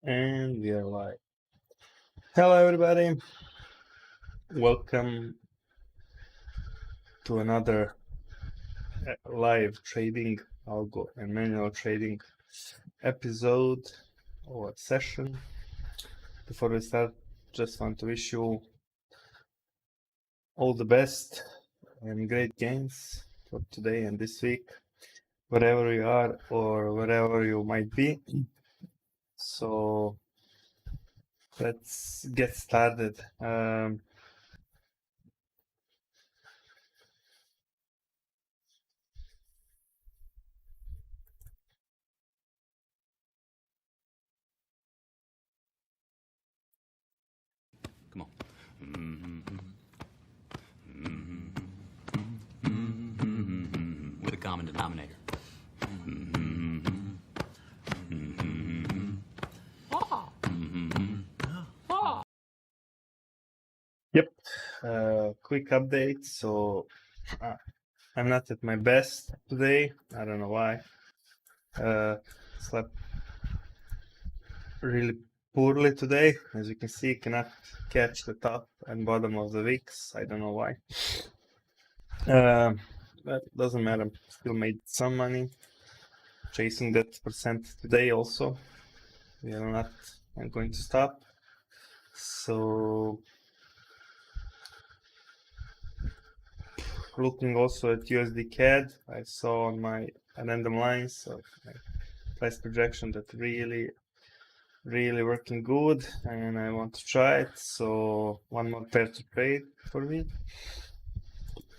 And we are live. Hello everybody, welcome to another live trading algo and manual trading episode or session. Before we start, just want to wish you all the best and great gains for today and this week, wherever you are or wherever you might be. So let's get started. Come on. With a common denominator. Yep, quick update. So I'm not at my best today. I don't know why. Slept really poorly today. As you can see, cannot catch the top and bottom of the wicks. I don't know why. But doesn't matter. Still made some money. Chasing that percent today also. We are not. I'm going to stop. So looking also at USD CAD, I saw on my random lines of my price projection that really working good, and I want to try it. So one more pair to trade for me,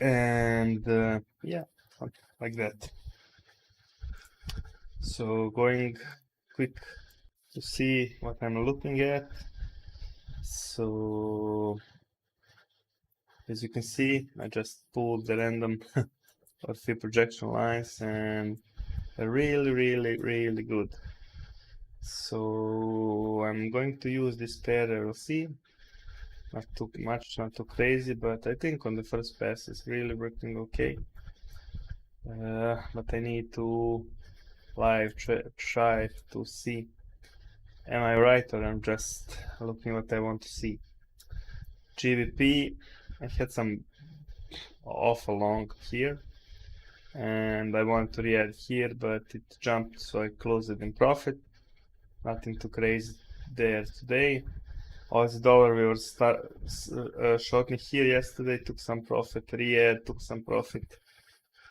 and yeah, something like that. So going quick to see what I'm looking at. So as you can see, I just pulled the random or few projection lines, and they're really good. So I'm going to use this pair LC. Not too much, not too crazy, but I think on the first pass it's really working okay. But I need to live try to see, am I right, or I'm just looking what I want to see. GBP, I had some awful long here, and I want to re-add here, but it jumped, so I closed it in profit. Nothing too crazy there today. Aussie dollar, we were shorting here yesterday, took some profit, re-add, took some profit.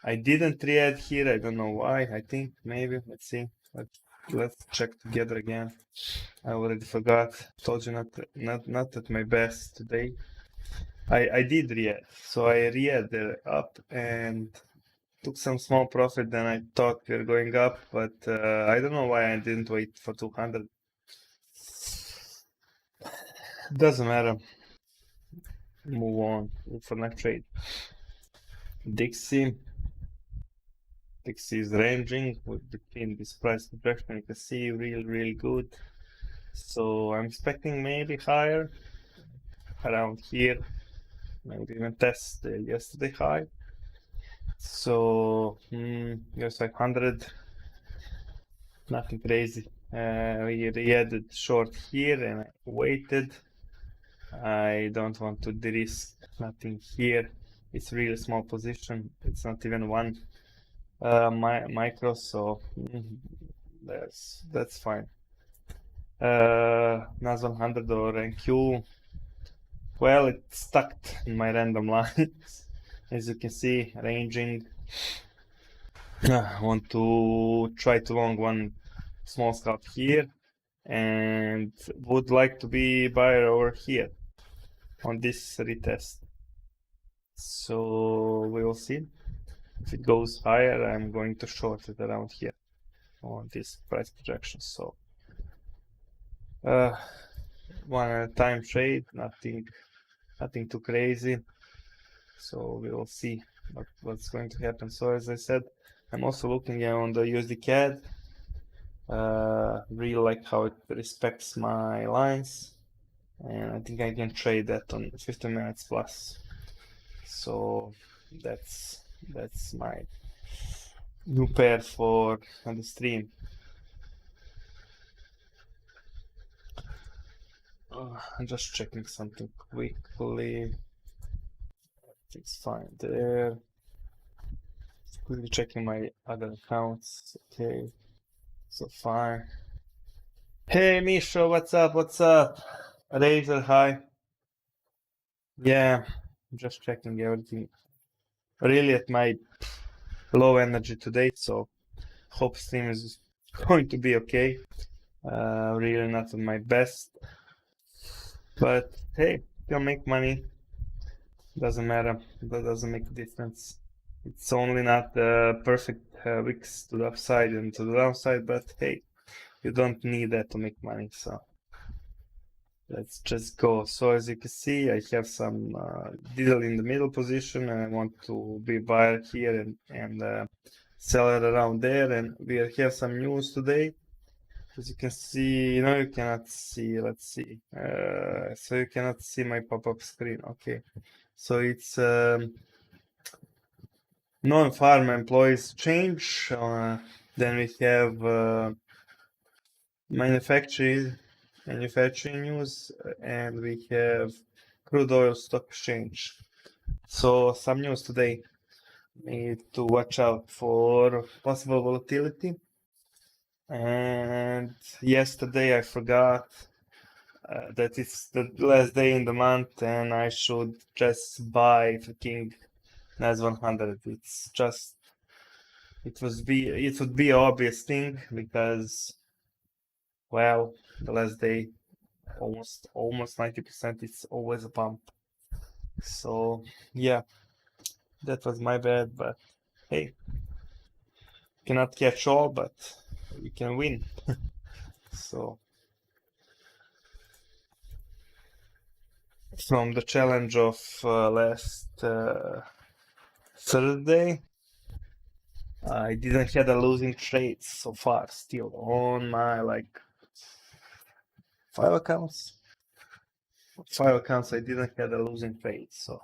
I didn't re-add here, I don't know why. I think maybe, let's see, let's check together again. I already forgot. Told you not at my best today. I did re-add, so I re-add up and took some small profit. Then I thought we were going up, but I don't know why I didn't wait for 200. Doesn't matter. Move on for next trade. Dixie is ranging between this price projection. You can see really good. So I'm expecting maybe higher around here, maybe even test the yesterday high. So just like 100, nothing crazy. We added short here and I waited. I don't want to de-risk nothing here. It's really small position. It's not even one micro, so that's fine. NAS 100 or NQ, well, it's stuck in my random lines. As you can see, ranging. I want to try to long one small scalp here, and would like to be buyer over here on this retest. So we will see. If it goes higher, I'm going to short it around here on this price projection. So one at a time trade, nothing too crazy. So we will see what's going to happen. So as I said, I'm also looking on the USD CAD. Really like how it respects my lines, and I think I can trade that on 15 minutes plus. So that's my new pair for on the stream. I'm just checking something quickly. It's fine there. Quickly checking my other accounts. Okay, so fine. Hey Misha, what's up? What's up? Razor, hi. Yeah, I'm just checking everything. Really at my low energy today, so hope stream is going to be okay. Really not at my best, but hey, you'll make money. Doesn't matter. That doesn't make a difference. It's only not the perfect weeks to the upside and to the downside, but hey, you don't need that to make money. So let's just go. So as you can see, I have some deal in the middle position, and I want to be buyer here and sell it around there. And we have some news today. As you can see, you cannot see. Let's see. So you cannot see my pop-up screen. Okay. So it's non-farm employees change. Then we have manufacturing news, and we have crude oil stock exchange. So some news today. Need to watch out for possible volatility. And yesterday I forgot that it's the last day in the month and I should just buy freaking NAS 100. It's just it would be an obvious thing because, well, the last day almost 90% it's always a pump. So yeah, that was my bad, but hey, cannot catch all, but we can win. So from the challenge of last Thursday, I didn't have a losing trade so far still on my like 5 accounts. 5 accounts I didn't have a losing trade. So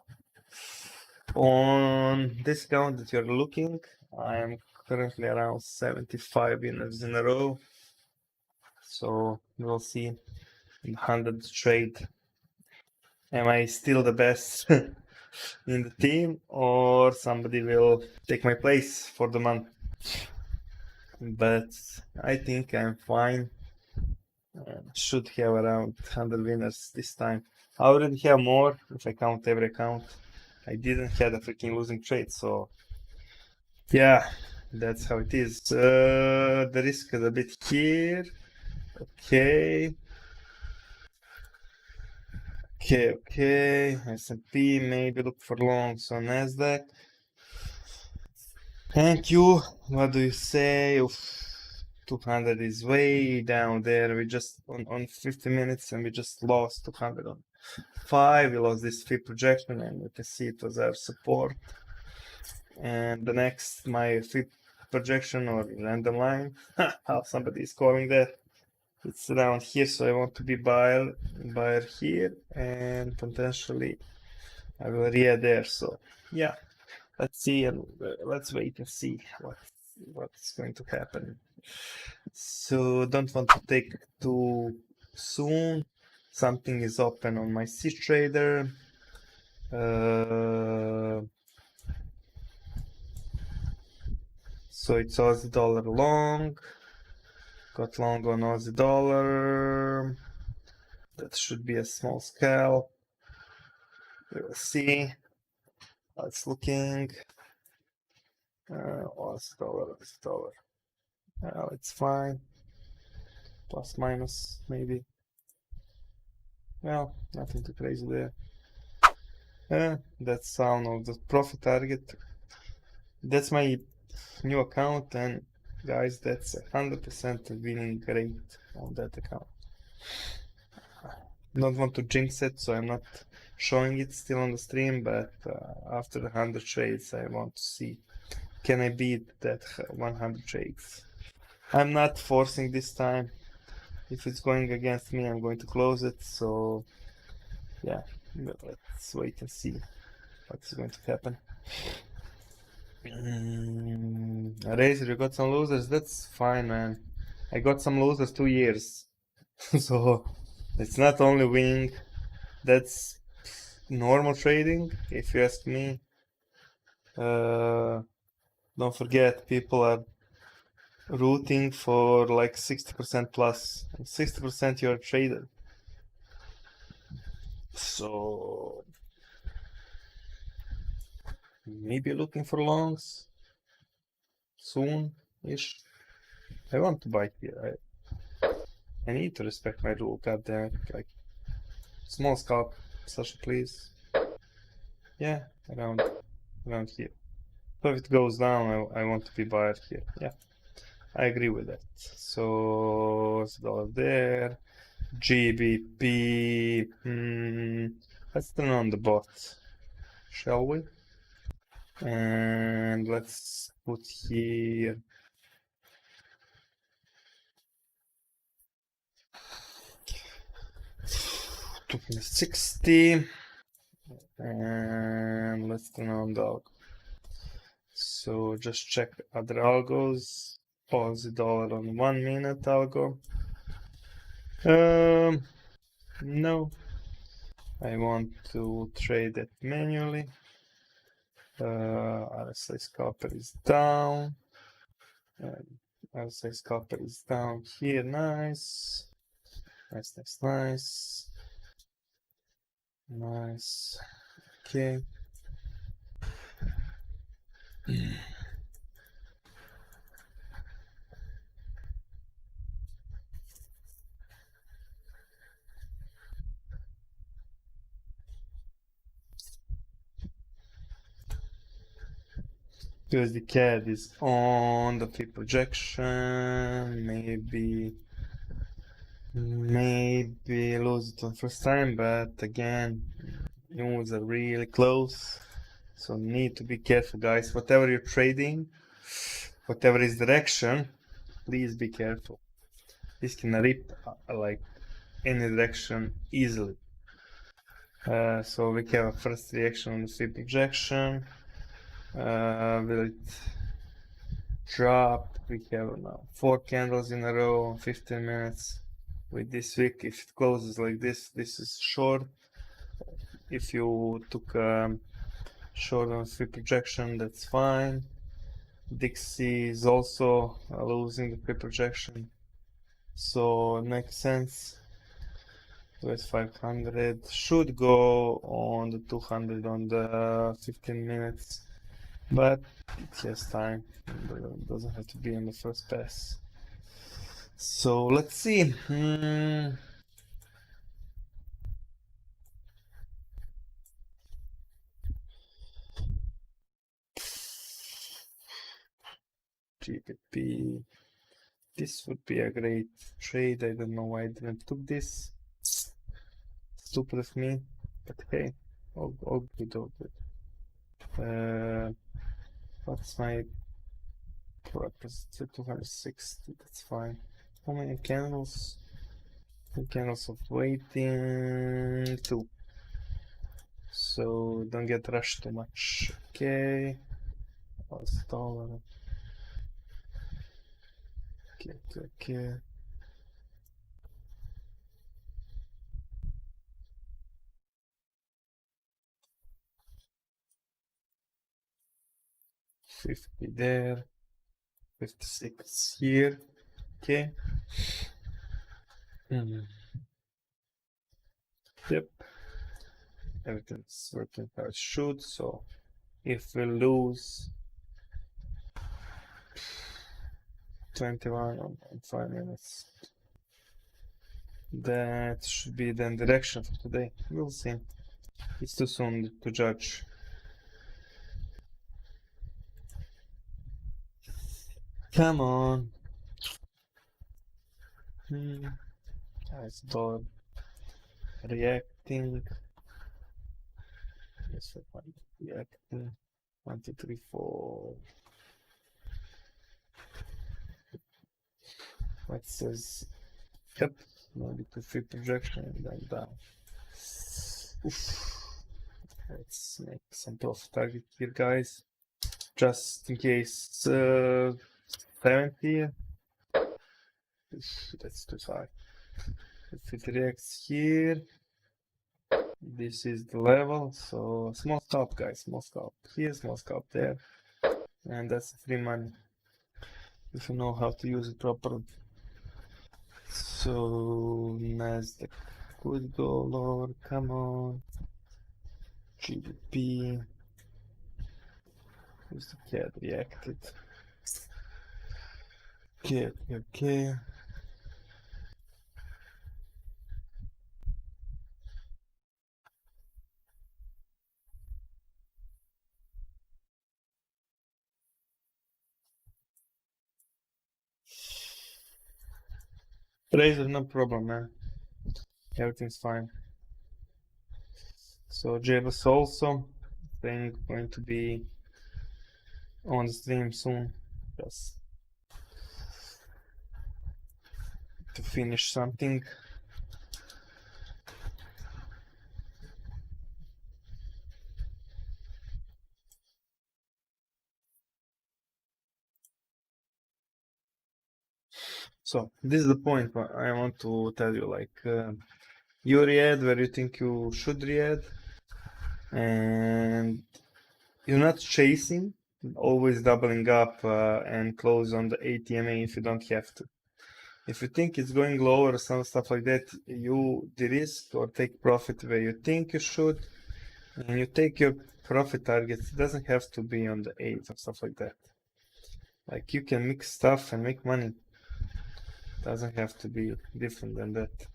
on this account that you're looking, I am currently around 75 winners in a row. So we'll see in 100 trade. Am I still the best in the team, or somebody will take my place for the month? But I think I'm fine. Should have around 100 winners this time. I already have more if I count every account. I didn't have a freaking losing trade, so yeah, that's how it is. The risk is a bit here. Okay. Okay. S&P, maybe look for longs on NASDAQ. Thank you. What do you say? Oof, 200 is way down there. We just on 50 minutes and we just lost 200 on 5. We lost this fib projection and you can see it was our support. And the next, my fib projection or random line, how somebody is calling that. It's around here, so I want to be buyer here and potentially I will read there. So yeah. Let's see and let's wait and see what's going to happen. So don't want to take too soon. Something is open on my cTrader. So it's Aussie dollar long. Got long on Aussie dollar. That should be a small scale. We will see. It's looking. Aussie dollar. Well, it's fine. Plus minus maybe. Well, nothing too crazy there. That's sound of the profit target. That's my new account, and guys, that's 100% winning rate on that account. Don't want to jinx it, so I'm not showing it still on the stream, but after the 100 trades, I want to see, can I beat that 100 trades? I'm not forcing this time. If it's going against me, I'm going to close it, so yeah, but let's wait and see what's going to happen. Razor, you got some losers? That's fine, man. I got some losers 2 years. So It's not only winning, that's normal trading, if you ask me. Don't forget, people are rooting for like 60% plus. 60% you're a trader. So maybe looking for longs soon-ish. I want to buy here. I need to respect my rule, goddamn. Like, small scalp, Sasha, please. Yeah, around here. So if it goes down, I want to be buyed here. Yeah, I agree with that. So it's dollar there. GBP. Let's turn on the bot, shall we? And let's put here 260. And let's turn on the algo. So just check other algos. Aussie dollar on 1 minute algo. No, I want to trade it manually. RSI scalper is down. RSI scalper is down here. Nice. Nice. Okay. USD CAD is on the fee projection. Maybe lose it on first time, but again, moves are really close, so need to be careful, guys. Whatever you're trading, whatever is direction, please be careful. This can rip like any direction easily. So we have a first reaction on the fee projection. Will it drop? We have now 4 candles in a row, 15 minutes. With this wick, if it closes like this, this is short. If you took short on fee projection, that's fine. Dixie is also losing the fee projection, so it makes sense. US 500 should go on the 200 on the 15 minutes, but it has time. It doesn't have to be on the first pass. So let's see. GBP. This would be a great trade. I don't know why I didn't took this. Stupid of me, but hey, all good, all good. What's my purpose? 260, that's fine. How many candles? 2 candles of waiting, 2. So don't get rushed too much. Okay. What's dollar? Okay. $50 there, 56 here. Okay. Yep. Everything's working how it should. So if we lose 21 on 5 minutes, that should be the direction for today. We'll see. It's too soon to judge. Come on. It's done. Reacting. Yes, reacting. 1, 2, 3, 4. What says? Yep. Maybe to free projection and then down. Oof. Let's make some profit target here, guys. Just in case 70. Oof, that's too high. If it reacts here, this is the level. So small scalp, guys, small scalp here, small scalp there, and that's free money if you know how to use it properly. So Nasdaq could go lower. Come on, GBP. Who's the cat reacted? Okay. Razor, no problem, man. Everything's fine. So Jebus also, I think, going to be on the stream soon. Just to finish something. So this is the point I want to tell you. Like you read where you think you should read, and you're not chasing, always doubling up and close on the ATMA if you don't have to. If you think it's going lower or some stuff like that, you de-risk or take profit where you think you should, and you take your profit targets. It doesn't have to be on the 8 or stuff like that. Like you can mix stuff and make money. It doesn't have to be different than that.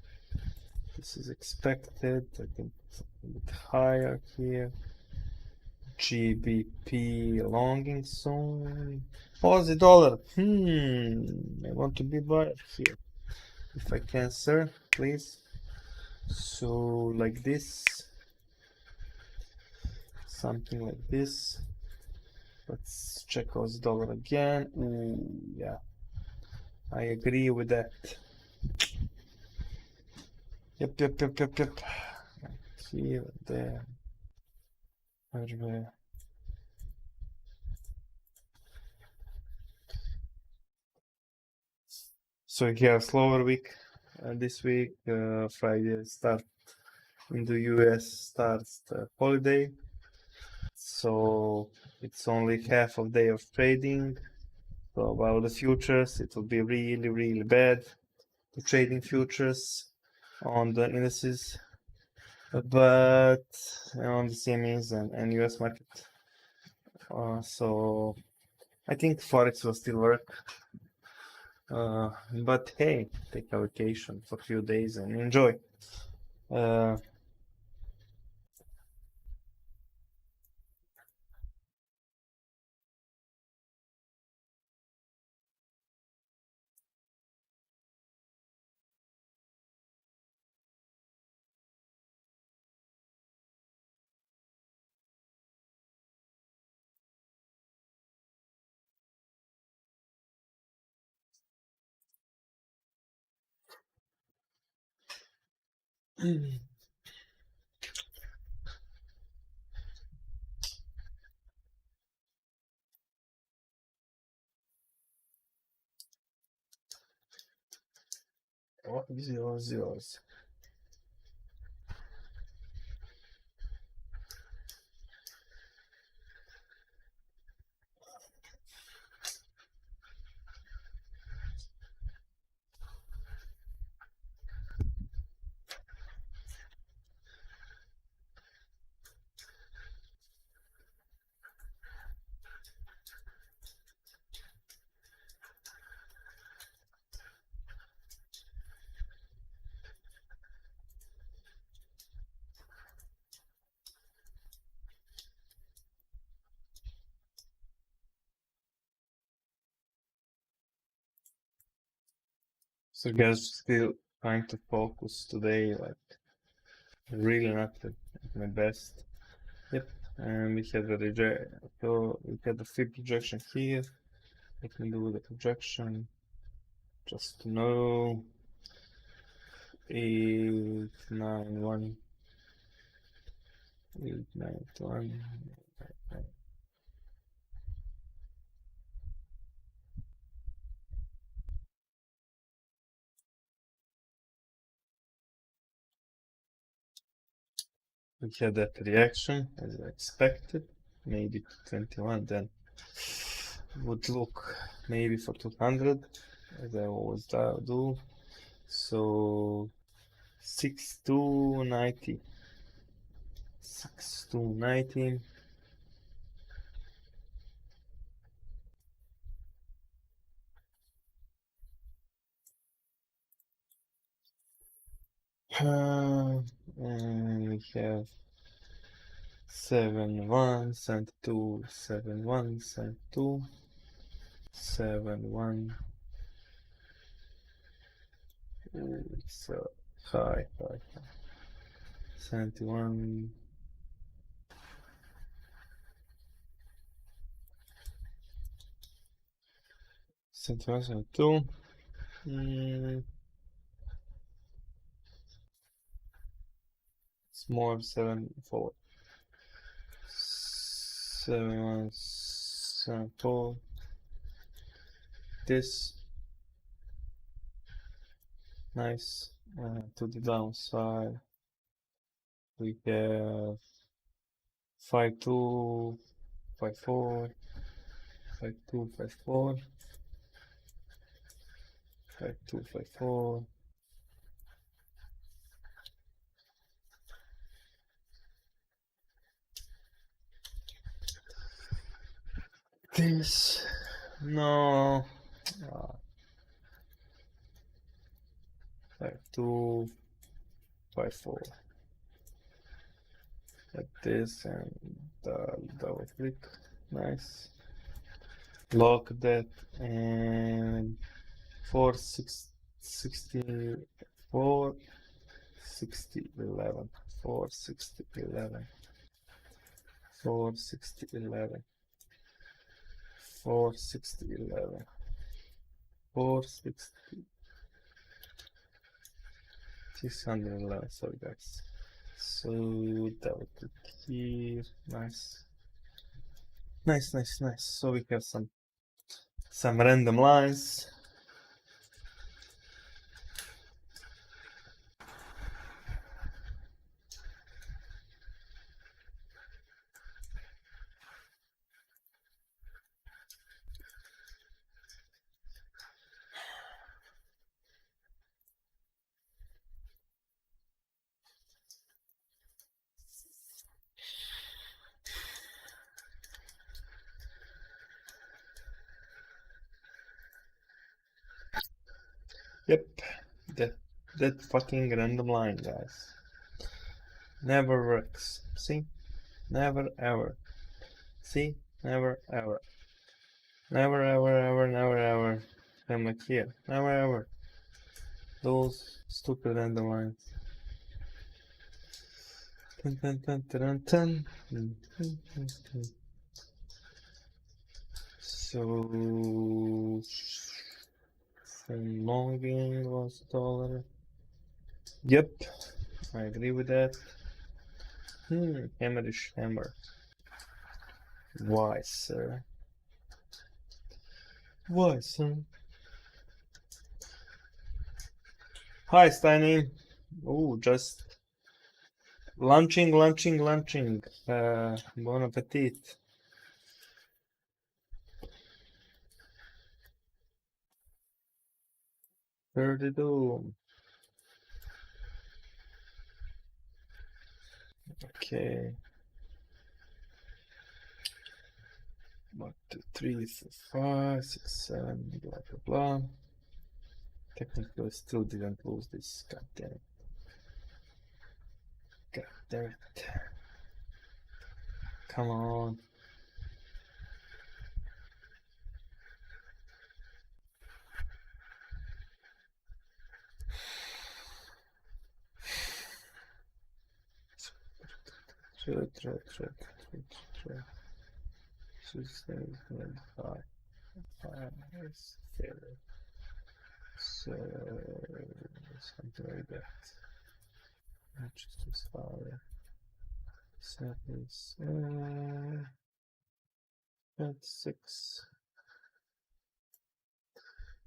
This is expected. I think it's a bit higher here. GBP longing soon. Aussie dollar. I want to be buyer here. If I can, sir, please. So like this. Something like this. Let's check Aussie dollar again. Ooh, yeah. I agree with that. Yep. Here, there, everywhere. So we have slower week this week. Friday start in the US starts the holiday, so it's only half of day of trading. So about the futures, it will be really bad to trading futures on the indices, but on the CMEs and US market. So I think Forex will still work. But hey, take a vacation for a few days and enjoy. Oh, zeros. So guys, still trying to focus today, like really not at my best. Yep, and we had the reject. So we had the flip rejection here. Let me do the projection just to know. 891. 891. We had that reaction as expected, maybe 21, then would look maybe for 200 as I always do. So 6290, 6290. And we have 71, 72, 71, 72, 71. It's high, high, high. 71. 71, 72. It's more 74. 71, 74. This nice to the downside. We have 52, 54, 52, 54, 52, 54. This no. 52, 54. Like this and double click. Nice. Lock that and 464 60 11 460 11 460 11 460 11 460 611. Sorry guys. So double click here. Nice. Nice, nice, nice. So we have some random lines. Yep, that fucking random line, guys. Never works. See? Never ever. See? Never ever. Never ever ever never ever. I'm like here. Never ever. Those stupid random lines. Dun, dun, dun, dun, dun, dun. So from longing was dollar. Yep, I agree with that. Hammerish hammer. Why, sir? Why, sir? Hi, Steiny. Oh, just lunching. Bon appetit. 32. Okay. 1, 2, 3, 4, 5, 6, 7, blah blah blah. Technically, I still didn't lose this. God damn it. God damn it. Come on. Trade. 6, 7, 5. It's fair. So something like that. Just as far. 7, 6.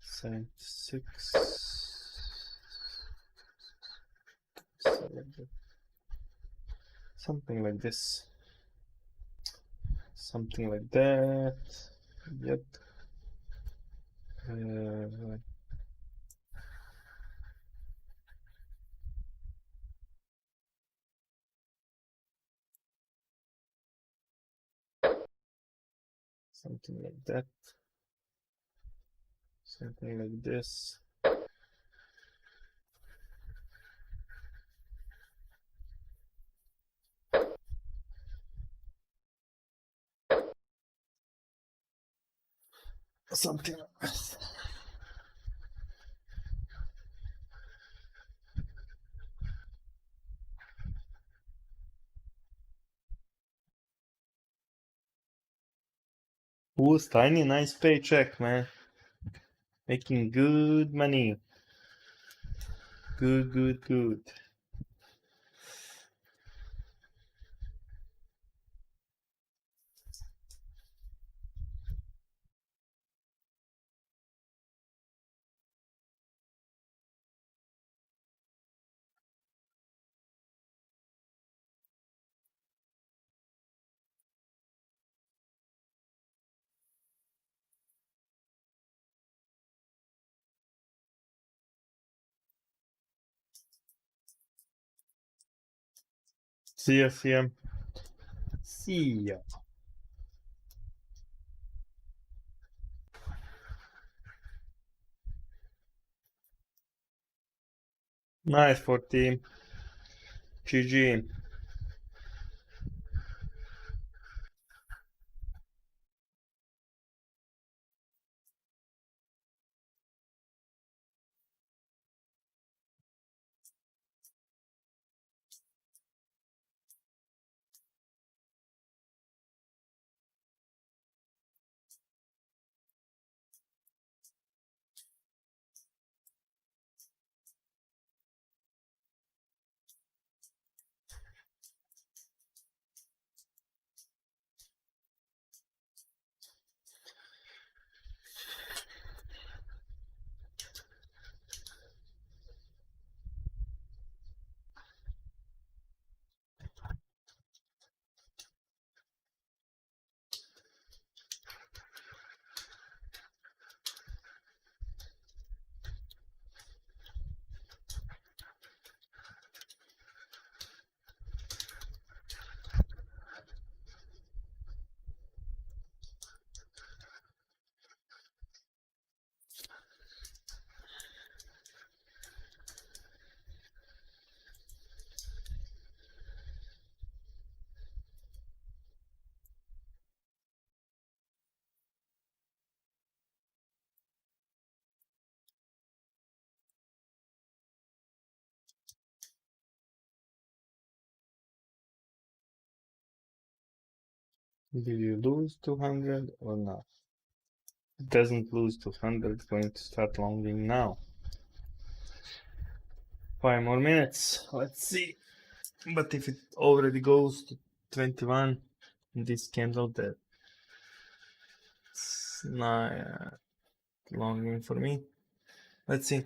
76. 7. Something like this. Something like that. Yep. Something like that. Something like this. Something like this. Who's tiny? Nice paycheck, man. Making good money. Good, good, good. See ya, see ya. See ya. Nice for team. GG. Did you lose 200 or not? It doesn't lose 200, it's going to start longing now. 5 more minutes, let's see. But if it already goes to 21, this candle that it's not longing for me. Let's see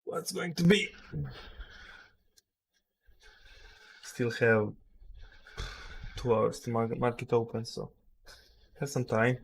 what's going to be. Still have 2 hours to market open, so have some time.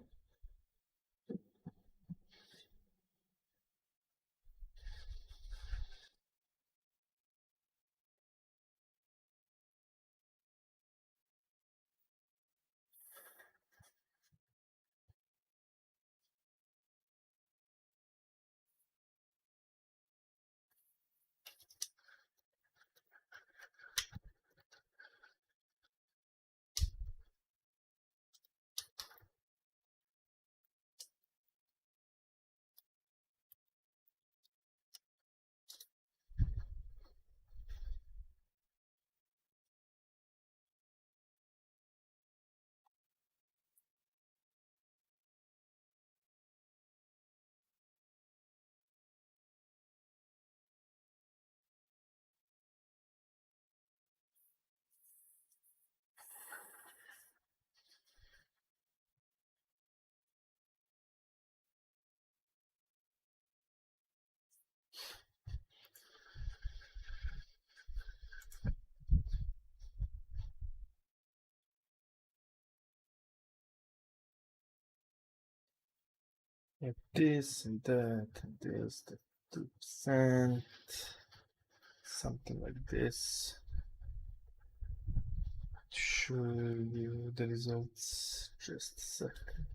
Like this and that and this, the 2%, something like this. Show you the results just a second.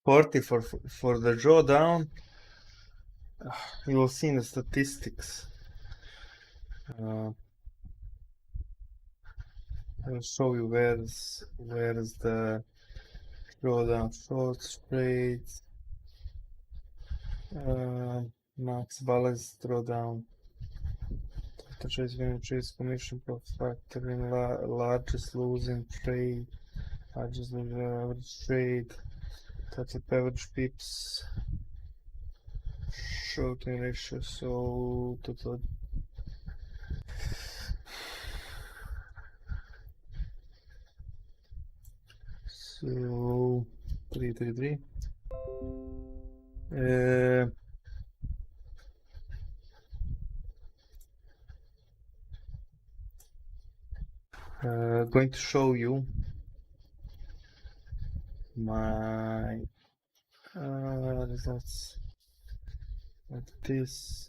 $40 for the drawdown. You will see in the statistics. I'll show you where's the drawdown short trades, max balance drawdown, total trades winning trades, commission profit factor in largest losing trade, largest losing average trade, total average pips, shorting ratio, so total. So 333. Going to show you my results like this.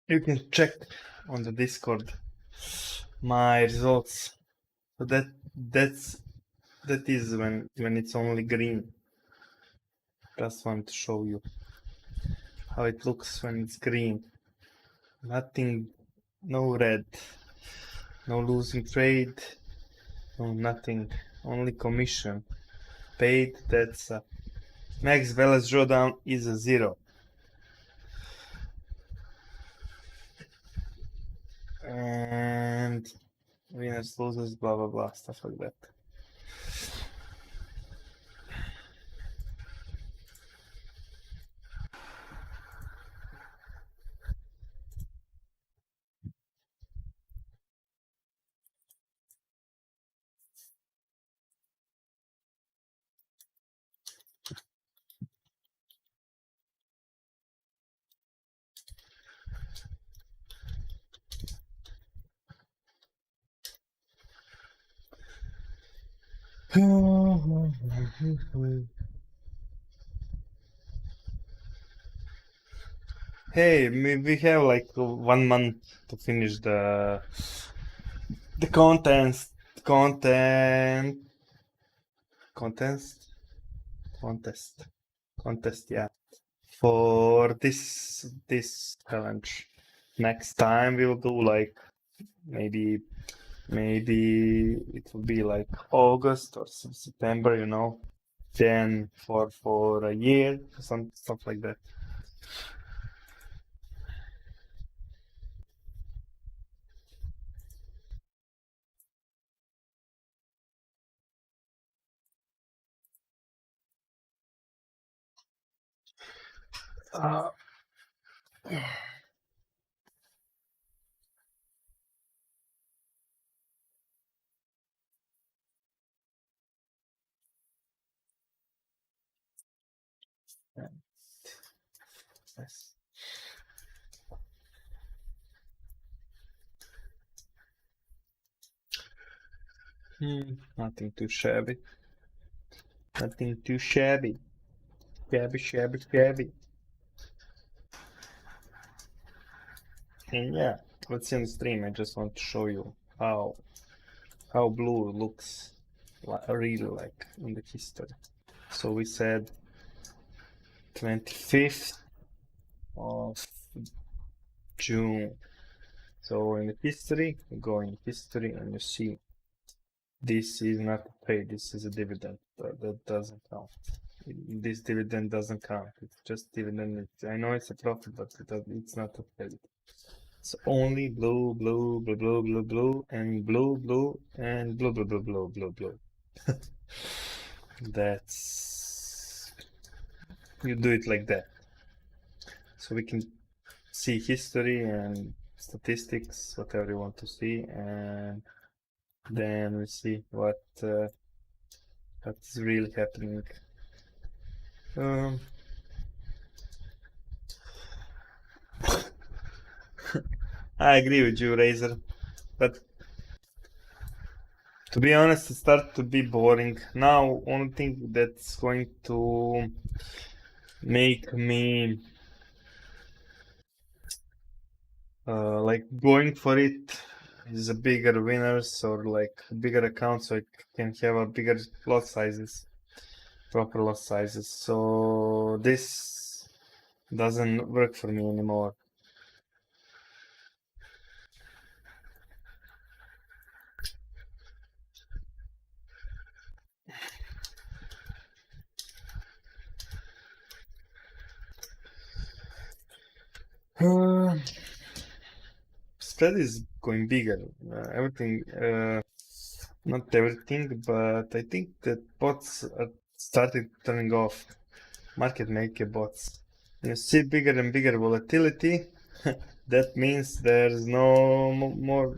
You can check on the Discord my results. So that is when it's only green. Just want to show you how it looks when it's green. Nothing, no red, no losing trade, no nothing, only commission paid. That's max balance drawdown is a 0. And winners, losers, blah blah blah, stuff like that. Hey, we have like 1 month to finish the contest, yeah, for this challenge. Next time we'll do like maybe it will be like August or September, you know, then for a year, some stuff like that. Yes. Nothing too shabby. Nothing too shabby. Shabby. And yeah, let's see on the stream. I just want to show you how blue looks really like in the history. So we said 25th of June. So in the history, you go in history and you see this is not a pay, this is a dividend. That doesn't count. This dividend doesn't count. It's just dividend. I know it's a profit, but it's not a pay. It's only blue, blue, blue, blue, blue, blue, and blue, blue, and blue, blue, blue, blue, blue, blue. That's, you do it like that. So we can see history and statistics, whatever you want to see, and then we see what's really happening. I agree with you, Razor, but to be honest, it started to be boring. Now, only thing that's going to make me like going for it is a bigger winners or like bigger accounts, so I can have a bigger lot sizes, proper lot sizes. So this doesn't work for me anymore. Spread is going bigger. Everything, not everything, but I think that bots are started turning off. Market maker bots. You see bigger and bigger volatility. That means there's no more,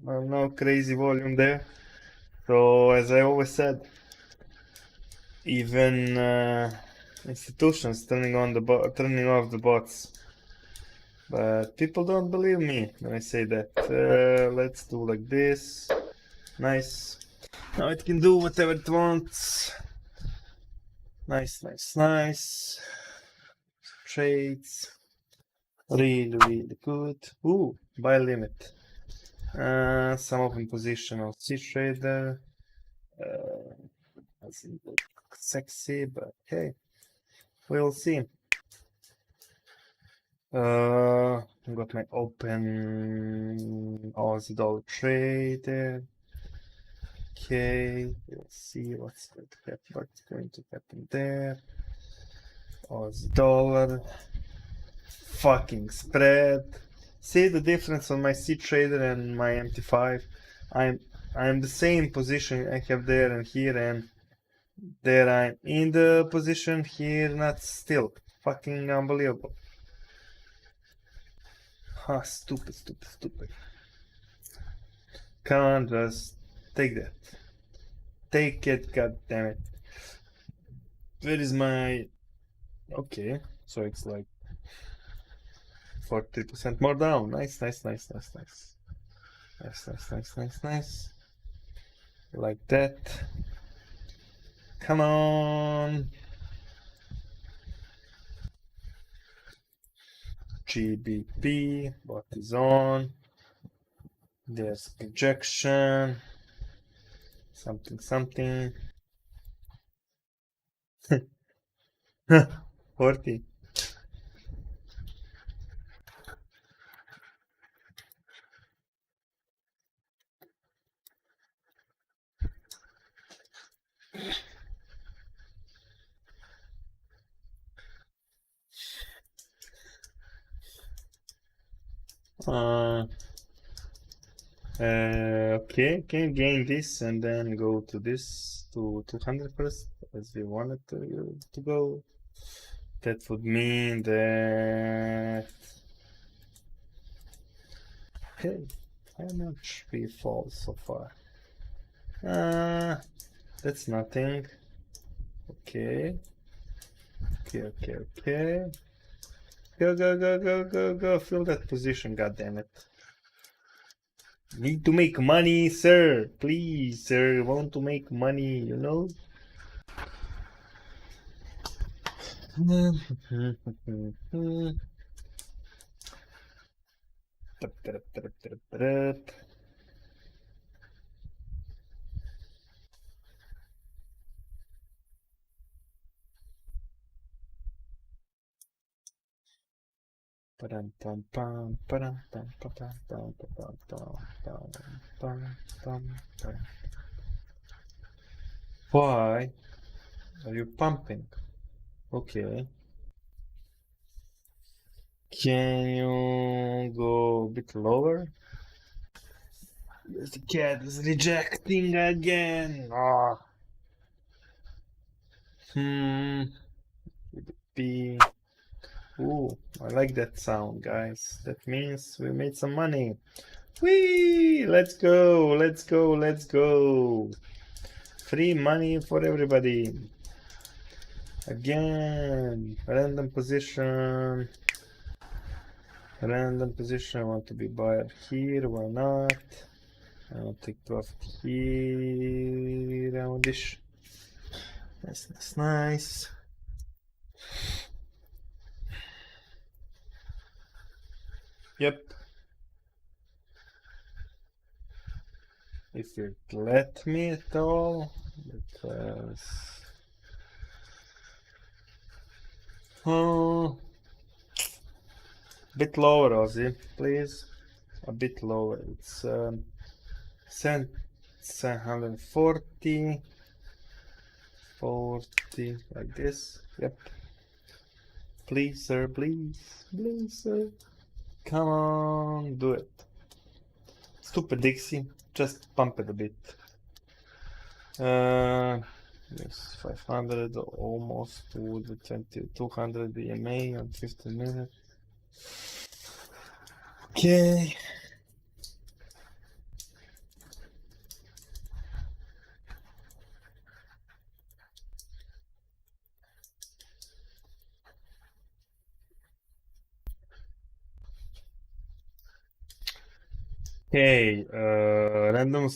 no crazy volume there. So as I always said, even institutions turning off the bots. But people don't believe me when I say that. Let's do like this. Nice. Now it can do whatever it wants. Nice, nice, nice. Trades. Really, really good. Ooh, buy limit. Some open position of cTrader. Doesn't look sexy, but hey, we'll see. Got my open Aussie dollar trader. Okay, we'll see what's going to happen there. Aussie dollar. Fucking spread. See the difference on my cTrader and my MT5. I'm the same position I have there and here, and there I'm in the position here, not still. Fucking unbelievable. Ah, stupid, stupid, stupid. Come on, just take that. Take it, god damn it. Where is my... Okay, so it's like 40% more down. Nice, nice, nice, nice, nice. Nice, nice, nice, nice, nice. Like that. Come on. GBP, what is on? There's projection. Something, something. 40. Okay, can gain this and then go to this to 200 first, as we wanted to go. That would mean that... Okay, how much we fall so far? That's nothing. Okay. Okay. Go. Fill that position, goddammit. Need to make money, sir. Please, sir. Want to make money, you know? Why are you pumping? Okay. Can you go a bit lower? The cat is rejecting again. Ah. P. Ooh, I like that sound, guys. That means we made some money. Whee! Let's go, let's go, let's go. Free money for everybody. Again, random position. Random position. I want to be buyer here. Why not? I'll take profit here. Roundish. That's nice. Yep. If it let me at all, because oh, bit lower, Ozzy, please. A bit lower. It's 740, 40, like this. Yep. Please, sir, please, please, sir. Come on, do it. Stupid Dixie, just pump it a bit. Yes, 500 almost to the 200 EMA on 15 minutes. Okay. Okay, random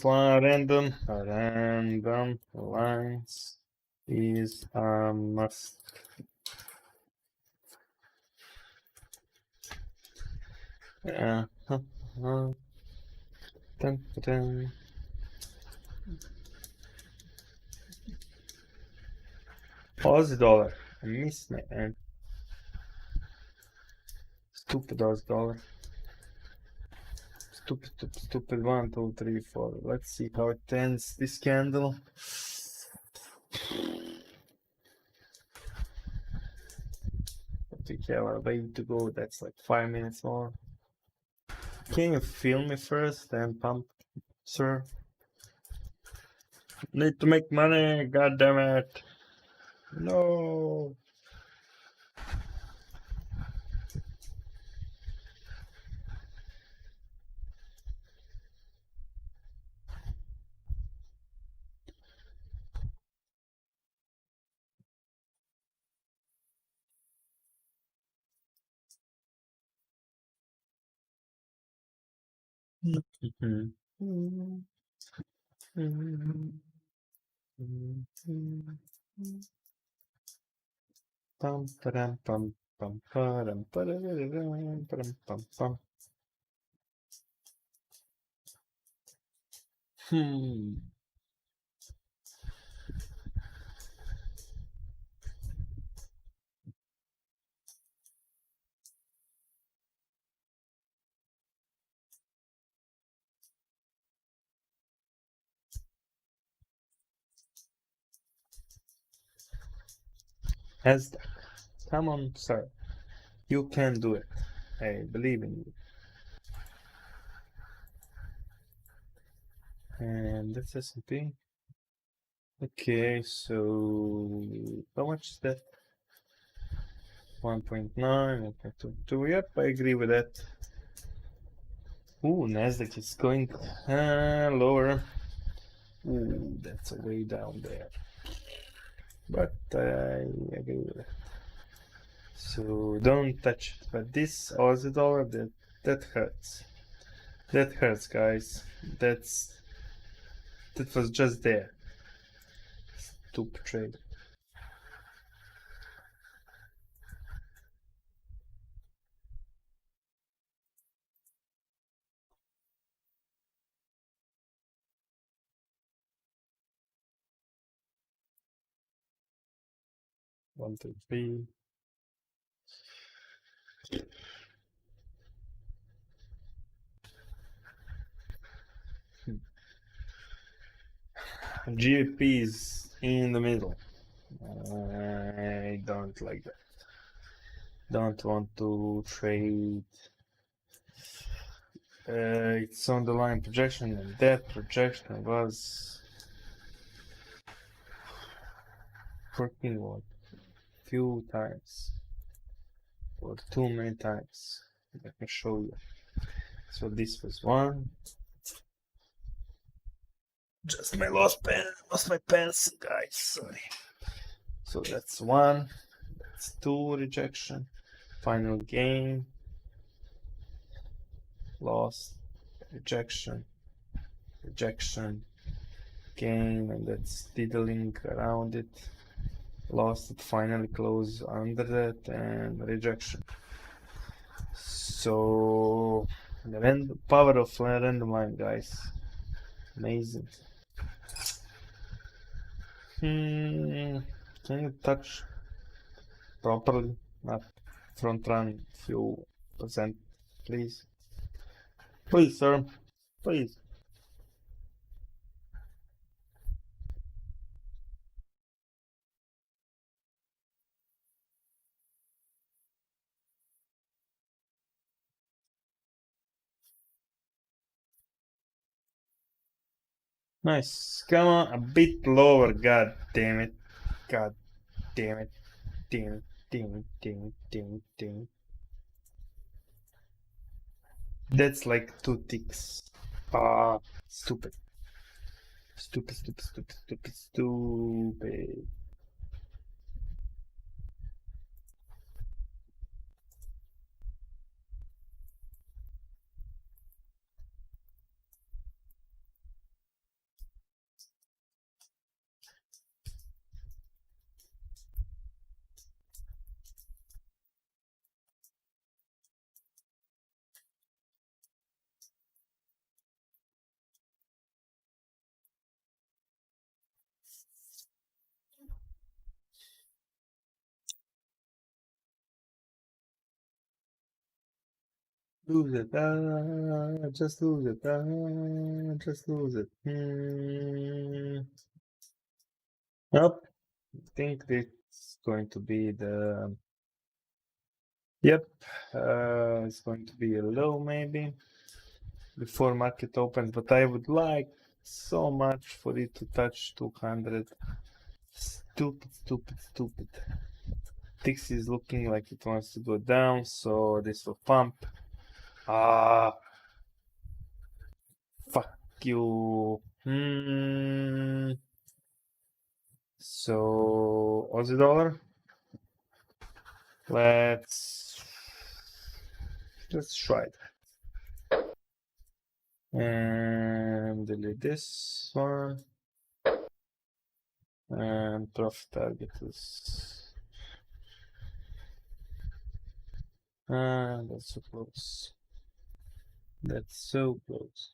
lines is a must. Dun, dun. Aussie dollar. I missed my end. Stupid Aussie dollar. Stupid, stupid, stupid. 1, 2, 3, 4. Let's see how it ends this candle. But we have a way to go. That's like 5 minutes more. Can you film me first and pump, sir? Need to make money, god damn it. No. Pam param pam pam param pararam param pam pam. Has that. Come on, sir. You can do it. I believe in you. And that's S&P. Okay, so how much is that? 1.9, 1.22. Yep, I agree with that. Ooh, Nasdaq is going lower. Ooh, that's way down there. But I agree with it. So don't touch it. But this Aussie dollar, that hurts. That hurts, guys. That was just there. Stupid trade. 1, 2, 3. GBP is in the middle. I don't like that. Don't want to trade. It's on the line projection, and that projection was working what? Few times or too many times. Let me show you. So this was one. Just my lost my pencil, guys. Sorry. So that's one. That's two rejection. Final gain. Lost. Rejection. Rejection. Gain, and that's diddling around it. Lost it, finally close under that, and rejection. So the power of random line, guys. Amazing. Can you touch properly? Not front run few percent, please. Please, sir. Please. Nice. Come on, a bit lower. God damn it. God damn it. Damn it. Damn it. Damn it. Damn it. Damn it. That's like 2 ticks. Ah, stupid. Stupid, stupid, stupid, stupid, stupid. Lose it, just lose it, just lose it. Nope, I think it's going to be the, yep, it's going to be a low maybe before market opens, but I would like so much for it to touch 200. Stupid, stupid, stupid. Tix is looking like it wants to go down, so this will pump. Ah, fuck you. So Aussie dollar. Let's try it. And delete this one. And profit target is. That's so close. That's so close.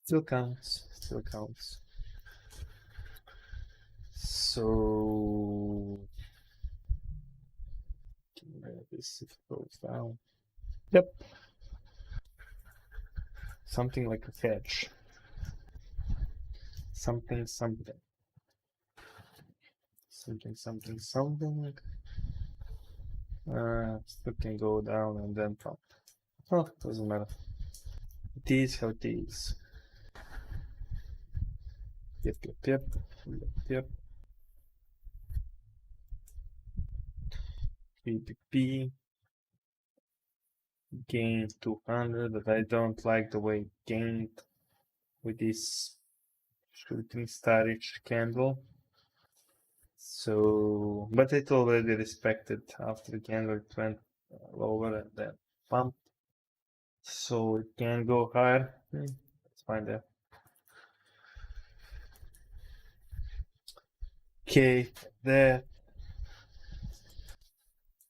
Still counts. Still counts. So this if it goes down. Yep. Something like a hedge. Something, something. Something, something, something. Still can go down and then pump. Oh, doesn't matter. It is how it is. Yep, yep, yep, yep, yep. PPP. Gained 200, but I don't like the way it gained with this shooting starish candle. So, but it already respected after the candle it went lower and then pump. So it can go higher. Let's find there. Okay, there.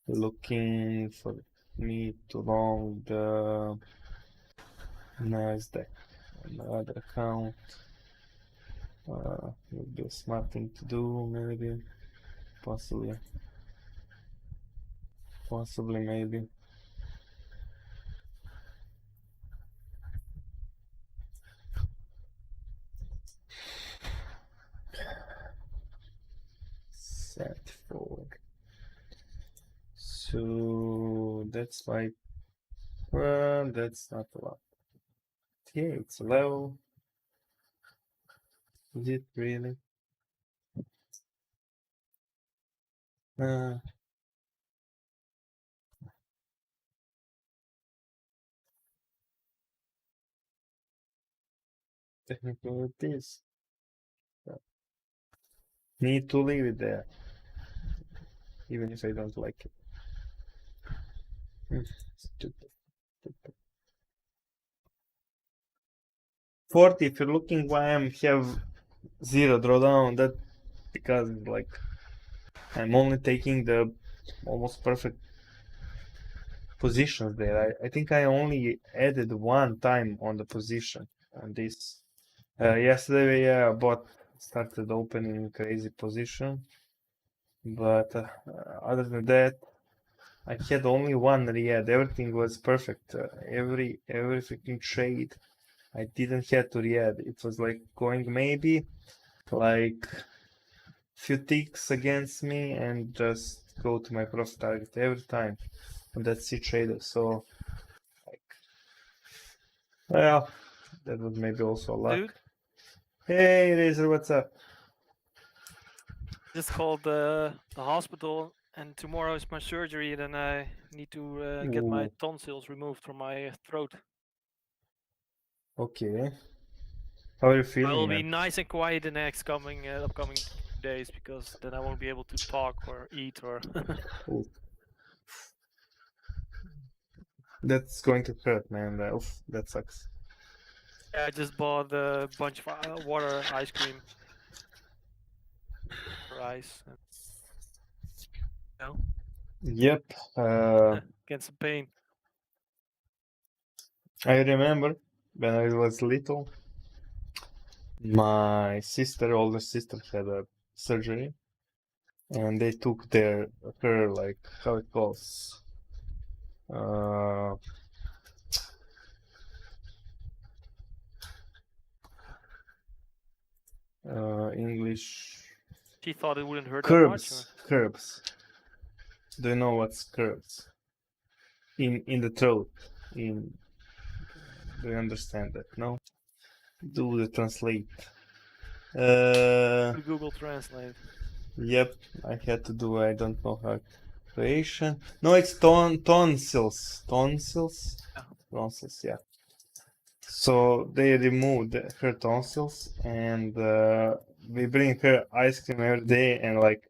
Looking for me to long the Nasdaq. Another account. Would be a smart thing to do, maybe, possibly, maybe. Set forward. So that's like, well, that's not a lot. Yeah, it's a level. Is it really? Technically it is. So, need to leave it there, even if I don't like it. Stupid. 40, if you're looking why I have 0 drawdown, that because like I'm only taking the almost perfect positions there. I think I only added one time on the position on this. Yesterday, yeah, bot started opening crazy position, but other than that, I had only one re-add. Everything was perfect. Every freaking trade, I didn't have to re-add. It was like going maybe like few ticks against me and just go to my profit target every time on that cTrader. So, like, well, that was maybe also luck. Dude, Hey, Razor, what's up? just called the hospital, and tomorrow is my surgery. Then I need to get my Ooh, tonsils removed from my throat. okay. How are you I feeling, will be man? nice and quiet the next upcoming days, because then I won't be able to talk or eat or. Ooh. That's going to hurt, man. Oof, that sucks. I just bought a bunch of water ice cream for ice. And, Yep. get some pain. I remember when I was little, my older sister, had a surgery, and they took her like how it calls, uh, English She thought it wouldn't hurt that much. Or? curbs. Do you know what's curbs? In the throat. Do you understand that? No? Do the translate. Google Translate. Yep, I had to do. I don't know how creation. No, it's tonsils. Tonsils. Yeah. Tonsils. Yeah. So they removed her tonsils, and we bring her ice cream every day, and like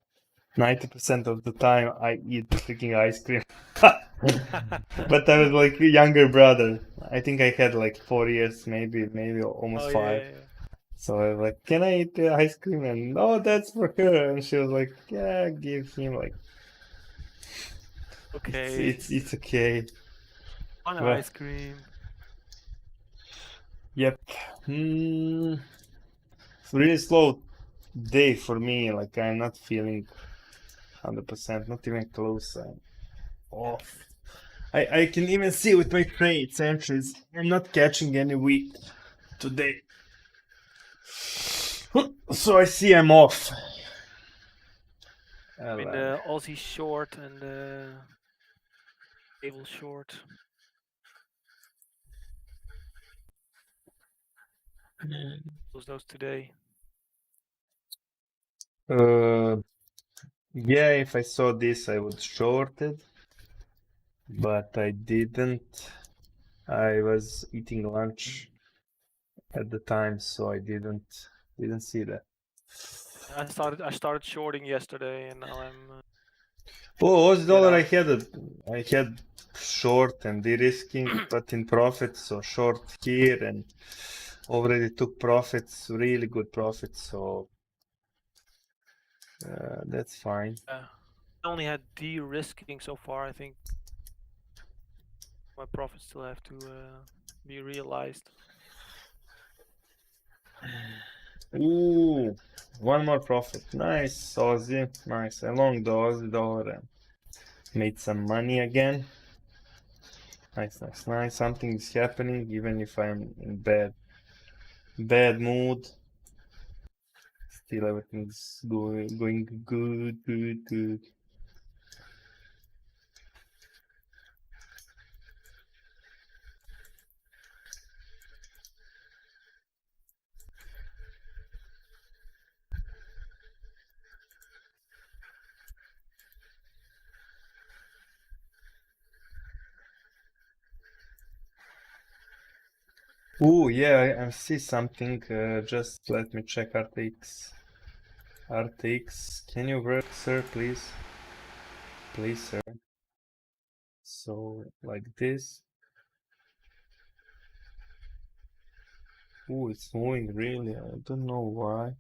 90% of the time I eat freaking ice cream. But I was like a younger brother. I think I had like 4 years, maybe almost Oh yeah, 5. yeah, yeah. So I was like, "Can I eat the ice cream?" And oh, that's for her. And she was like, "Yeah, give him like Okay. it's okay." On Well, ice cream. yep. It's really slow day for me. Like I'm not feeling 100%, not even close. I'm off. I can even see with my trades entries, I'm not catching any wheat today. So I see I'm off. I mean the Aussie short and the cable short. Those today. Yeah, if I saw this, I would short it, but I didn't. I was eating lunch at the time, so I didn't see that. I started shorting yesterday, and now I'm. Oh, Aussie dollar, Out. I had short and de-risking, but in profit, so short here and already took profits, really good profits, so that's fine. I only had de-risking so far. I think my profits still have to be realized. Ooh, one more profit. Nice, Aussie. Nice. I long the Aussie dollar and made some money again. Nice, nice, nice. Something is happening even if I'm in bad mood. Still everything's going good. Ooh, yeah, I see something. Just let me check RTX. RTX, can you work, sir, please? Please, sir. So, like this. Ooh, it's moving really. I don't know why.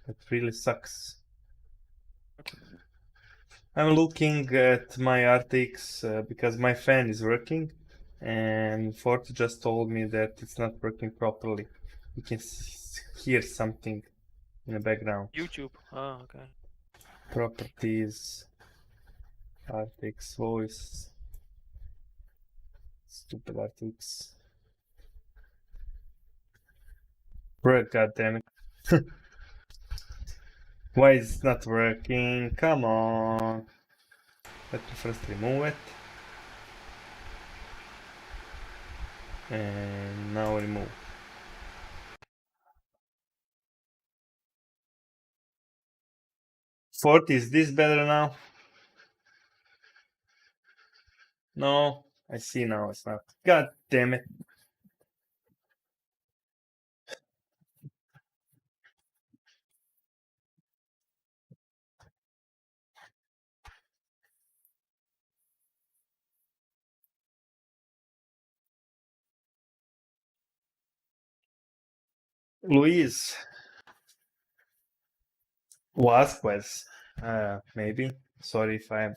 It really sucks. I'm looking at my RTX because my fan is working, and Fort just told me that it's not working properly. You can hear something in the background. YouTube. Oh, okay. Properties, RTX voice. Stupid RTX. Work, goddammit. Why is it not working? Come on. Let me first remove it. And now remove. Fort, is this better now? No, I see now it's not. God damn it. Luis Vasquez, maybe. Sorry if I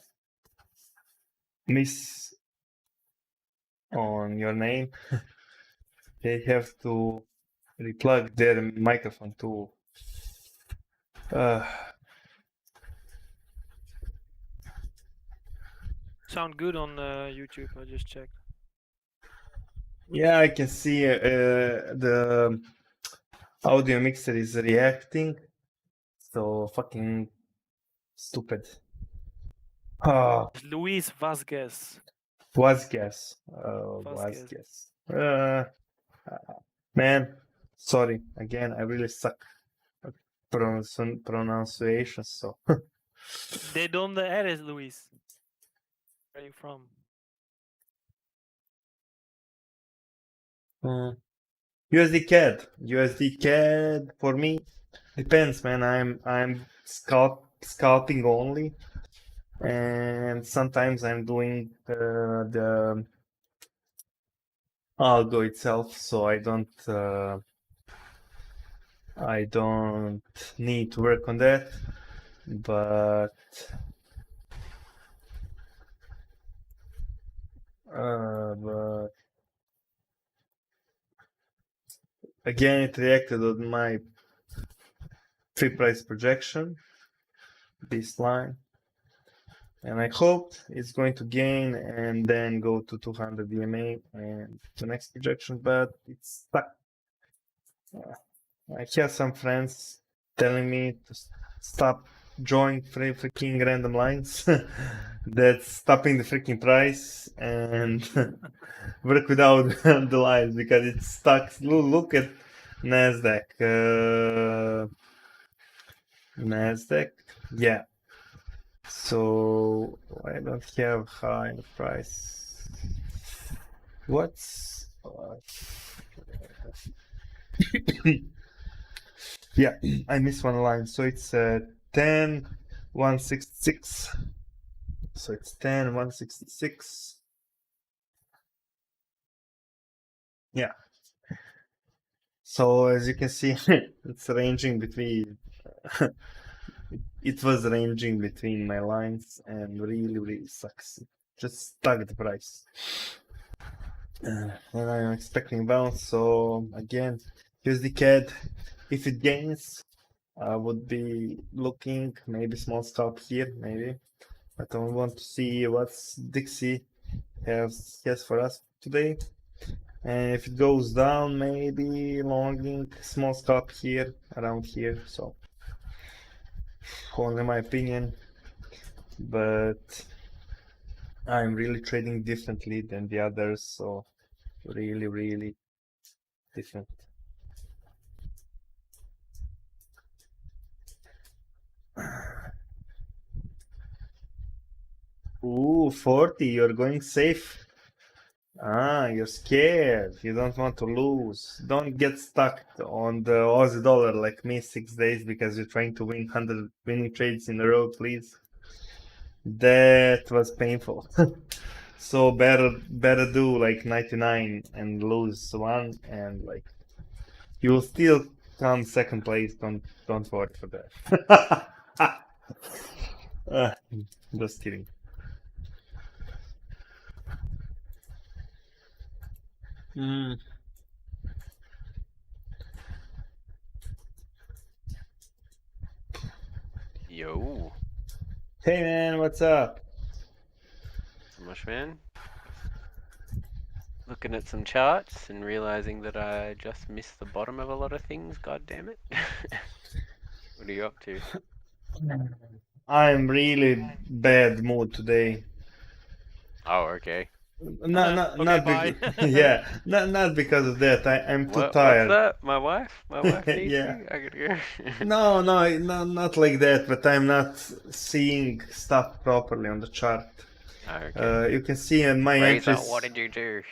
miss on your name. They have to replug their microphone too. Sound good on YouTube. I just checked. Yeah, I can see the audio mixer is reacting. So fucking stupid. Ah, Luis Vasquez. Vasquez. Vasquez. Vasquez. Man, sorry again. I really suck at pronunciation. So De donde eres, Luis? Where are you from? USD CAD for me depends, man. I'm scalping only, and sometimes I'm doing the ALGO itself, so I don't need to work on that. But again, it reacted on my free price projection, this line, and I hope it's going to gain and then go to 200 DMA and the next projection, but it's stuck. I have some friends telling me to stop drawing freaking random lines. That's stopping the freaking price and work without the lines because it's stuck. Look at Nasdaq. Nasdaq, yeah. So I don't have high price. What's yeah, I missed one line. So it's 10,166. So it's 10,166. Yeah. So as you can see, it's ranging between. It was ranging between my lines and really sucks. It just stuck the price. And I'm expecting bounce. So again, USD CAD. If it gains, I would be looking maybe small scalp here, maybe. But I want to see what Dixie has for us today. And if it goes down, maybe longing small scalp here, around here. So only my opinion, but I'm really trading differently than the others, so really different. Ooh, 40, you're going safe. Ah, you're scared. You don't want to lose. Don't get stuck on the Aussie dollar like me 6 days because you're trying to win 100 winning trades in a row, please. That was painful. So better do like 99 and lose one, and like you'll still come second place. Don't worry for that. uh, just kidding. Yo, Hey man, what's up? not much, man. Looking at some charts and realizing that I just missed the bottom of a lot of things. God damn it! What are you up to? I'm really bad mood today. Oh, okay. Not bye. yeah, not because of that. I'm too What's tired. that? My wife? My wife needs Yeah. me. I gotta go. No, not like that. But I'm not seeing stuff properly on the chart. Oh, okay. You can see in my Razor, entries. what did you do?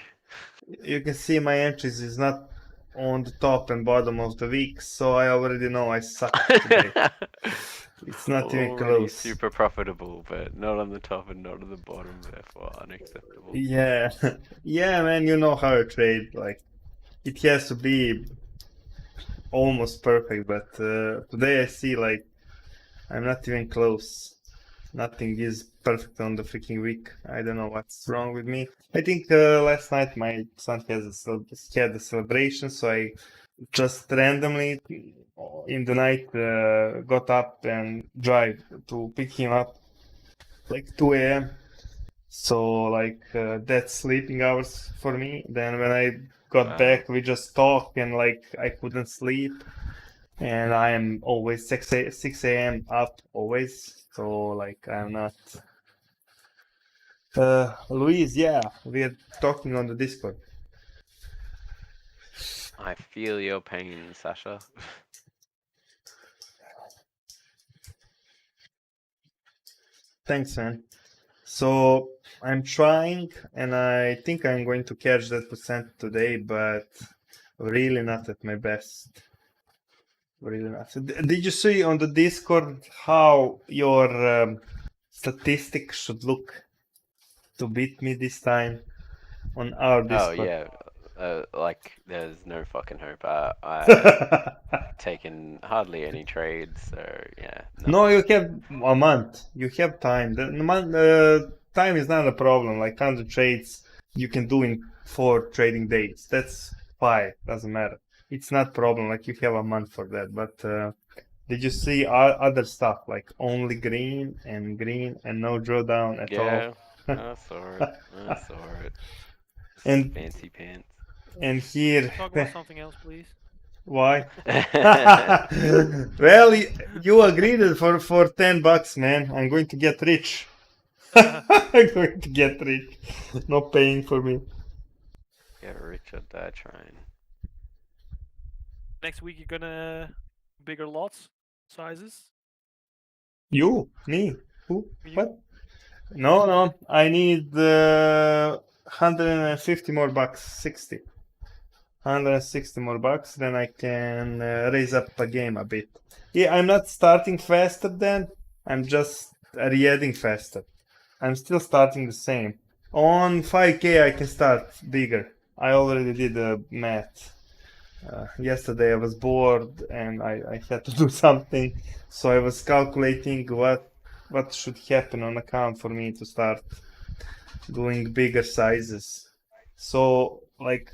You can see my entries is not on the top and bottom of the week, so I already know I suck today. It's not even Already close. super profitable, but not on the top and not on the bottom, therefore unacceptable. Yeah, yeah, man. You know how I trade. Like it has to be almost perfect, but today I see like I'm not even close. Nothing is perfect on the freaking week. I don't know what's wrong with me. I think last night my son had a celebration, so I just randomly in the night got up and drive to pick him up like 2 a.m. So like that's sleeping hours for me. Then when I got Wow. back, we just talked and like I couldn't sleep. And I am always 6 a.m. up, always. So, like, I'm not. Luis, yeah, we're talking on the Discord. I feel your pain, Sasha. Thanks, man. So, I'm trying, and I think I'm going to catch that percent today, but really not at my best. Really not. Did you see on the Discord how your statistics should look to beat me this time on our Oh Discord? yeah, like there's no fucking hope. I've taken hardly any trades, so yeah. No, you have a month. You have time. Time is not a problem. Like 100 trades you can do in 4 trading days. That's 5. Doesn't matter. It's not problem. Like you have a month for that. But did you see other stuff like only green and no drawdown at Yeah, all? I saw it. I saw it. And Fancy pants. and here, Talk about something else, please. why? Well, you agreed for $10, man. I'm going to get rich. I'm going to get rich. No paying for me. Get rich or die trying. Next week you're gonna bigger lots sizes. You? Me? Who? You? What? No. I need 150 more bucks. 60. 160 more bucks. Then I can raise up the game a bit. Yeah, I'm not starting faster then. I'm just re-adding faster. I'm still starting the same. On 5k I can start bigger. I already did the math. Yesterday I was bored and I had to do something, so I was calculating what should happen on account for me to start doing bigger sizes. So like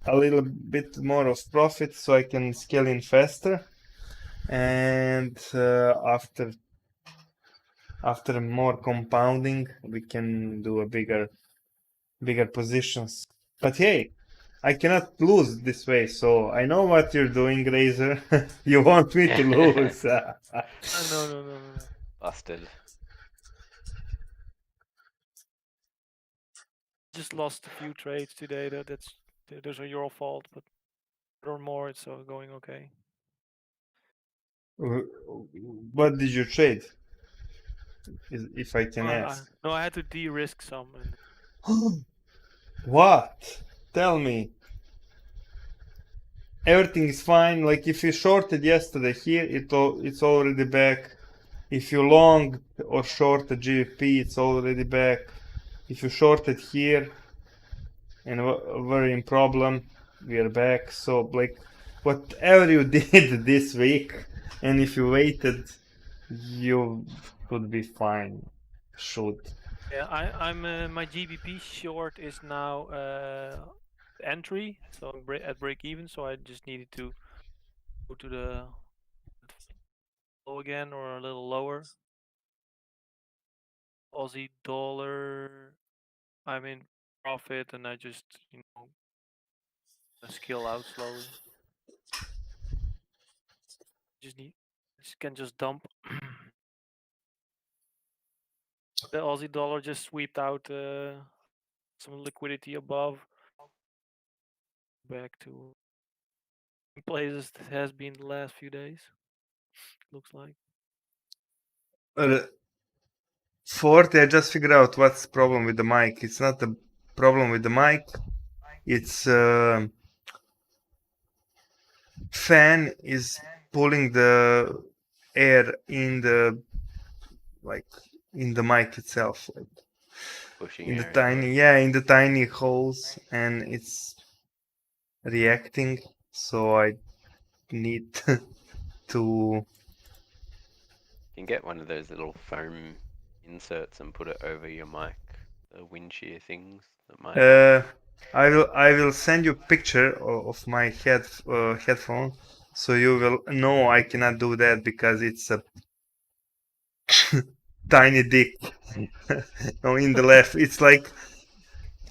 a little bit more of profit so I can scale in faster. And after more compounding, we can do a bigger positions. But hey, I cannot lose this way, so I know what you're doing, Razor. You want me to lose. No. Busted. Just lost a few trades today. Those are your fault, but or more, it's going okay. What did you trade? If I can No, ask. no, I had to de-risk some. And What? Tell me. Everything is fine. Like if you shorted yesterday here, it's already back. If you long or short the GBP, it's already back. If you shorted here and were in problem, we are back. So like whatever you did this week, and if you waited, you would be fine. Should. yeah, I'm my GBP short is now entry, so I'm at break even. So I just needed to go to the low again or a little lower. Aussie dollar, I'm in profit, and I just scale out slowly. Just can just dump. The Aussie dollar just swept out some liquidity above, back to places that has been the last few days. Looks like. 40, I just figured out what's the problem with the mic. It's not the problem with the mic. It's fan is pulling the air in the mic itself, like Pushing in the air into it. in the tiny holes, and it's reacting. So I need to. You can get one of those little foam inserts and put it over your mic. The wind shear things that might help you. I will send you a picture of my headphone, so you will know I cannot do that because it's a tiny dick. No, in the left, it's like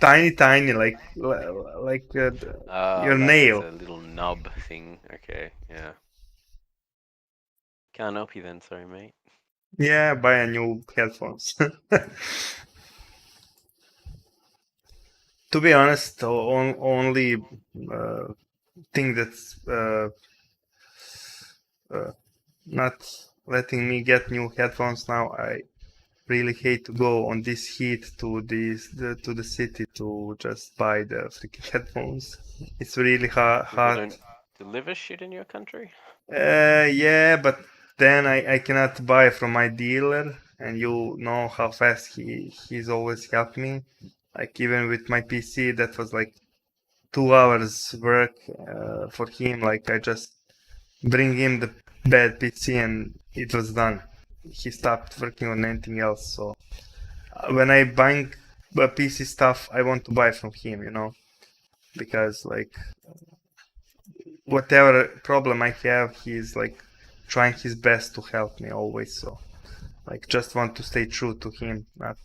tiny, like your Like it's nail. a little nub thing. Okay, yeah. Can't help you then, sorry mate. Yeah, buy a new headphones. To be honest, only thing that's not letting me get new headphones now. I really hate to go on this heat to the city to just buy the freaking headphones. It's really People hard. don't deliver shit in your country? Yeah, but then I cannot buy from my dealer, and you know how fast he's always helped me. Like even with my PC, that was like 2 hours work for him. Like I just bring him the bad PC and it was done. He stopped working on anything else. So when I buying PC stuff, I want to buy from him, because like whatever problem I have, he's like trying his best to help me always. So like just want to stay true to him, not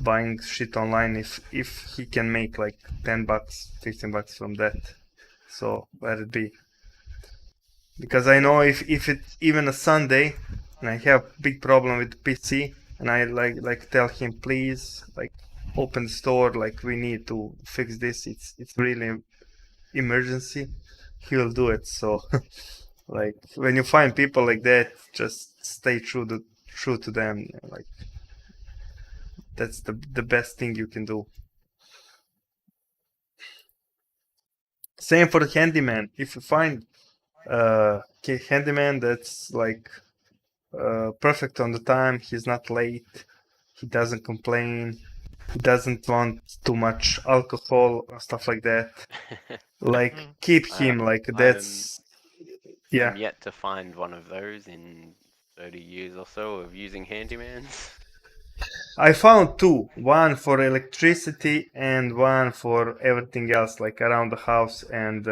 buying shit online if he can make like $10, $15 from that. So let it be. Because I know if it's even a Sunday and I have big problem with the PC and I like tell him please like open the store, like we need to fix this, it's really emergency, he will do it. So like when you find people like that, just stay true to them. Like that's the best thing you can do. Same for the handyman. If you find handyman that's like perfect on the time, he's not late, he doesn't complain, he doesn't want too much alcohol or stuff like that, like keep him like that's yeah. I'm yet to find one of those in 30 years or so of using handymans. I found two, one for electricity and one for everything else, like around the house and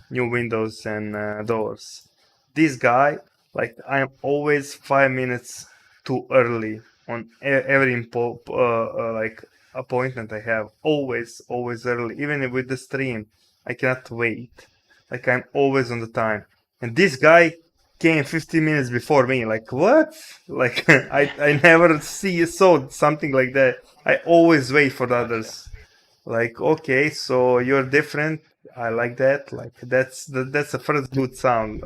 new windows and doors. This guy, like, I'm always 5 minutes too early on every like appointment I have. Always, always early. Even with the stream, I cannot wait. Like, I'm always on the time. And this guy came 15 minutes before me. Like, what? Like, I never saw something like that. I always wait for the Gotcha. others. Like, okay, so you're different. I like that. Like, that's the first good sign.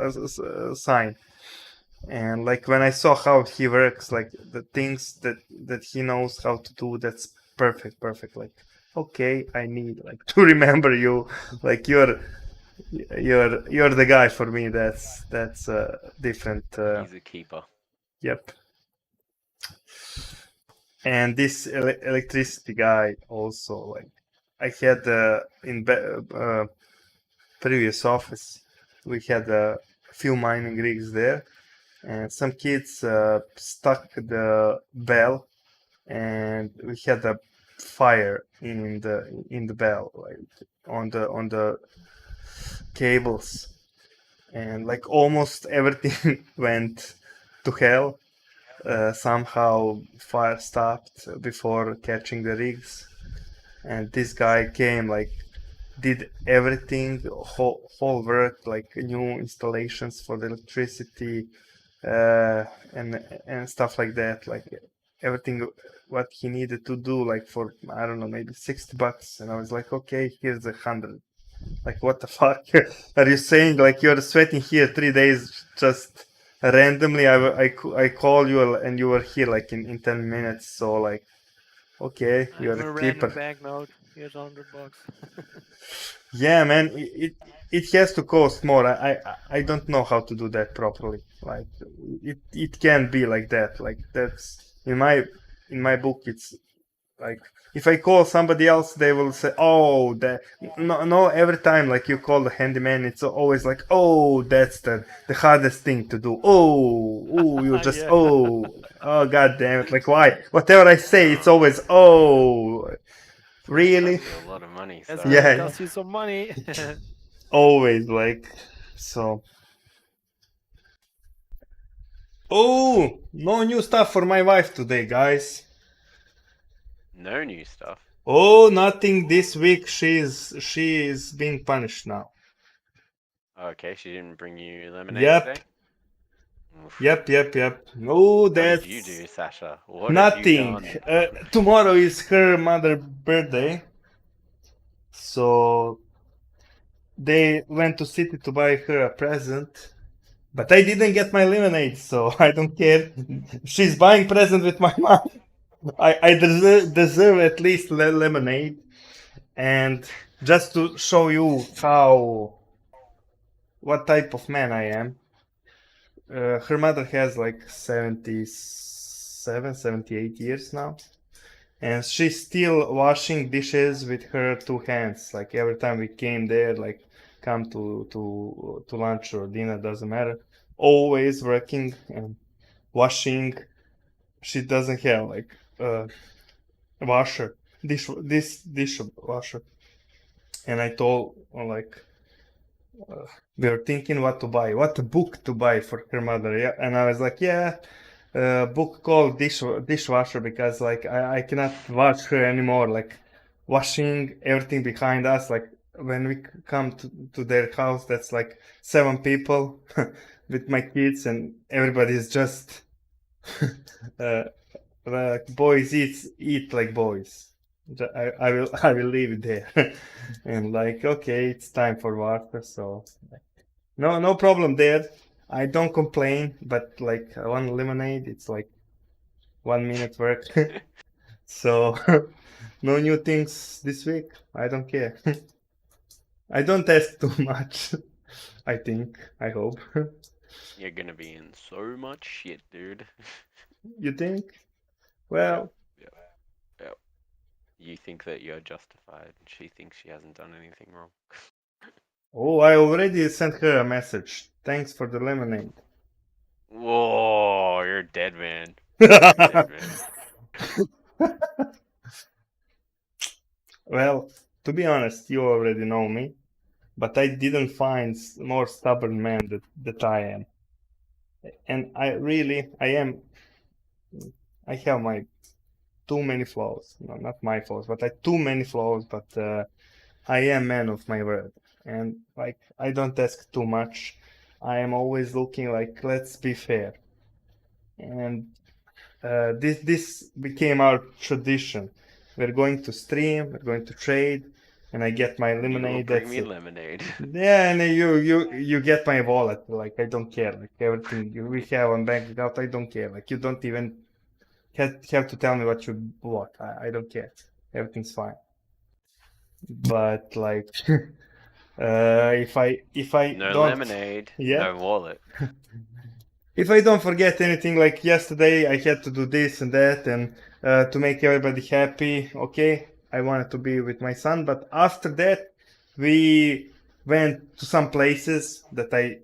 And like when I saw how he works, like the things that he knows how to do, that's perfect. Like, okay, I need like to remember you. Like, you're the guy for me. That's different. He's a keeper. Yep. And this electricity guy also, like, I had in previous office, we had a few mining rigs there, and some kids stuck the bell, and we had a fire in the bell, like on the cables, and like almost everything went to hell. Somehow fire stopped before catching the rigs, and this guy came, like, did everything, whole work, like new installations for the electricity, and stuff like that, like everything what he needed to do, like for, I don't know, maybe $60. And I was like, okay, here's 100. Like, what the fuck are you saying? Like, you're sweating here 3 days just randomly. I call you and you were here like in 10 minutes. So like, okay, you're I'm a a random keeper. banknote. Here's $100. Yeah, man, it has to cost more. I don't know how to do that properly. Like, it can be like that. Like, that's in my book. It's like, if I call somebody else, they will say, "Oh, that no." Every time, like, you call the handyman, it's always like, "Oh, that's the hardest thing to do." Oh, you just Yeah. oh, god damn it! Like, why? Whatever I say, it's always oh. Really? Costs you a lot of money. That's Sorry. gonna Yeah, cost you some money. always, like, so. Oh, no new stuff for my wife today, guys. No new stuff. Oh, nothing this week. She is being punished now. Okay, she didn't bring you lemonade Yep, today? Oof. yep. Oh, What that's did you do, Sasha? What have you nothing. done? Tomorrow is her mother's birthday, so they went to city to buy her a present. But I didn't get my lemonade, so I don't care. She's buying present with my mom. I deserve at least lemonade. And just to show you what type of man I am, her mother has like 77, 78 years now, and she's still washing dishes with her two hands. Like, every time we came there, like, come to lunch or dinner, doesn't matter, always working and washing. She doesn't have like washer, this dishwasher. And I told, like, we were thinking what to buy, what book to buy for her mother. Yeah, and I was like, yeah, book called dishwasher, because like I cannot watch her anymore. Like, washing everything behind us. Like, when we come to their house, that's like 7 people with my kids, and everybody is just like, boys eat like boys. I will leave it there. And like, okay, it's time for water, so no problem there. I don't complain, but like one lemonade, it's like 1 minute work. So no new things this week. I don't care. I don't ask too much. I think. I hope. You're gonna be in so much shit, dude. You think? Well, Yep. Yep. You think that you're justified, and she thinks she hasn't done anything wrong. oh, I already sent her a message. Thanks for the lemonade. Whoa, you're dead, man. Dead, man. Well, to be honest, you already know me, but I didn't find more stubborn man that I am. And I have my too many flaws. No, not my flaws, but too many flaws, but I am man of my word. And like, I don't ask too much. I am always looking like, let's be fair. And this became our tradition. We're going to stream, we're going to trade, and I get my You will lemonade. bring That's me it. lemonade. Yeah, and you get my wallet. Like I don't care. Like everything we have on bank account, I don't care. Like you don't even have to tell me what you bought. I don't care. Everything's fine. But like, if I No don't, lemonade, yeah, no wallet. if I don't forget anything, like yesterday I had to do this and that, and to make everybody happy. Okay, I wanted to be with my son, but after that we went to some places that I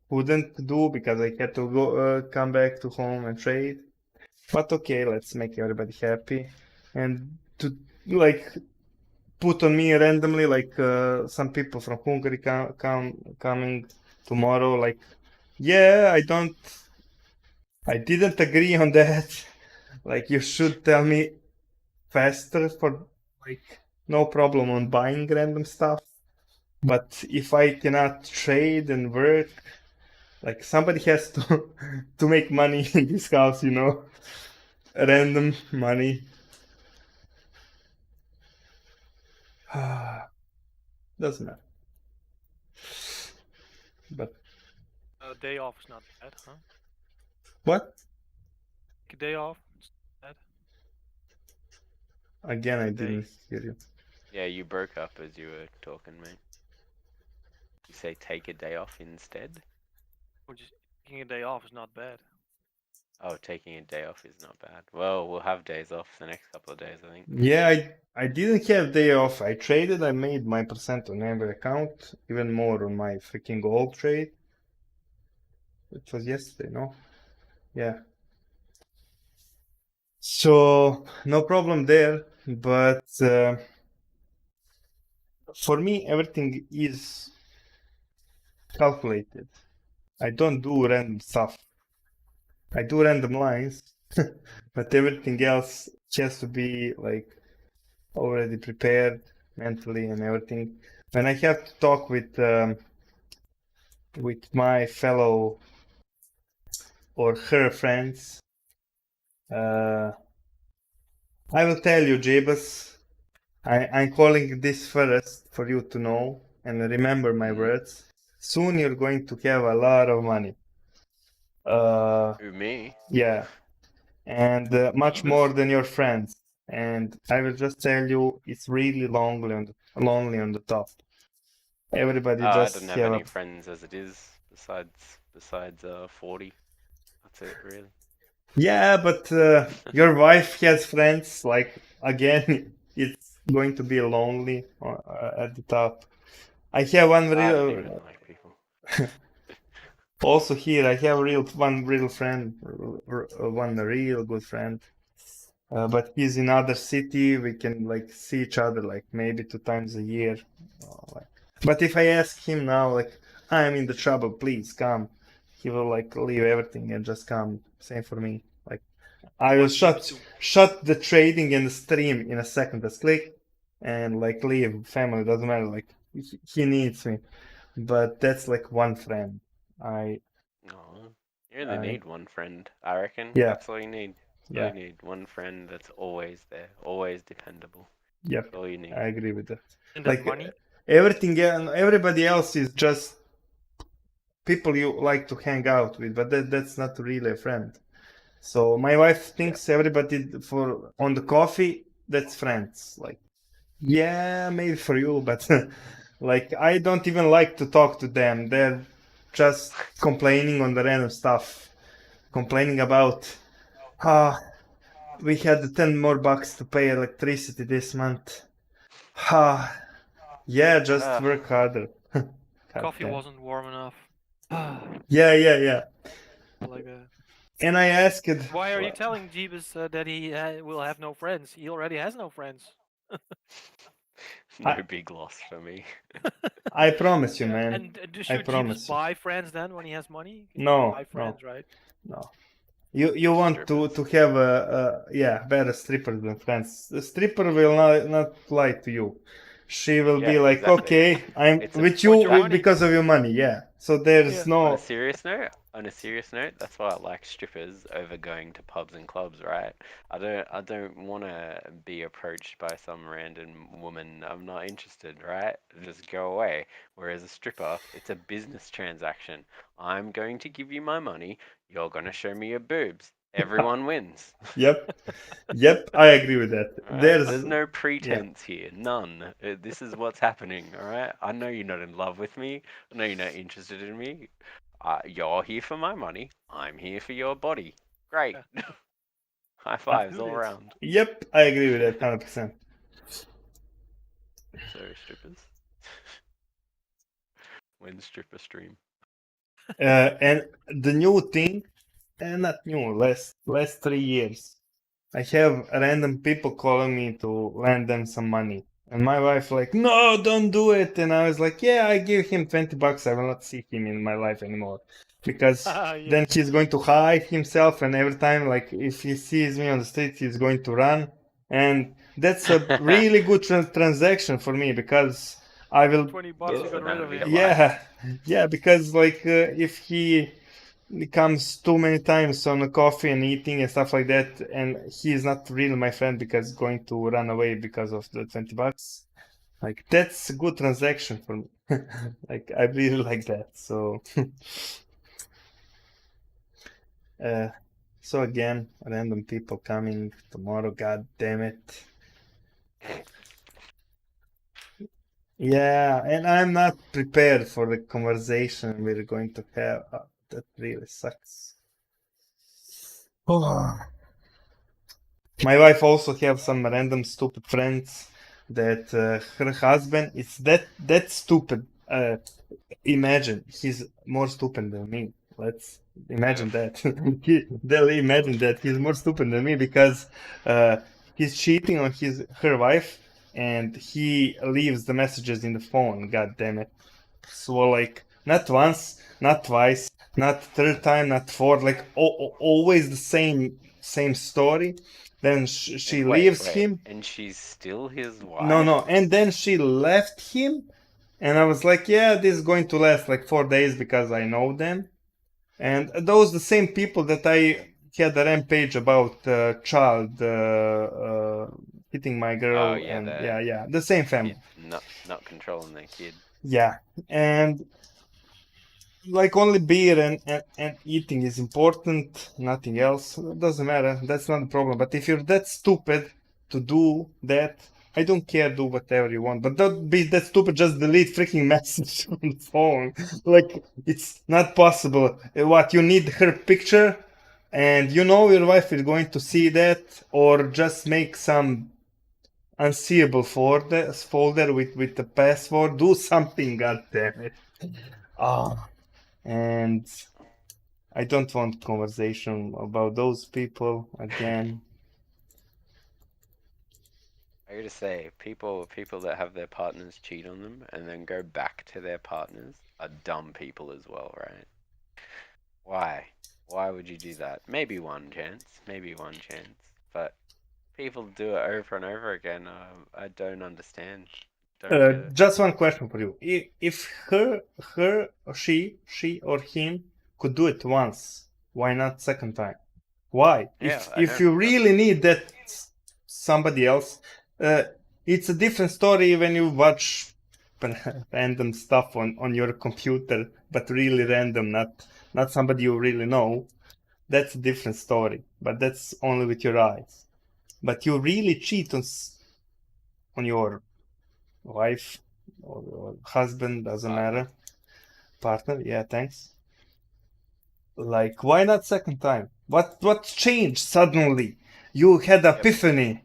couldn't do because I had to go come back to home and trade. But okay, let's make everybody happy, and to like put on me randomly, like some people from Hungary coming tomorrow. Like, yeah, I didn't agree on that. Like, you should tell me faster for like no problem on buying random stuff. But if I cannot trade and work, like somebody has to to make money in this house, you know, random money. Doesn't matter. But Day off is not bad, huh? what? A day off. It's not Again, I Day. didn't hear you. Yeah, you broke up as you were talking, mate. You say take a day off instead? bad. Just taking a day off is not bad. Oh, taking a day off is not bad. Well, we'll have days off the next couple of days, I think. Yeah, I didn't have day off. I traded. I made my percent on every account, even more on my freaking gold trade. It was yesterday, no? Yeah. So no problem there, but for me everything is calculated. I don't do random stuff. I do random lines, but everything else has to be like already prepared mentally and everything. When I have to talk with my fellow or her friends, I will tell you, Jabus. I'm calling this first for you to know and remember my words. Soon you're going to have a lot of money. Who, me? Yeah, and much Jeebus? more than your friends. And I will just tell you, it's really lonely on the top. Everybody I just don't have any friends as it is, besides 40. That's it, really. Yeah, but your wife has friends. Like again, it's going to be lonely at the top. I have one I don't even real. like people. Also here, I have one real friend, one real good friend. But he's in other city. We can like see each other like maybe 2 times a year. Like. But if I ask him now, like I'm in the trouble, please come, he will like leave everything and just come. Same for me. Like I will shut the trading and the stream in a second. Just click and like leave. Family doesn't matter. Like he needs me, but that's like one friend. No, you only need one friend, I reckon. Yeah. That's all you need. That's all you need. One friend that's always there, always dependable. Yep. That's all you need. I agree with that. And Like money. Everybody else is just people you like to hang out with, but that's not really a friend. So my wife thinks everybody for on the coffee, that's friends. Like, yeah, maybe for you, but like I don't even like to talk to them. They're just complaining on the random stuff, complaining about, we had 10 more bucks to pay electricity this month. Yeah, just work harder. Coffee wasn't warm enough. Yeah. Like that. And I asked, Why are you telling Jeebus that he will have no friends? He already has no friends. No I- big loss for me. I promise you, man. And I should Jeebus promise you. buy friends then when he has money? He No, buy no, friends, right? no. You want to Strippers. have a better strippers than friends. The stripper will not lie to you. She will be Yeah, like, exactly. okay, I'm It's a- with you Want your money. because of your money. Yeah. So there's Yeah. no. On a serious note, that's why I like strippers over going to pubs and clubs, right? I don't want to be approached by some random woman. I'm not interested, right? Just go away. Whereas a stripper, it's a business transaction. I'm going to give you my money. You're going to show me your boobs. Everyone wins. Yep. Yep. I agree with that. All right? There's. There's no Yeah. pretense here, none. This is what's happening, all right? I know you're not in love with me. I know you're not interested in me. You're here for my money. I'm here for your body. Great. High fives do all this. around. Yep. I agree with that 100%. Sorry, strippers. When stripper stream. And the new thing, and not new, last 3 years. I have random people calling me to lend them some money. And my wife like, no, don't do it. And I was like, yeah, I give him $20. I will not see him in my life anymore. Because Yeah. then he's going to hide himself. And every time, like, if he sees me on the street, he's going to run. And that's a really good transaction for me because I will. $20 Gets you them got rid out of of your him. life. Yeah, yeah, because like if he comes too many times on a coffee and eating and stuff like that, and he's not really my friend because going to run away because of the $20, like that's a good transaction for me. Like I really like that. So, uh, so again, random people coming tomorrow. God damn it. Yeah, and I'm not prepared for the conversation we're going to have. That really sucks. My wife also have some random stupid friends that her husband is that stupid. Imagine he's more stupid than me. Let's imagine that. They'll imagine that he's more stupid than me because he's cheating on her wife and he leaves the messages in the phone. God damn it. So like not once, not twice, not third time, not fourth, like always the same story. Then she And wait, leaves wait. him. And she's still his No, wife? no, and then she left him, and I was like, yeah, this is going to last like 4 days because I know them. And those the same people that I had a rampage about child hitting my Oh girl, yeah, and the yeah, the same family. kid not controlling their kid. Yeah, and like only beer and eating is important, nothing else. It doesn't matter. That's not the problem. But if you're that stupid to do that, I don't care. Do whatever you want. But don't be that stupid. Just delete freaking message on the phone. Like it's not possible. What you need her picture, and you know your wife is going to see that, or just make some unseeable folder with the password. Do something. God damn it. Ah. And I don't want conversation about those people again. I gotta say, people that have their partners cheat on them and then go back to their partners are dumb people as well, right? Why? Why would you do that? Maybe one chance, but people do it over and over again. I don't understand. Don't get it. Just one question for you. If her or she or him could do it once, why not second time? Why? Yeah, I If don't. you really need that somebody else, it's a different story when you watch random stuff on your computer, but really random, not somebody you really know. That's a different story, but that's only with your eyes. But you really cheat on your wife or husband, doesn't Partner. matter. Partner, yeah, thanks. Like, why not second time? What changed suddenly? You had epiphany.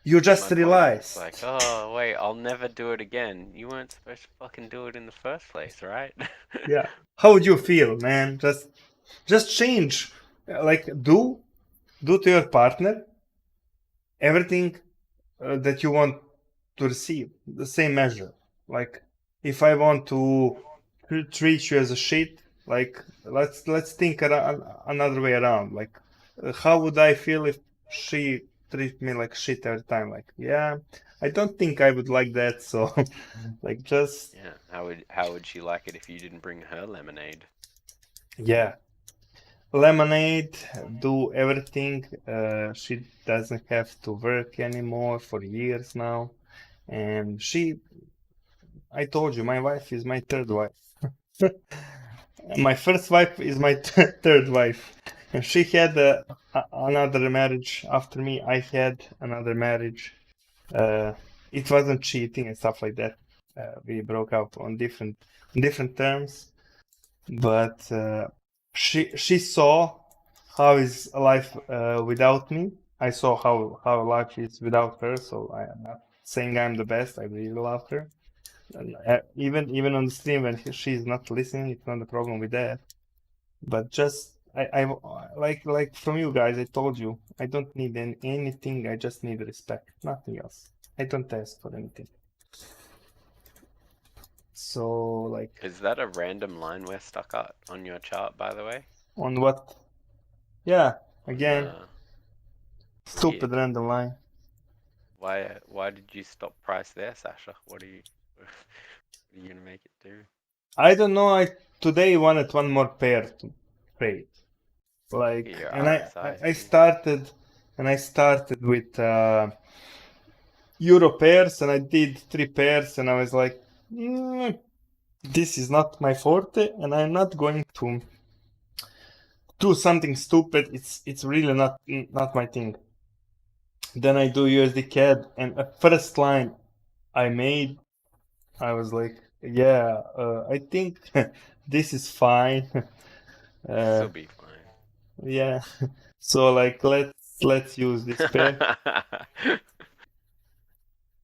You just My point is realized. like, oh wait, I'll never do it again. You weren't supposed to fucking do it in the first place, right? Yeah. How would you feel, man? Just change like do to your partner everything that you want to receive, the same measure. Like if I want to treat you as a shit, like let's think another way around. Like how would I feel if she treat me like shit every time? Like yeah, I don't think I would like that. So like just Yeah. How would she like it if you didn't bring her lemonade? yeah, lemonade, do everything. She doesn't have to work anymore for years now, and I told you, my wife is my third wife. My first wife is my third wife, and she had another marriage after me. I had another marriage. Uh, it wasn't cheating and stuff like that. We broke up on different terms, but she saw how is life without me. I saw how life is without her. So I'm not saying I'm the best. I really love her. And even on the stream when she's not listening, it's not a problem with that. But just I like from you guys, I told you I don't need anything. I just need respect, nothing else. I don't ask for anything. So like Is that a random line we're stuck at on your chart, by the way? on what? Yeah, On again, stupid weird. random line. Why did you stop price there, Sasha? What are you what are you gonna make it do? I don't know. I today wanted one more pair to trade. Like, Your and RSI I too. started with Euro pairs, and I did 3 pairs, and I was like, this is not my forte, and I'm not going to do something stupid. It's really not my thing. Then I do USD CAD, and at first line I made, I was like, yeah, I think this is fine. This'll uh, be fine. yeah. So like let's use this pair.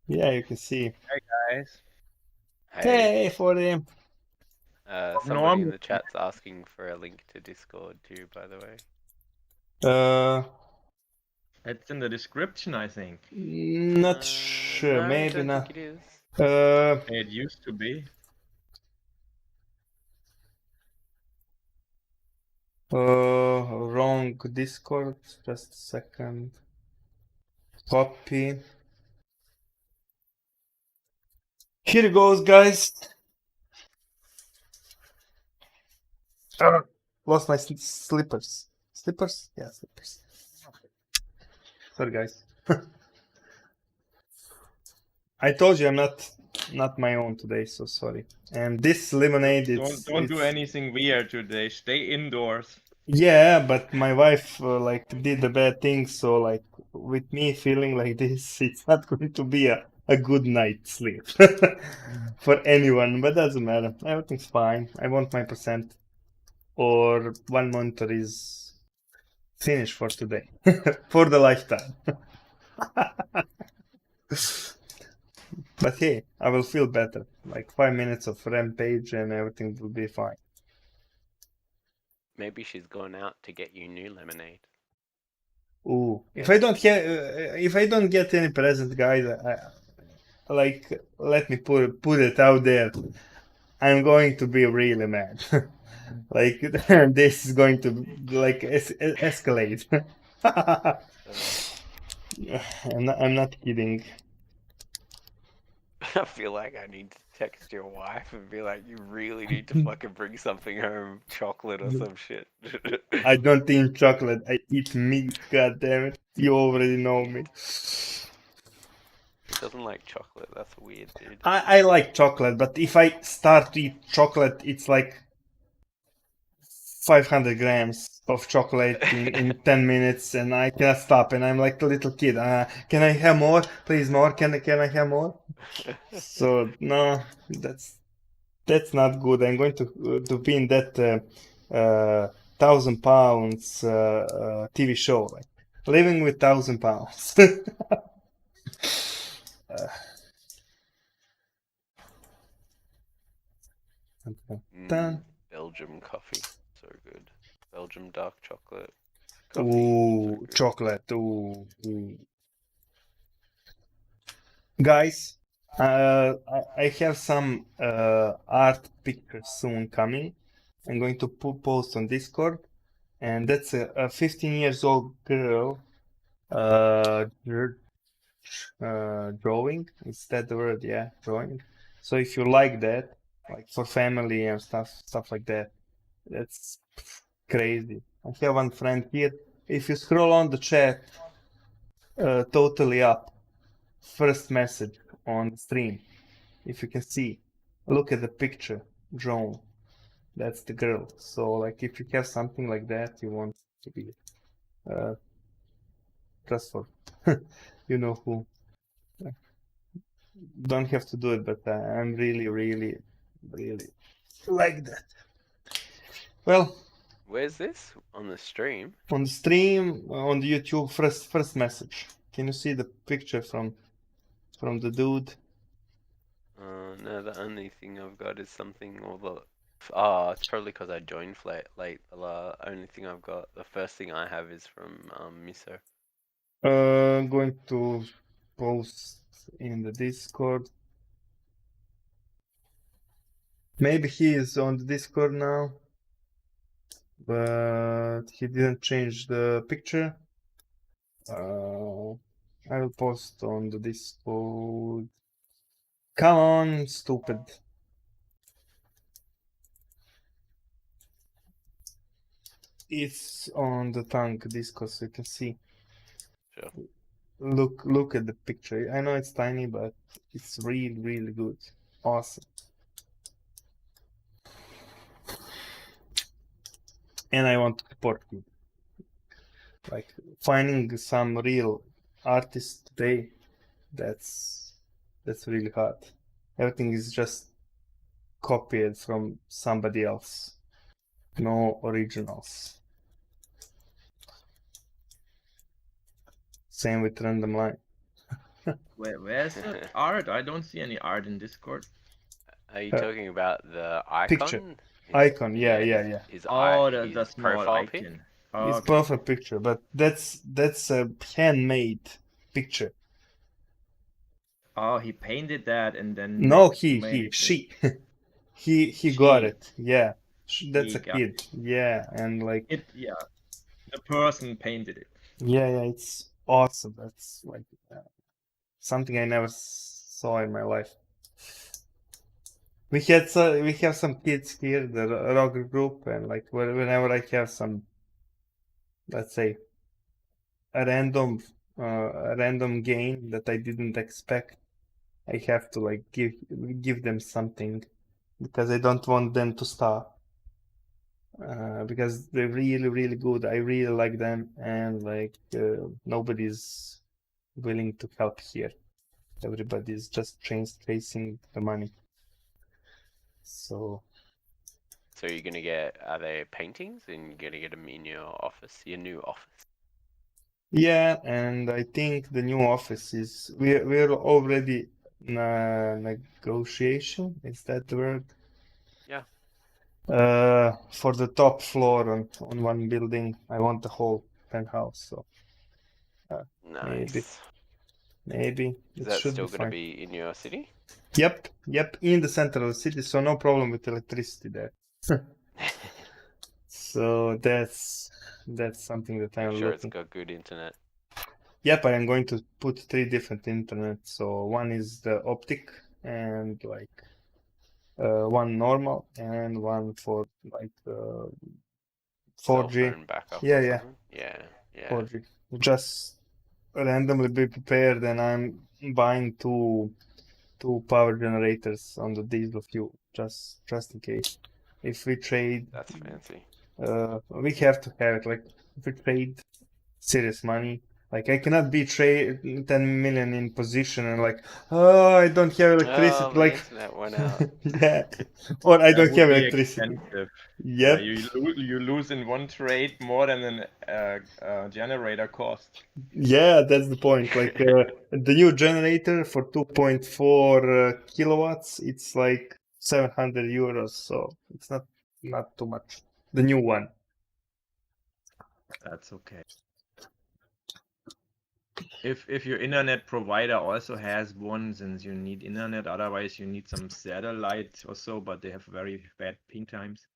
Yeah, you can see. Guys. Hey, Hey, for them. somebody in Normal. the chat's asking for a link to Discord too, by the way. It's in the description, I think. Not sure. No, I Maybe don't think not. it is. It used to be. Wrong Discord. Just a second. Copy. Here goes, guys. Lost my slippers. Slippers? Yeah, slippers. Sorry, guys. I told you I'm not my own today, so sorry. And this lemonade, Don't do anything weird today. Stay indoors. yeah, but my wife like did a bad thing, so like with me feeling like this, it's not going to be a good night's sleep for anyone, but doesn't matter. Everything's fine. I want my percent, or one monitor is finished for today, for the lifetime. But hey, I will feel better. Like 5 minutes of rampage and everything will be fine. Maybe she's gone out to get you new lemonade. Ooh, if I don't get any present, guys, like let me put it out there. I'm going to be really mad. Like this is going to like escalate. I'm not kidding. I feel like I need to text your wife and be like, you really need to fucking bring something home, chocolate or some shit. I don't eat chocolate. I eat meat. God damn it! You already know me. Doesn't like chocolate. That's weird, dude. I like chocolate, but if I start to eat chocolate, it's like 500 grams of chocolate in 10 minutes, and I cannot stop. And I'm like a little kid. Can I have more? Please, more. Can I have more? So no, that's not good. I'm going to be in that 1,000 pounds TV show, like living with 1,000 pounds. Dun. Belgium coffee, so good. Belgium dark chocolate. Coffee. Ooh, chocolate. Ooh, ooh. Guys, I have some art pictures soon coming. I'm going to post on Discord, and that's a 15 years old girl drawing. Is that the word? Yeah, drawing. So if you like that, like for family and stuff like that, that's crazy. I have one friend here. If you scroll on the chat, totally up, first message on the stream. If you can see, look at the picture drawn. That's the girl. So like, if you have something like that, you want to be just for you know who. Don't have to do it, but I'm really like that. Well, Where's this? On the stream? on the stream, on the YouTube, first message. Can you see the picture from the dude? No, the only thing I've got is something Oh, it's probably because I joined late. The only thing I've got, the first thing I have is from Miso. I'm going to post in the Discord. Maybe he is on the Discord now, but he didn't change the picture. I will post on the Discord. Come on, stupid. It's on the tongue Discord, so you can see. Sure. Look at the picture. I know it's tiny, but it's really good. Awesome. And I want to support you. Like finding some real artist today, that's really hard. Everything is just copied from somebody else. No originals. Same with random line. Where's the art? I don't see any art in Discord. Are you talking about the icon? Picture. Icon, yeah. His The his small profile pic? icon. It's Okay. perfect picture, but that's a handmade picture. Oh, he painted that and then No, made she. it. he got She. it. Yeah, that's He a got kid. Yeah, and like Yeah, the person painted it. yeah, it's awesome. That's like something I never saw in my life. We have some kids here, the rock group, and like whenever I have some, let's say, a random game that I didn't expect, I have to like give them something because I don't want them to stop. Because they're really good. I really like them, and like nobody's willing to help here. Everybody's just chasing the money. So you're gonna are they paintings and you're gonna get them in your office, your new office? yeah, and I think the new office is we're already in a negotiation. Is that the word? Yeah. For the top floor on one building, I want the whole penthouse. So Nice. maybe Is it that should still be gonna fine. be in your city? Yep, in the center of the city, so no problem with electricity there. So that's something that I'm I'm sure it's looking. got good internet. Yep, I am going to put 3 different internet. So one is the optic and like one normal and one for like 4G. Cell phone backup Yeah, or yeah, something? Yeah. 4G. Just randomly be prepared, and I'm buying two power generators on the diesel fuel just in case. If we trade, That's fancy. we have to have it. Like if we trade serious money, like I cannot be trade 10 million in position and like, oh, I don't have electricity. Oh, the Like, internet went out. yeah, or I That don't would have be electricity. expensive. Yep. You lose in one trade more than a generator cost. Yeah, that's the point. Like the new generator for 2.4 kilowatts, it's like 700 euros, so it's not too much. The new one. That's okay. If your internet provider also has one, since you need internet, otherwise you need some satellite or so, but they have very bad ping times.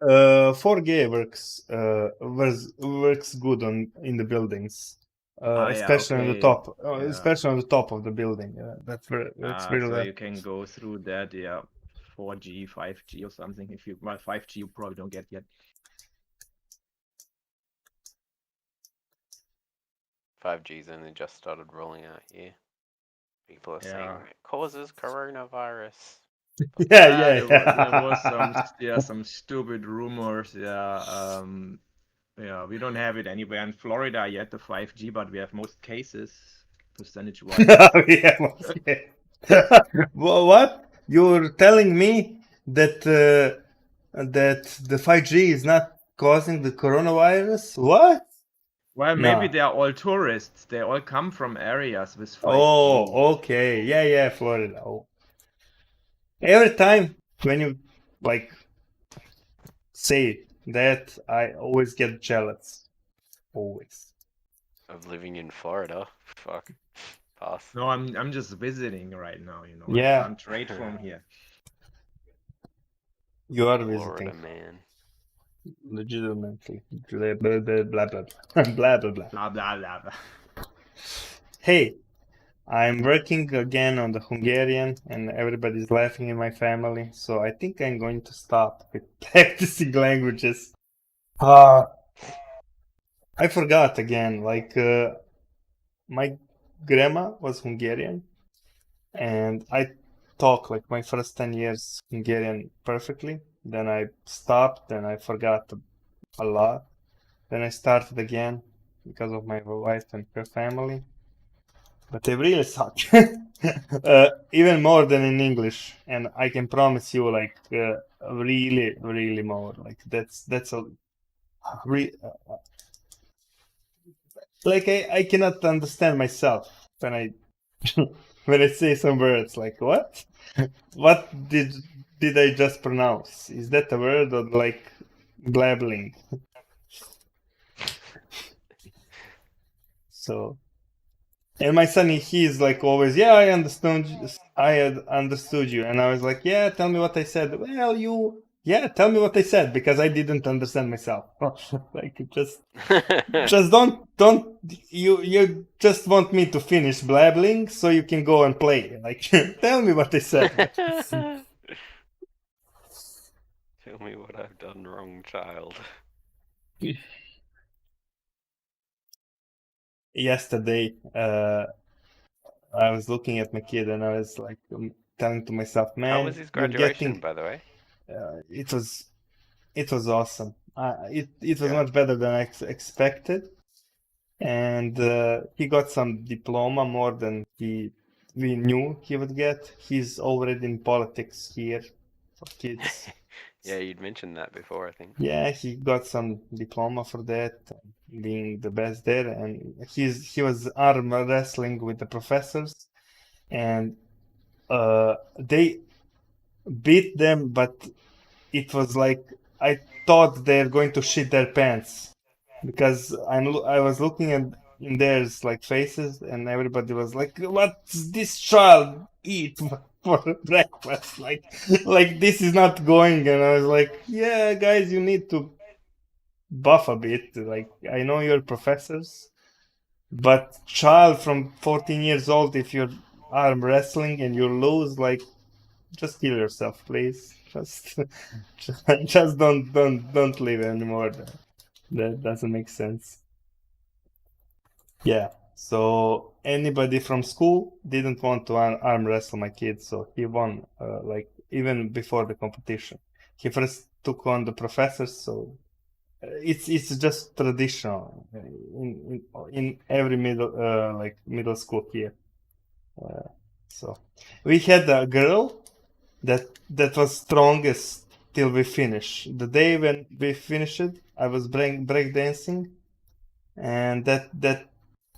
4G works good in the buildings, especially on the okay. top, Yeah. especially on the top of the building. That's really So well. you can go through that, 4G, 5G or something. If you 5G, you probably don't get yet. 5G's only just started rolling out here. People are saying Yeah. it causes coronavirus. Yeah, There was some stupid rumors. We don't have it anywhere in Florida yet, the 5G, but we have most cases percentage-wise. What? You're telling me that that the 5G is not causing the coronavirus? What? Well, maybe No. they are all tourists. They all come from areas with 5G. Oh, okay. Yeah, Florida. Oh. Every time when you like say that, I always get jealous. Always. Of living in Florida. Fuck. Pass. No, I'm just visiting right now, Yeah. I can't trade from here. You are Florida visiting. man. Legitimately. Blah blah blah blah blah blah blah blah. Blah blah blah blah. Hey, I'm working again on the Hungarian and everybody's laughing in my family, so I think I'm going to stop with practicing languages. I forgot again, my grandma was Hungarian and I talk like my first 10 years Hungarian perfectly. Then I stopped and I forgot a lot. Then I started again because of my wife and her family. But they really suck. Even more than in English. And I can promise you, really, really more. Like, that's a. Like, I cannot understand myself when I. when I say some words. Like, what? What did I just pronounce? Is that a word or like blabbling? So. And my son, he's like always, yeah, I had understood you. And I was like, yeah, tell me what I said. Well, yeah, tell me what I said because I didn't understand myself. Like, just don't, you just want me to finish blabbling so you can go and play. Like, tell me what I said. Tell me what I've done wrong, child. Yesterday, I was looking at my kid and I was like telling to myself, man, How was his you're graduation, getting. by the way? It was awesome. It was Yeah. much better than I expected, and he got some diploma more than we knew he would get. He's already in politics here for kids. Yeah, you'd mentioned that before, I think. Yeah, he got some diploma for that, being the best there, and he was arm wrestling with the professors, and they beat them, but it was like I thought they're going to shit their pants because I was looking at in theirs like faces and everybody was like, "What's this child eat for breakfast?" Like this is not going. And I was like, "Yeah, guys, you need to buff a bit. Like I know you're professors, but child from 14 years old, if you're arm wrestling and you lose, like." Just kill yourself, please. Just don't live anymore. That doesn't make sense. Yeah. So anybody from school didn't want to arm wrestle my kid, so he won. Like even before the competition, he first took on the professors. So it's just traditional in every middle school here. So we had a girl that was strongest till we finish. The day when we finished it, I was break dancing, and that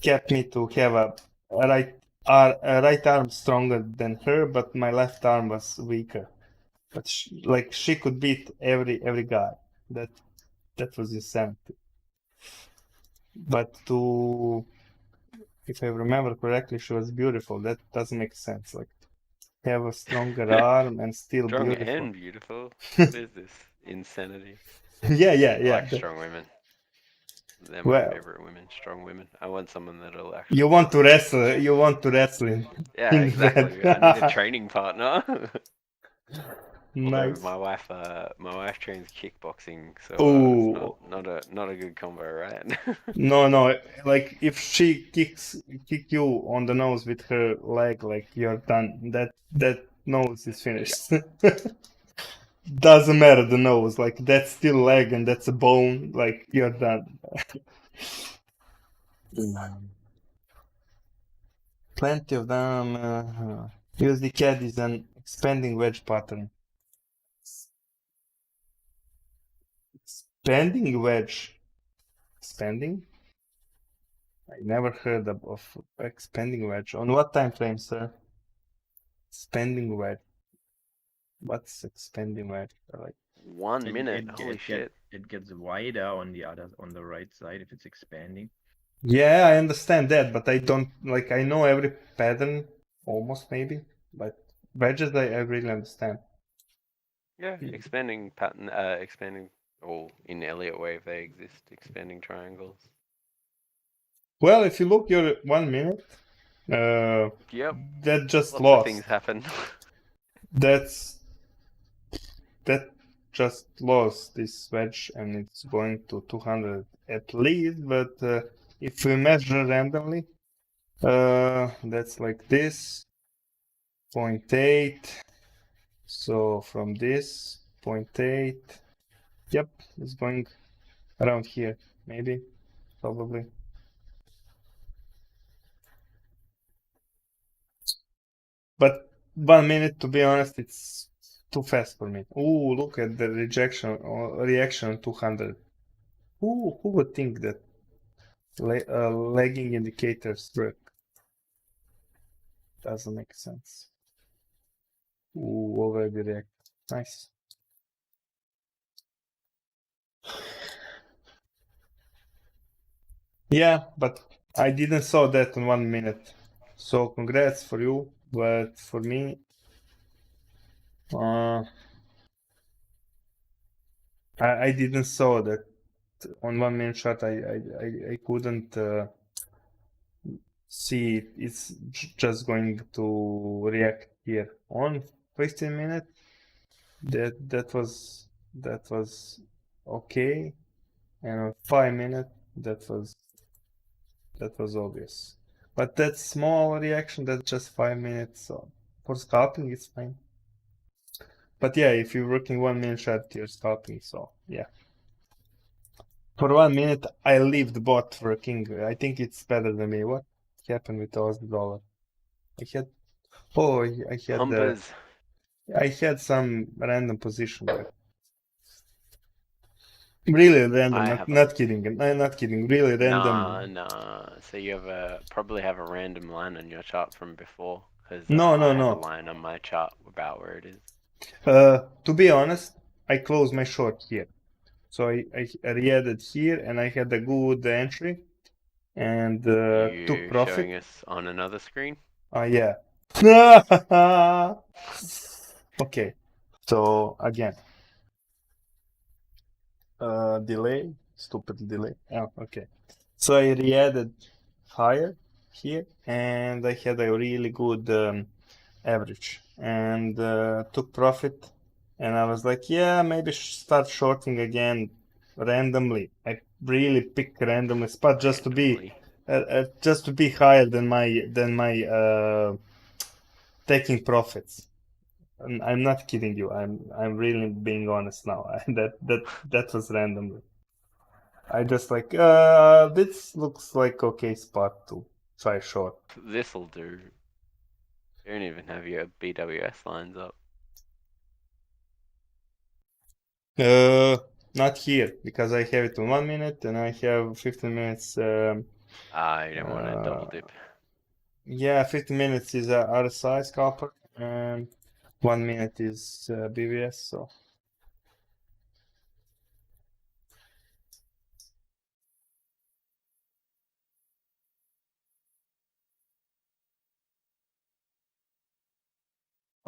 kept me to have a right arm stronger than her, but my left arm was weaker. But she could beat every guy. that was insanity. But if I remember correctly, she was beautiful. That doesn't make sense. Like, have a stronger arm and still Strong beautiful. and beautiful. What is this? Insanity. Yeah, I yeah. like strong women. They're my Well, favorite women. Strong women. I want someone that'll actually. you want to wrestle. You want to wrestle in, Yeah, in exactly. bed. I need a training partner. Although Nice. my wife trains kickboxing, so it's Oh not a good combo, right? no! Like if she kick you on the nose with her leg, like you're done. That nose is finished. Doesn't matter the nose. Like that's still leg and that's a bone. Like you're done. Plenty of them. USDT is an expanding wedge pattern. Expanding wedge. Expanding? I never heard of expanding wedge. On what time frame, sir? Expanding wedge. What's expanding wedge? Like 1 minute. Holy shit. It gets wider on the right side if it's expanding. yeah, I understand that, but I don't like. I know every pattern almost maybe, but wedges I really understand. Yeah, expanding pattern. Expanding. Or in Elliott wave they exist. Expanding triangles. Well, if you look your 1 minute, Yep. that just Lots lost. of things happen. That just lost this wedge, and it's going to 200 at least. But if we measure randomly, that's like this 0.8. So from this 0.8, yep, it's going around here, maybe, probably. But 1 minute, to be honest, it's too fast for me. Ooh, look at the rejection or reaction on 200. Who would think that lagging indicators work? Doesn't make sense. Ooh, already react. Nice. Yeah, but I didn't saw that in 1 minute. So congrats for you, but for me, I didn't saw that on 1 minute shot. I couldn't see it. It's just going to react here on 15 minutes. That was okay, and on 5 minutes that was obvious. But that small reaction, that's just 5 minutes. So for scalping, it's fine. But yeah, if you're working 1 minute shot, you're scalping. So yeah. For 1 minute, I leave the bot working. I think it's better than me. What happened with $1,000? Pumpers. I had some random position there. Really random, not kidding. I'm not kidding. Really random. Nah. So you probably have a random line on your chart from before, because No. I have a line on my chart about where it is. To be honest, I closed my short here. So I re-added here, and I had a good entry, and took profit. Showing us on another screen? Yeah. Okay. So again, delay, stupid delay. Oh, okay. So I re-added higher here, and I had a really good average, and took profit. And I was like, yeah, maybe start shorting again randomly. I really pick randomly spot just to be higher than my taking profits. I'm not kidding you. I'm really being honest now. That was randomly. I just like this looks like okay spot to try short. This'll do. You don't even have your BWS lines up. Not here because I have it in 1 minute and I have 15 minutes. You don't want to double dip. Yeah, 15 minutes is RSI scalper and 1 minute is BVS. So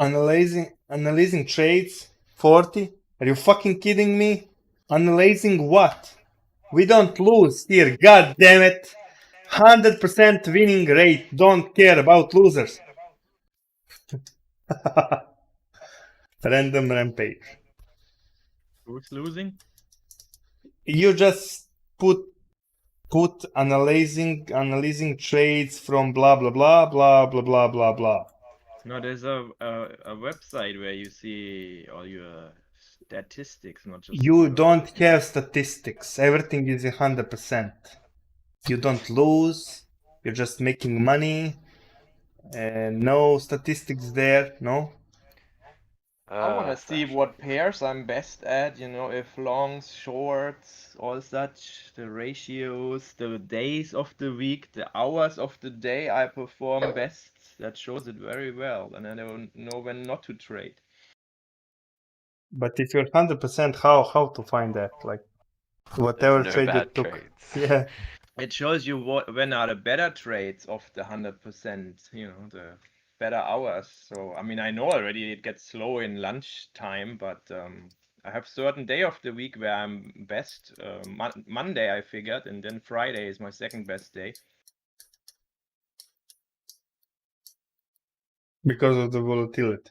Analyzing trades 40? Are you fucking kidding me? Analyzing what? We don't lose here, god damn it. 100% winning rate. Don't care about losers. Random rampage. Who's losing? You just put analyzing trades from blah blah blah blah blah blah blah blah. No, there's a website where you see all your statistics, not just You your- don't have statistics. Everything is 100%. You don't lose. You're just making money. No statistics there. No. I want to see Sasha. what pairs I'm best at, if longs, shorts, all such, the ratios, the days of the week, the hours of the day I perform best. That shows it very well, and I don't know when not to trade. But if you're 100%, how to find that? Like whatever There's no trade you bad took. trades. Yeah. It shows you when are the better trades of the 100%, the better hours. So, I mean, I know already it gets slow in lunchtime, but I have certain day of the week where I'm best. Monday, I figured, and then Friday is my second best day. Because of the volatility.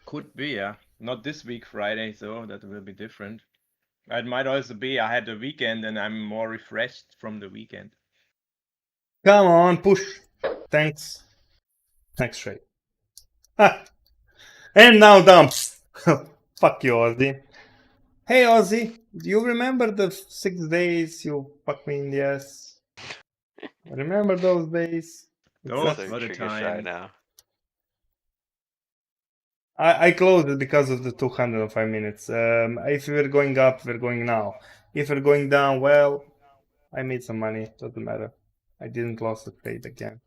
Could be, yeah. Not this week, Friday, so that will be different. It might also be I had the weekend and I'm more refreshed from the weekend. Come on, push. Thanks. Next trade. Ah. And now dumps. Fuck you, Ozzy. Hey, Ozzy. Do you remember the 6 days you fucked me in the ass? Remember those days? It's Those not- So were the trigger shy times. now. I closed it because of the 205 minutes. If we're going up, we're going now. If we're going down, well, I made some money. Doesn't matter. I didn't lose the trade again.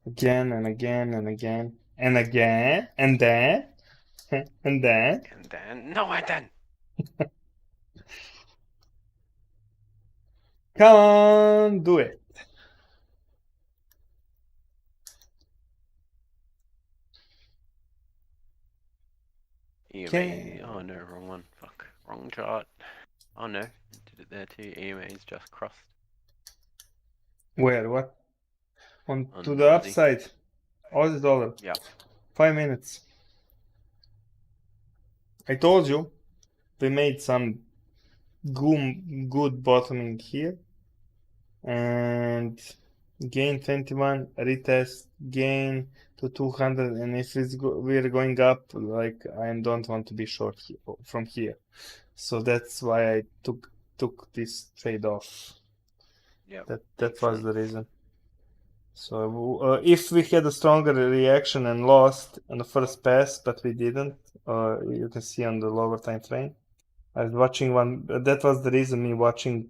Again and again and again and again and then and then. And then, no, and then. Come on, do it. EMA. Okay. Oh no, wrong one. Fuck. Wrong chart. Oh no. Did it there too. EMA's just crossed. Where? What? On On to the Aussie. upside. Aussie dollar. Yeah. 5 minutes. I told you we made some good bottoming here and gain 21, retest, gain to 200, and if we're going up, like I don't want to be short from here, so that's why I took this trade off. Yep. That makes was the sense. reason. So if we had a stronger reaction and lost on the first pass, but we didn't, you can see on the lower time frame. I was watching one. That was the reason me watching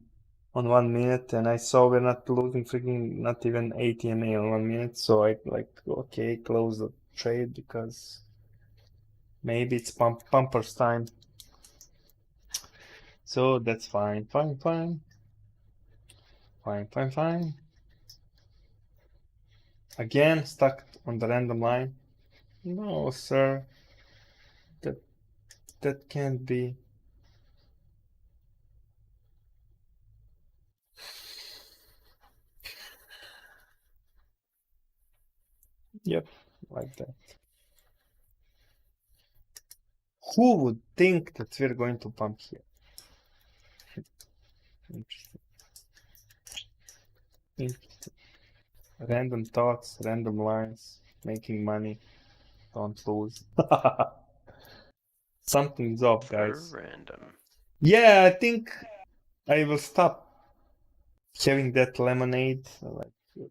on 1 minute, and I saw we're not losing freaking not even ATMA on 1 minute. So I okay, close the trade because maybe it's pumpers time. So that's fine. Again, stuck on the random line. No, sir. That can't be. Yep, like that. Who would think that we're going to pump here? Interesting. Random thoughts, random lines, making money, don't lose. Something's off, So guys. random. Yeah, I think I will stop having that lemonade. Like, I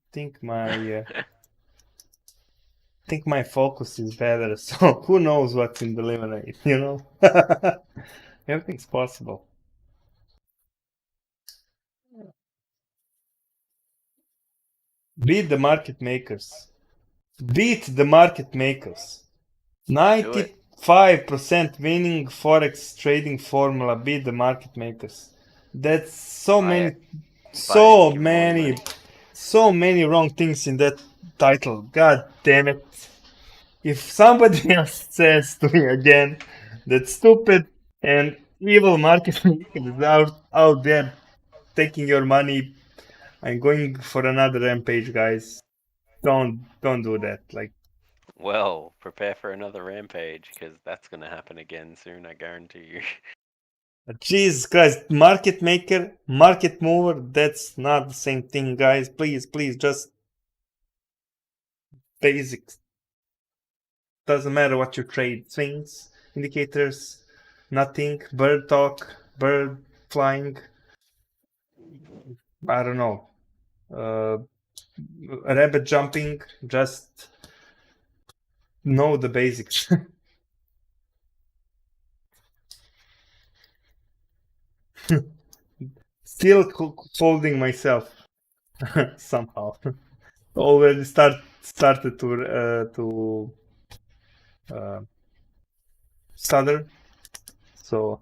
think my focus is better. So who knows what's in the lemonade? Everything's possible. Beat the market makers. Beat the market makers. 95% winning forex trading formula. Beat the market makers. That's so Buy many, it. so Give me all the many, money. so many wrong things in that title. God damn it. if somebody else says to me again that stupid and evil market maker is out there taking your money, I'm going for another rampage, guys. Don't do that. Like, Well, prepare for another rampage because that's gonna happen again soon. I guarantee you. Jesus Christ, market maker, market mover, that's not the same thing, guys. Please, just basics. Doesn't matter what you trade. Swings, indicators, nothing, bird talk, bird flying, I don't know, rabbit jumping, just know the basics. Still holding myself somehow. Already started to stutter, so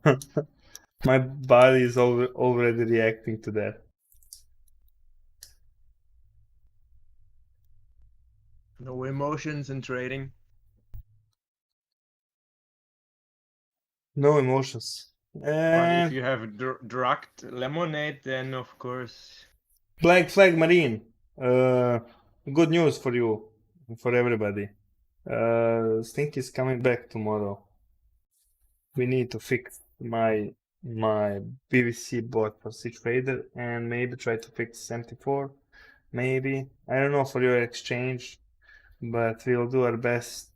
my body is already reacting to that. No emotions in trading. No emotions. But if you have drugged lemonade, then of course. Black Flag Marine. Good news for you, for everybody. Stink is coming back tomorrow. We need to fix my BVC bot for cTrader and maybe try to fix MT4. Maybe, I don't know for your exchange, but we'll do our best.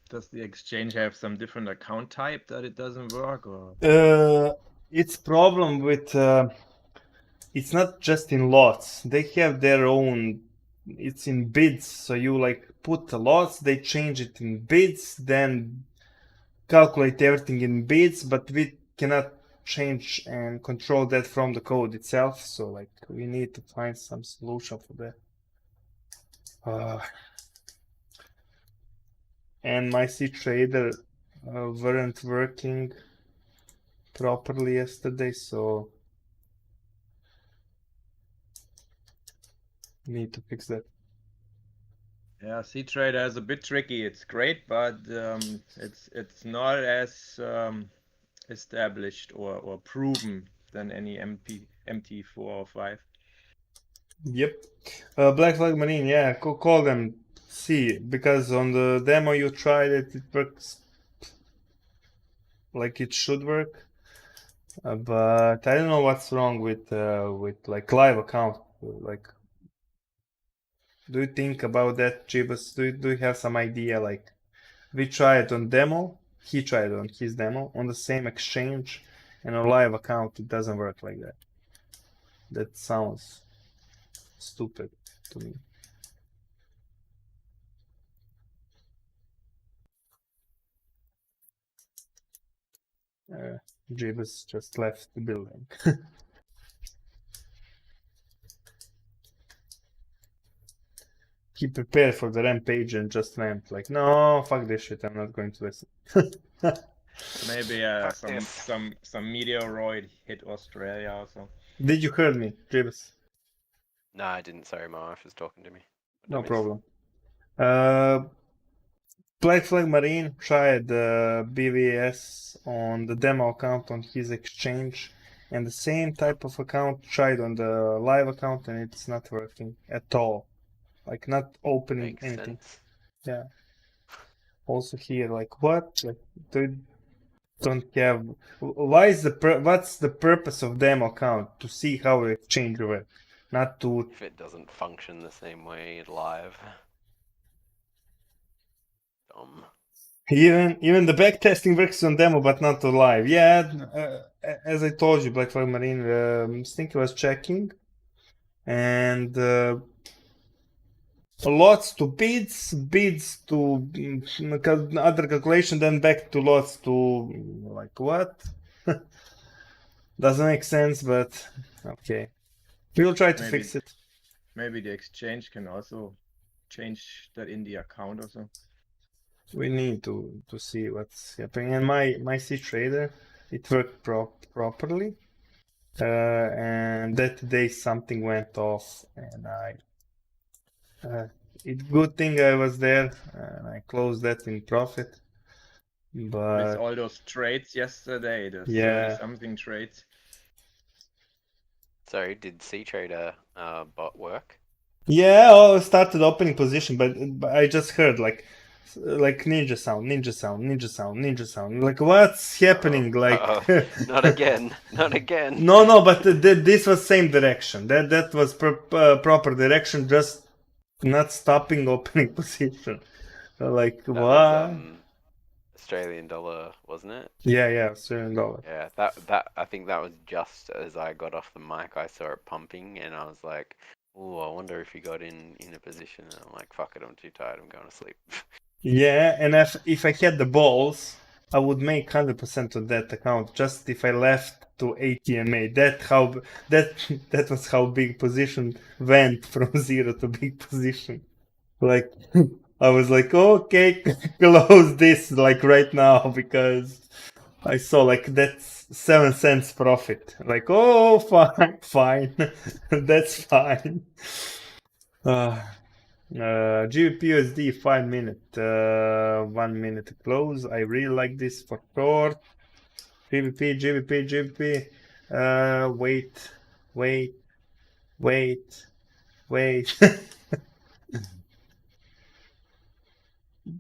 Does the exchange have some different account type that it doesn't work, or? It's problem with it's not just in lots. They have their own. It's in bids, so you like put the lots, they change it in bids, then calculate everything in bids, but we cannot change and control that from the code itself. So like we need to find some solution for that. And my cTrader weren't working properly yesterday, so need to fix that. Yeah, cTrader is a bit tricky. It's great, but it's not as established or proven than any MT4 or 5. Yep. Black Flag Marine, yeah, call them, see, because on the demo you tried it, it works like it should work. But I don't know what's wrong with like live account. Like, do you think about that, Jibus? Do you have some idea? Like, we tried on demo, he tried on his demo on the same exchange, and on live account it doesn't work like that. That sounds stupid to me. Jibus just left the building. He prepared for the rampage and just went like, no, fuck this shit, I'm not going to listen. Maybe Fuck some this. some meteoroid hit Australia or so. Did you hear me, Jibus? No, I didn't. Sorry, my wife was talking to me. What did I No miss? problem. Black Flag Marine tried BVS on the demo account on his exchange, and the same type of account tried on the live account, and it's not working at all. Like, not opening Makes anything. sense. Yeah. Also here, like, what? Like, don't have. Why is what's the purpose of demo account? To see how the exchange works, not to. If it doesn't function the same way live. Dumb. Even the backtesting works on demo, but not on live. Yeah, as I told you, Black Flag Marine, Stinky was checking, and lots to bids to other calculation, then back to lots to like what? Doesn't make sense, but okay. We'll try to fix it. Maybe the exchange can also change that in the account or so. We need to see what's happening. And my cTrader, it worked properly. And that day something went off, and it's good thing I was there, and I closed that in profit. With But all those trades yesterday, the yeah, 30-something trades. Sorry, did cTrader bot work? yeah, I started opening position, but I just heard like ninja sound, ninja sound, ninja sound, ninja sound. Like what's happening? Like Not again, not again. no, but this was same direction. That was proper direction, just not stopping opening position. Like That was what? Australian dollar, wasn't it? Yeah, $7. Yeah, that I think that was just as I got off the mic. I saw it pumping, and I was like, "Oh, I wonder if he got in a position." And I'm like, "Fuck it, I'm too tired. I'm going to sleep." Yeah, and if I had the balls, I would make 100% of that account. Just if I left to ATMA, that was how big position went from zero to big position. Like I was like, okay, close this like right now because I saw like that's 7 cents profit. Like, oh, fine, that's fine. GBP USD 5 minute, 1 minute close. I really like this for short. GBP. Wait.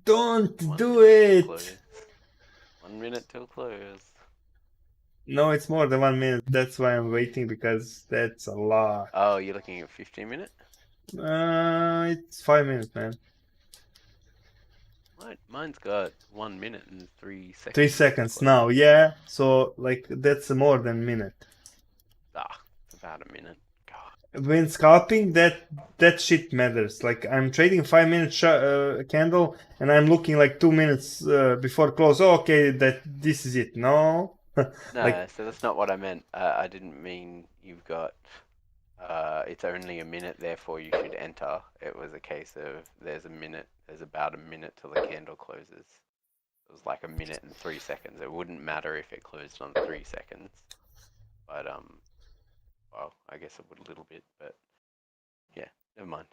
Don't 1 do minute till it. close. 1 minute till close. No, it's more than 1 minute. That's why I'm waiting because that's a lot. Oh, you're looking at 15 minute? It's 5 minutes, man. Mine's got 1 minute and 3 seconds. 3 seconds now, yeah. So like that's more than minute. It's about a minute. God. When scalping, that shit matters. Like I'm trading 5 minute candle, and I'm looking like 2 minutes before close. Oh, okay, this is it. No, No, like so that's not what I meant. I didn't mean you've got. It's only a minute, therefore you should enter. It was a case of there's about a minute till the candle closes. It was like a minute and 3 seconds. It wouldn't matter if it closed on 3 seconds, but well, I guess it would a little bit, but yeah, never mind.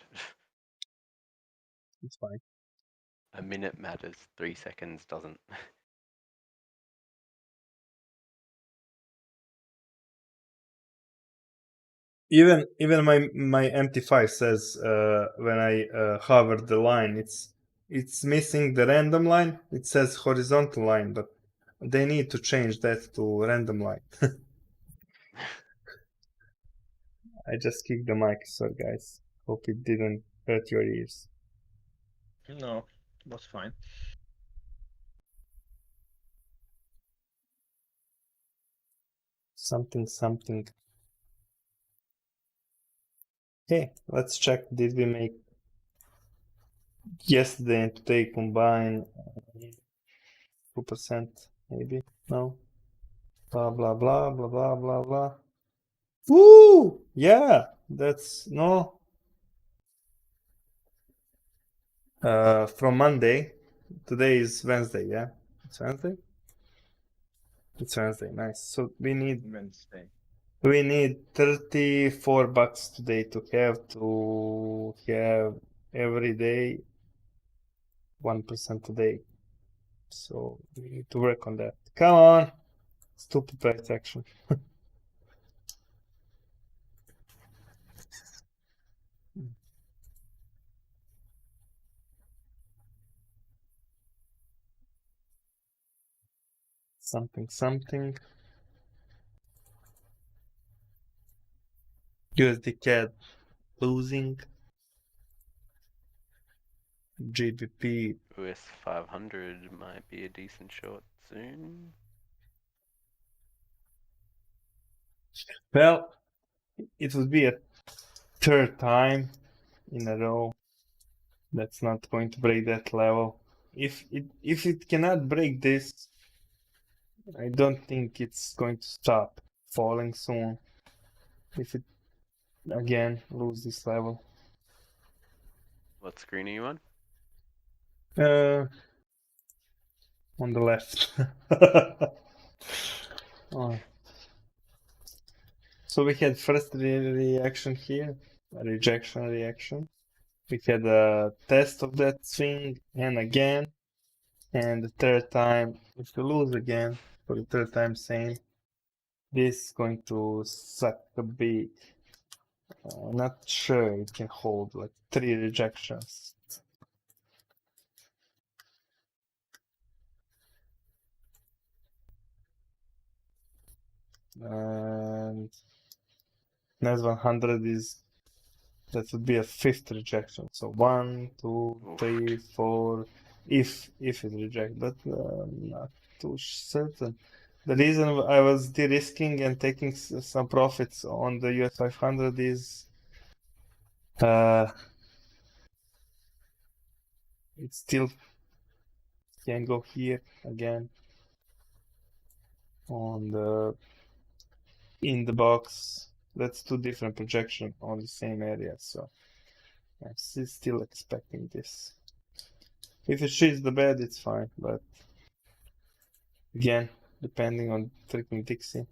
it's fine. A minute matters, 3 seconds doesn't. Even my MT5 says when I hover the line, it's missing the random line. It says horizontal line, but they need to change that to random line. I just kicked the mic, sorry guys. Hope it didn't hurt your ears. No, it was fine. Something. Okay, let's check. Did we make yesterday and today combine 2%? Maybe? No? Blah, blah, blah, blah, blah, blah, blah. Woo! Yeah! That's... No. From Monday. Today is Wednesday, yeah? It's Wednesday? It's Wednesday, nice. So we need Wednesday. $34 today to have every day 1% a day. So we need to work on that. Come on! Stupid price action. Something. USD CAD losing. GBP. US 500 might be a decent short soon. Well, it would be a third time in a row that's not going to break that level. If it cannot break this, I don't think it's going to stop falling soon. If it again lose this level. What screen are you on? on the left. Oh. So we had first reaction here, a rejection reaction. We had a test of that swing, and again, and the third time, if we lose again, for the third time same, this is going to suck a bit. Not sure it can hold like 3 rejections. And next 100 is, that would be a 5th rejection. So 1, 2, 3, 4, if it rejects, but not too certain. The reason I was de-risking and taking some profits on the US 500 is it still can go here again on the in the box. That's 2 different projections on the same area, so I'm still expecting this. If it shits the bed, it's fine, but again, depending on freaking Dixie.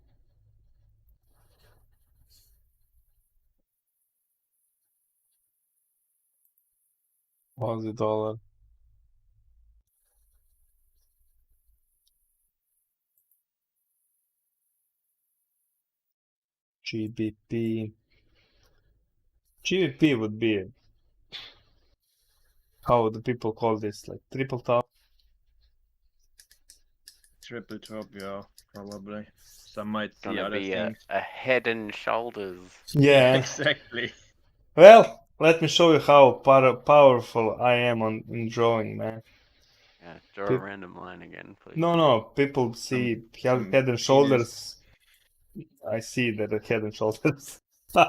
Aussie dollar. GBP. GBP would be, how the people call this, like triple top? Triple top, yeah, probably. Some might see Gonna other be things. a head and shoulders. Yeah. Exactly. Well, let me show you how powerful I am in drawing, man. Yeah, draw a Pip- random line again, please. No, people see some head and penis. shoulders. I see that at head and shoulders. I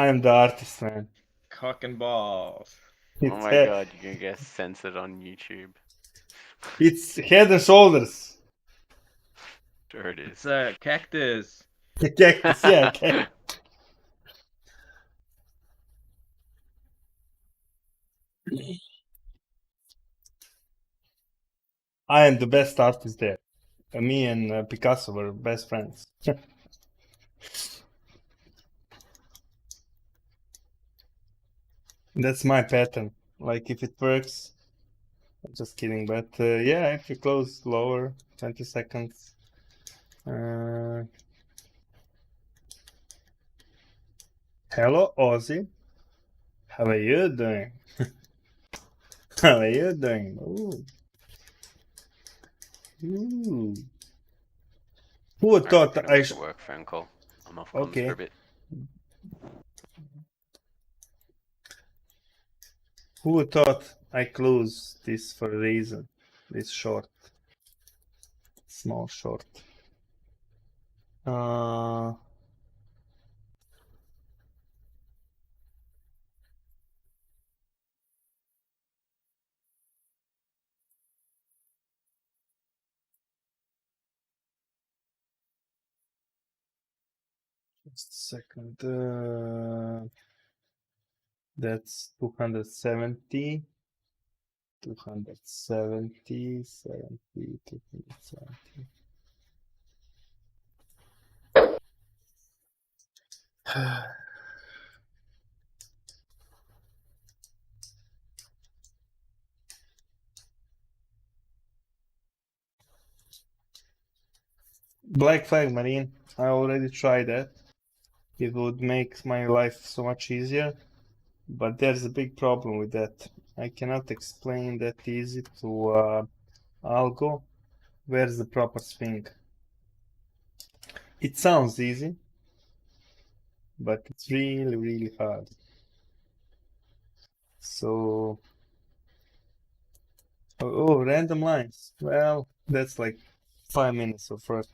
am the artist, man. Cock and balls. Oh It's my god, you're gonna get censored on YouTube. it's head and shoulders. Sure it is. It's a cactus. Cactus, yeah. I am the best artist there. Me and Picasso were best friends. That's my pattern. Like if it works, I'm just kidding. But yeah, if you close lower, 20 seconds. Hello, Ozzy. How are you doing? How are you doing? Ooh. Ooh. Who Alright, thought gotta I make a work phone call. I'm off comms Okay. for a bit. Who thought I close this for a reason? This short. Small short. Just a second. That's 270. 270, 70, 270. Black flag marine. I already tried that. It would make my life so much easier. But there's a big problem with that. I cannot explain that easy to ALGO. Where's the proper swing? It sounds easy, but it's really, really hard. So, random lines. Well, that's like 5 minutes of work.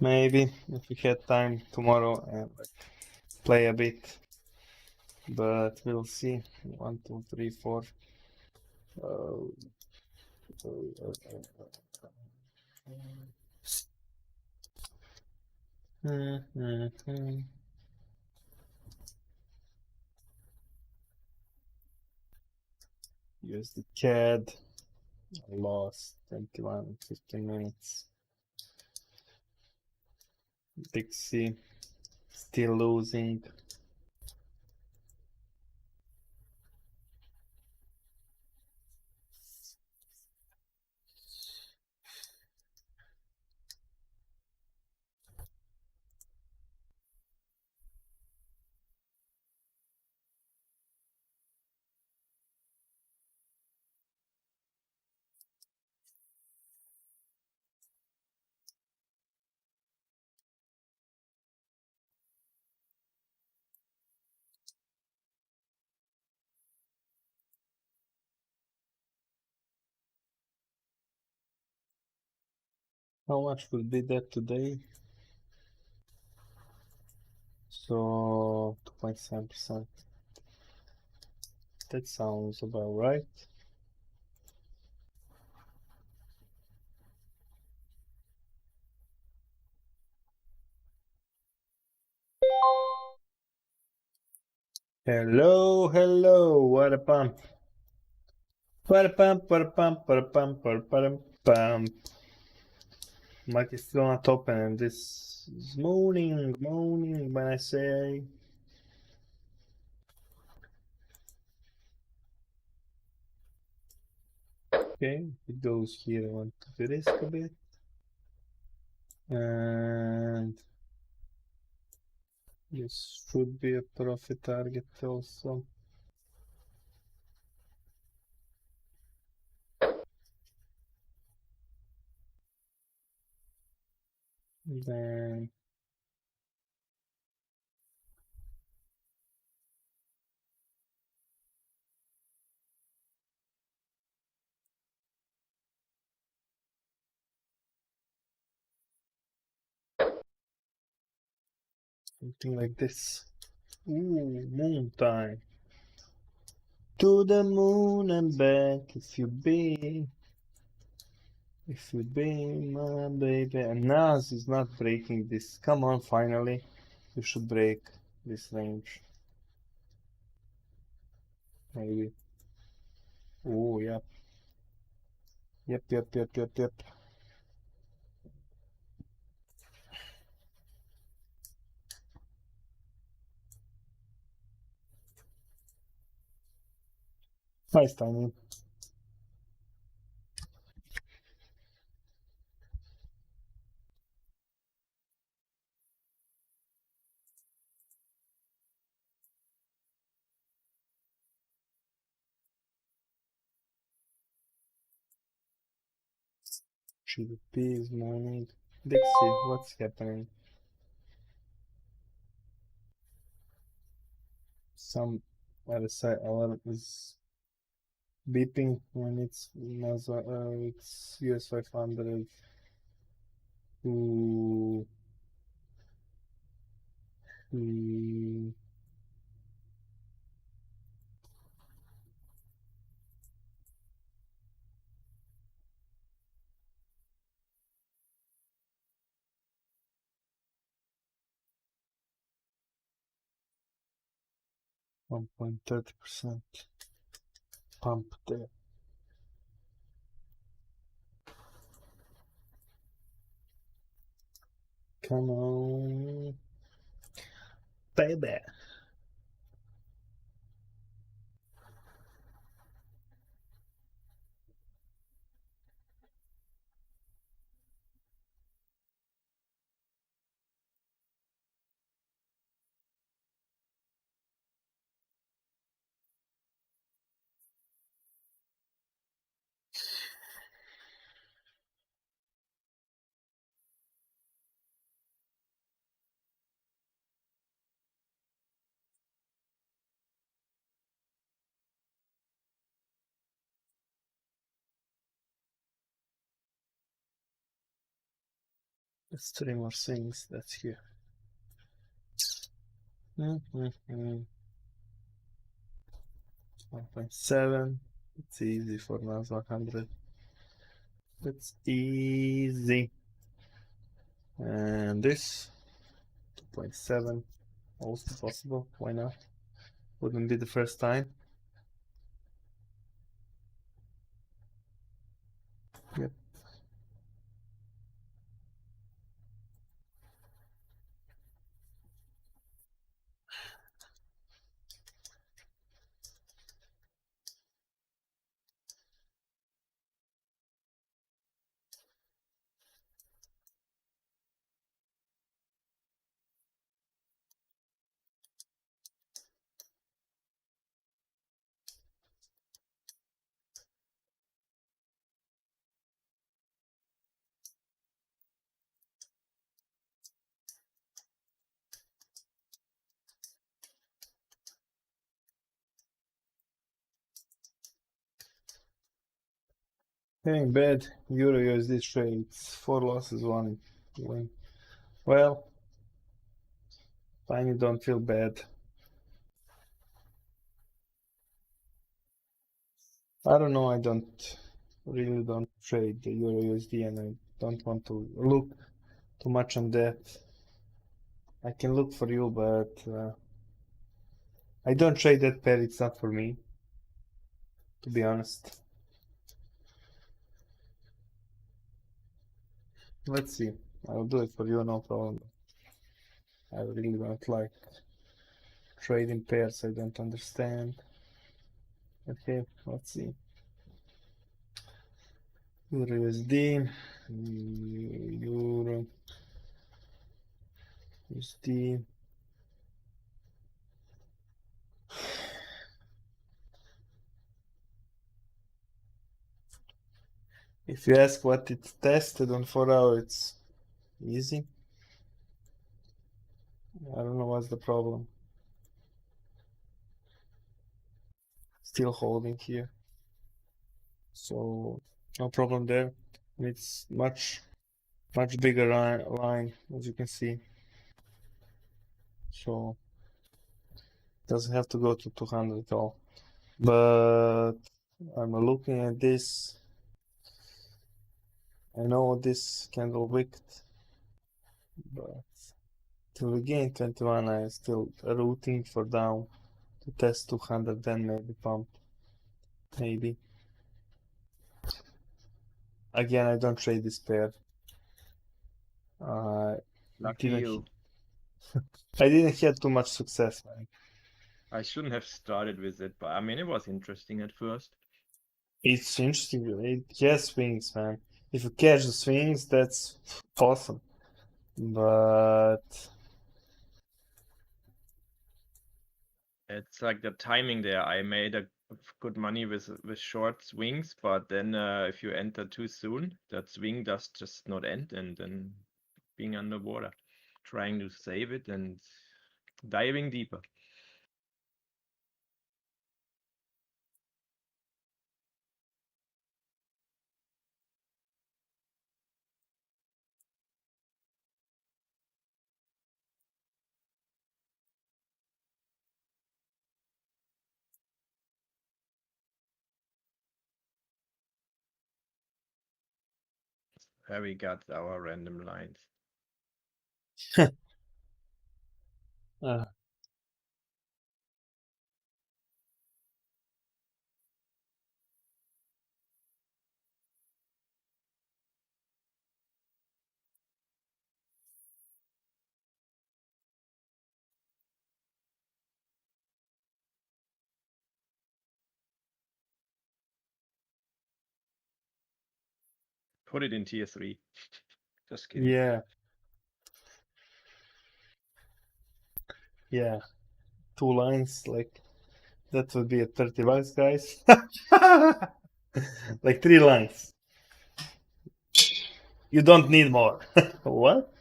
Maybe if we had time tomorrow and like play a bit, but we'll see. 1, 2, 3, 4. Use the CAD. I lost 21, 15 minutes. Dixie still losing. How much will be that today? So 2.7%. That sounds about right. Hello, hello, what a pump. What a pump, what a pump, what a pump, what a pump. Market is still not open and this is moaning when I say. Okay, it goes here, I want to risk a bit. And this should be a profit target also. Then something like this. Ooh, moon time. To the moon and back if you be my baby. And Nas is not breaking this. Come on, finally. You should break this range. Maybe. Oh, yep. Yep. Nice timing. GBP is morning. Dixie, what's happening? Some RSI alarm is beeping when it's it's US 500. Ooh. 1.30% pump there. Come on, baby. Let's 3 more things. That's here. 1.7. It's easy for NAS 100. It's easy. And this 2.7. Also possible. Why not? Wouldn't be the first time. Having bad Euro USD trades, 4 losses, 1 win. Well, finally don't feel bad. I don't know, I really don't trade the Euro USD and I don't want to look too much on that. I can look for you, but I don't trade that pair, it's not for me, to be honest. Let's see, I'll do it for you, no problem. I really don't like trading pairs I don't understand. Okay, let's see. Euro USD, Euro USD. If you ask what it's tested on 4 hours, it's easy. I don't know what's the problem. Still holding here. So no problem there. It's much bigger line as you can see. So doesn't have to go to 200 at all. But I'm looking at this. I know this candle wicked, but till we gain 21, I'm still rooting for down to test 200, then maybe pump. Maybe. Again, I don't trade this pair. Lucky you. I didn't have too much success, man. I shouldn't have started with it, but I mean, it was interesting at first. It's interesting. It has swings, man. If you catch the swings, that's awesome. But It's like the timing there. I made a good money with short swings, but then if you enter too soon, that swing does just not end, and then being underwater, trying to save it and diving deeper. There we got our random lines. Put it in tier 3. Just kidding. yeah. Yeah. 2 lines, like that would be at 30 bucks, guys. Like 3 lines. You don't need more. What?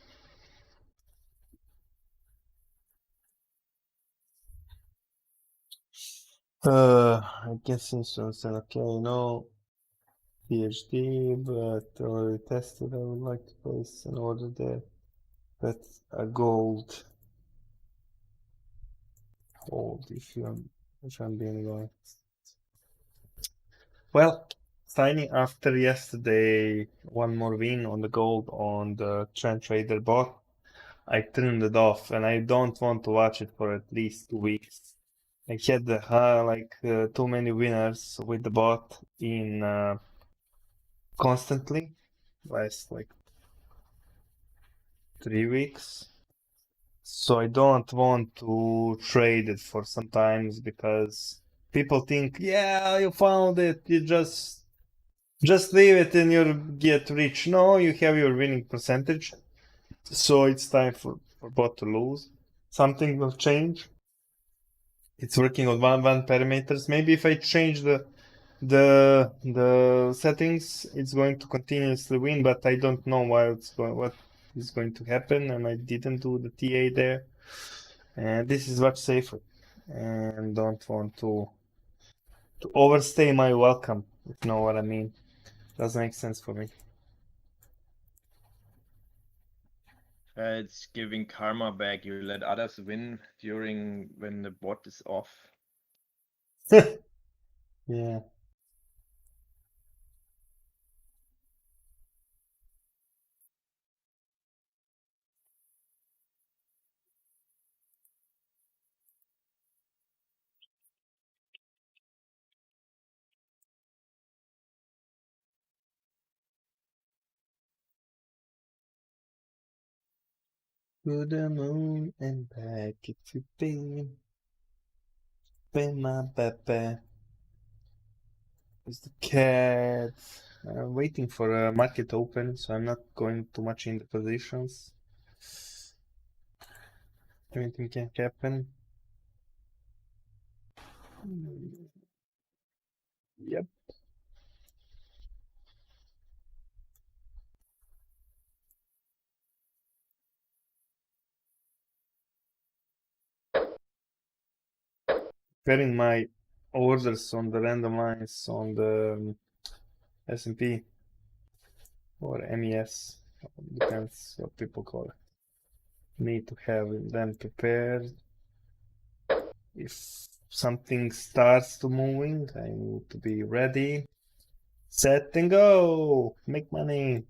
I guess insurance and okay, no PhD, but already tested. I would like to place an order there. That's a gold hold if I'm being honest. Well, signing after yesterday, one more win on the gold on the cTrader bot. I turned it off and I don't want to watch it for at least 2 weeks. I had too many winners with the bot in constantly last like 3 weeks. So I don't want to trade it for some times because people think, yeah, you found it, you just leave it and you'll get rich. No, you have your winning percentage. So it's time for bot to lose. Something will change. It's working on one parameters. Maybe if I change the settings, it's going to continuously win, but I don't know what is going to happen, and I didn't do the TA there. And this is much safer, and don't want to overstay my welcome, if you know what I mean. Doesn't make sense for me. It's giving karma back. You let others win during when the bot is off. Yeah. To the moon and back if you been. My Pepe. Is the cat. I'm waiting for a market open, so I'm not going too much in the positions. Anything can happen. Yep. Pairing my orders on the random lines on the S&P or MES, depends what people call it. Need to have them prepared. If something starts to moving, I need to be ready, set and go, make money.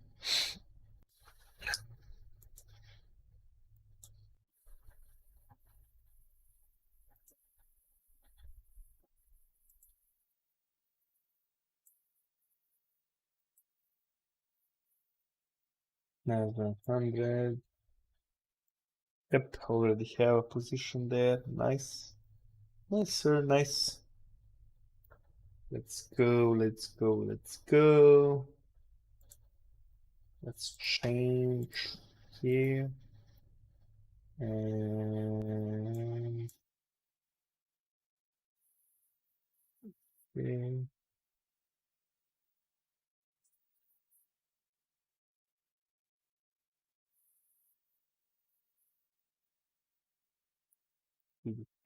Now 100. Yep, already have a position there. Nice. Nice, sir, nice. Let's go, let's go, let's go. Let's change here. And okay.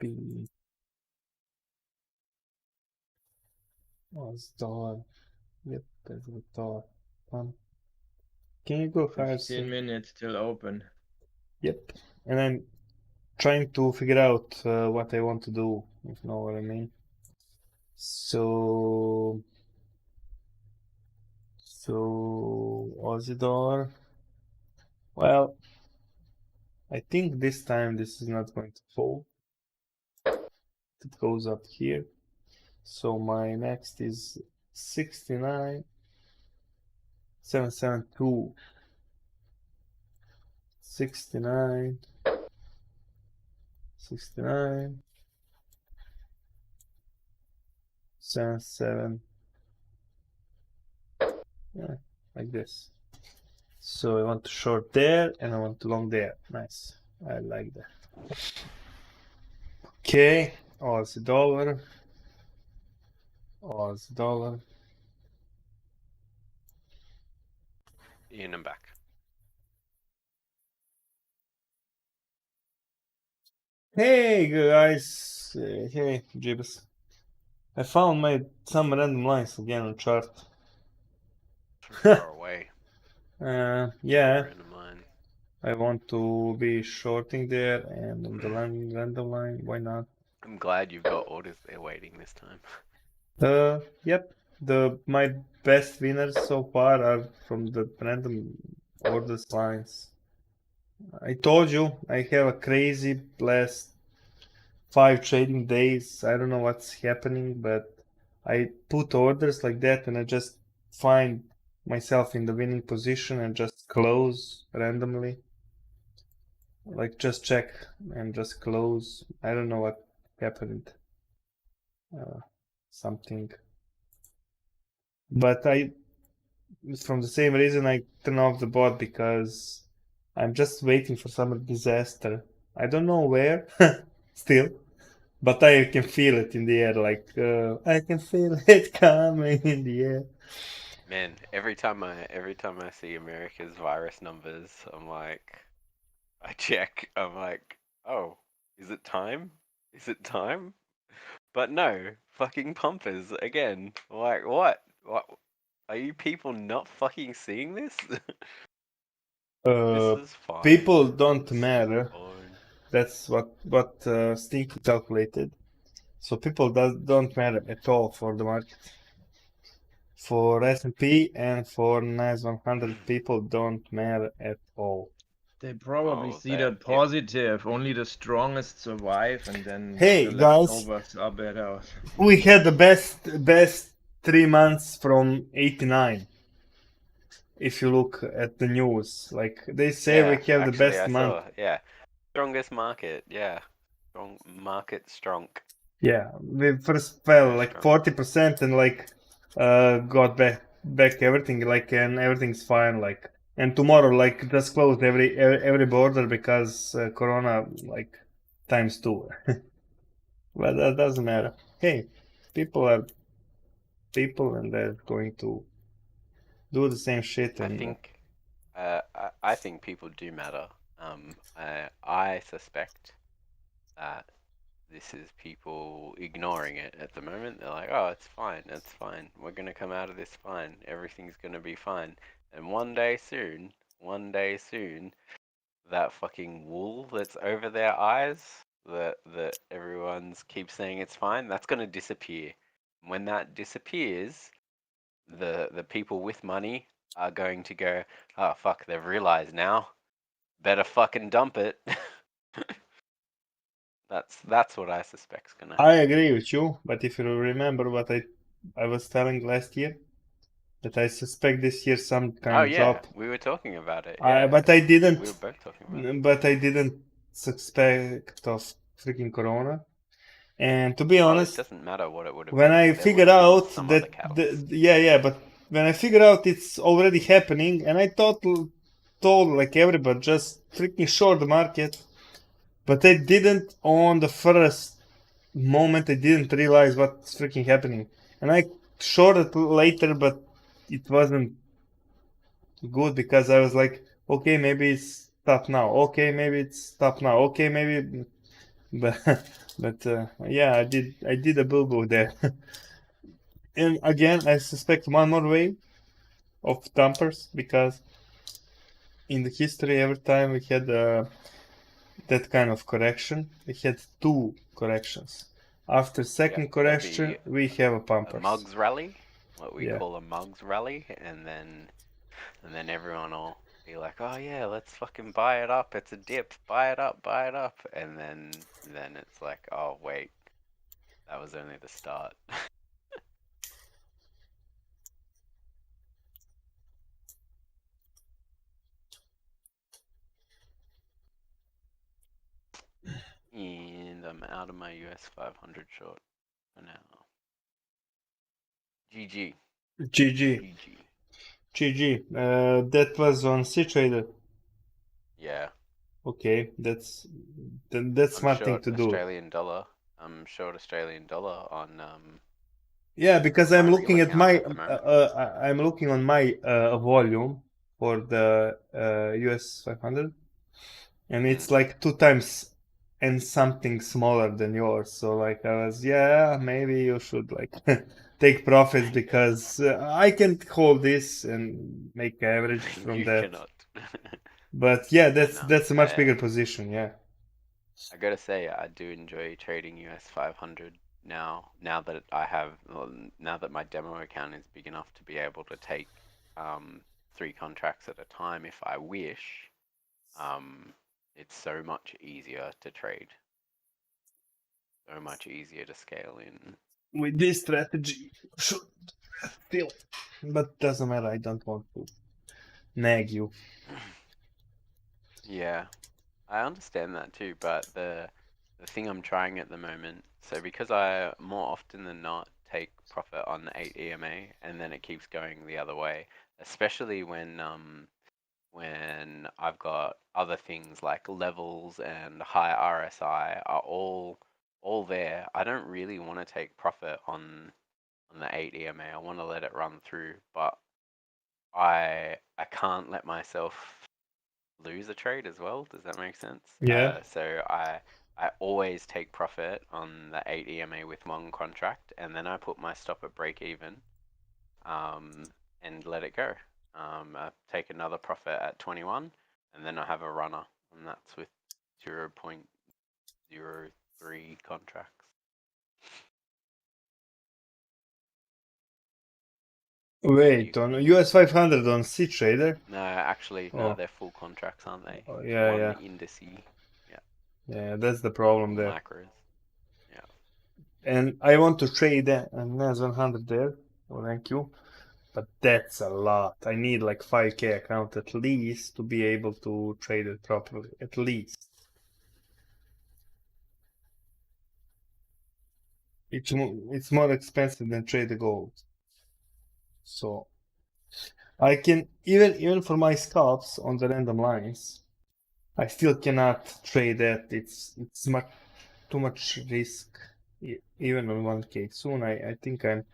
B. Oh, it's dollar. Yep, that's the dollar. Can you go higher, 15 sir? minutes till open. Yep. And I'm trying to figure out what I want to do, if you know what I mean. So Aussie dollar. Well, I think this time this is not going to fall. It goes up here. So my next is 69,772. 69, 69, 77. Yeah, like this. So I want to short there and I want to long there. Nice. I like that. Okay, Aussie dollar. Aussie dollar. In and back. Hey guys. Hey Jibs. I found some random lines again on chart. From far away. Yeah. Random line. I want to be shorting there and on the random line. Why not? I'm glad you've got orders there waiting this time. Yep. My best winners so far are from the random orders lines. I told you I have a crazy last 5 trading days. I don't know what's happening, but I put orders like that and I just find myself in the winning position and just close randomly. Like just check and just close. I don't know what happened. Something. But from the same reason I turn off the bot because I'm just waiting for some disaster. I don't know where still, but I can feel it in the air. Like I can feel it coming in the air. Man, every time I see America's virus numbers, I'm like, I check. I'm like, oh, is it time? Is it time? But no, fucking pumpers again. Like what? What? Are you people not fucking seeing this? Uh, This is fine. people don't This is matter. fine. That's what Stinky calculated. So people don't matter at all for the market. For S&P and for NAS 100, people don't matter at all. They probably Well, see that positive. Only the strongest survive, and then Hey, the guys. leftovers are better. We had the best 3 months from '89. If you look at the news, like they say, yeah, we have the actually, best I month. saw. Yeah, strongest market. Yeah, strong. Yeah, we first fell Very like strong. 40% and like got back everything, like, and everything's fine, like, and tomorrow like just closed every border because corona, like, ×2. But that doesn't matter. Hey, people are people and they're going to do the same shit. I And think, I think people do matter. I suspect that this is people ignoring it at the moment. They're like, oh, it's fine, we're gonna come out of this fine, everything's gonna be fine. And one day soon, that fucking wool that's over their eyes, that everyone's keeps saying it's fine, that's gonna disappear. When that disappears, the people with money are going to go, oh fuck, they've realized now, better fucking dump it. That's what I suspect's gonna happen. I agree with you, but if you remember what I was telling last year, that I suspect this year some kind Oh of yeah, drop. we were talking about it. Yeah, But I didn't. we were both talking about it. But I didn't suspect of freaking corona. And to be Oh, it honest, doesn't matter what it would have when been. I There figured would have been out some that other catalyst. yeah, but when I figured out it's already happening, and I told like everybody just freaking short the market, but I didn't on the first moment. I didn't realize what's freaking happening, and I shorted later, but it wasn't good because I was like, okay, maybe it's stop now. Okay, maybe it's stop now. Okay, maybe, but yeah, I did a boo there. And again, I suspect one more wave of dumpers because in the history, every time we had that kind of correction, we had two corrections. After second There'll correction, be we have a a pumpers. mugs rally, what we Yeah. call a mugs rally, and then everyone will be like, oh yeah, let's fucking buy it up. It's a dip. Buy it up. And then it's like, oh wait, that was only the start. And I'm out of my US 500 short for now. GG. GG. GG. That was on cTrader. Yeah. Okay, that's I'm smart thing short to do. Australian dollar. I'm short Australian dollar on Yeah, because my I'm real looking at account my at the moment. I'm looking on my volume for the US 500, and it's like 2 times and something smaller than yours. So like I was, yeah, maybe you should like take profits because I can hold this and make average from You that. cannot. But yeah, no, that's a much bigger position. Yeah. I gotta say, I do enjoy trading US 500 now. Now that I have, now that my demo account is big enough to be able to take 3 contracts at a time if I wish. It's so much easier to trade. So much easier to scale in. With this strategy, should still, but doesn't matter. I don't want to nag you. Yeah, I understand that too, but the thing I'm trying at the moment, so because I more often than not take profit on the 8 EMA and then it keeps going the other way, especially when I've got other things like levels and high RSI are all there. I don't really want to take profit on the 8 EMA. I want to let it run through, but I can't let myself lose a trade as well. Does that make sense? Yeah. So I always take profit on the 8 EMA with one contract, and then I put my stop at break even. and let it go. I take another profit at 21, and then I have a runner, and that's with 0.03 contracts. Wait, on US 500 on cTrader? No, actually, no, Oh. they're full contracts, aren't they? Oh, yeah, One yeah. indice, Yeah, that's the problem there. macros. And I want to trade a NAS 100 there. Oh, thank you. But that's a lot. I need like 5k account at least to be able to trade it properly. At least. It's more expensive than trade the gold. So I can even for my scalps on the random lines, I still cannot trade that. It's much too much risk, even on 1k. Soon I think I'm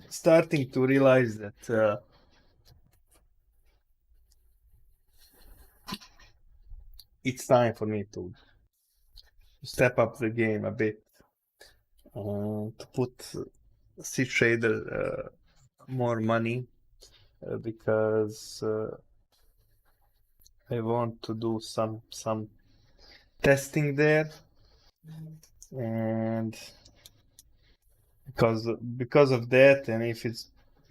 starting to realize that it's time for me to step up the game a bit, to put cTrader more money, because I want to do some testing there, and because of that, and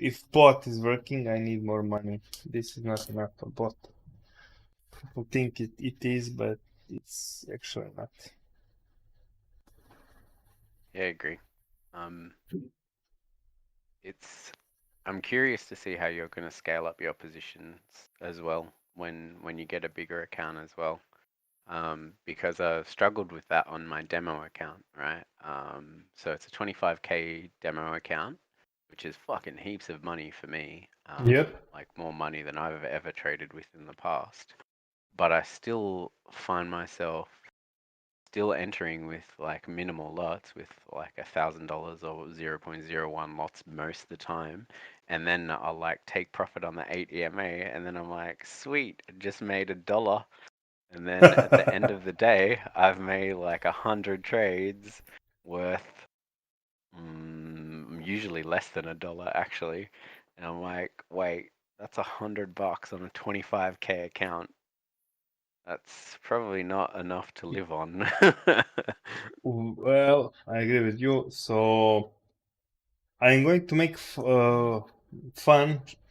if bot is working, I need more money. This is not enough for bot. People think it is, but it's actually not. Yeah, I agree. I'm curious to see how you're going to scale up your positions as well when you get a bigger account as well. Because I've struggled with that on my demo account, right? So it's a 25k demo account, which is fucking heaps of money for me. Yep. Like more money than I've ever traded with in the past. But I still find myself still entering with like minimal lots, with like $1,000 or 0.01 lots most of the time, and then I'll like take profit on the 8 EMA, and then I'm like, sweet, I just made $1, and then at the end of the day, I've made like 100 trades worth usually less than $1 actually, and I'm like, wait, that's $100 on a 25k account. That's probably not enough to live on. Well, I agree with you. So I'm going to make fun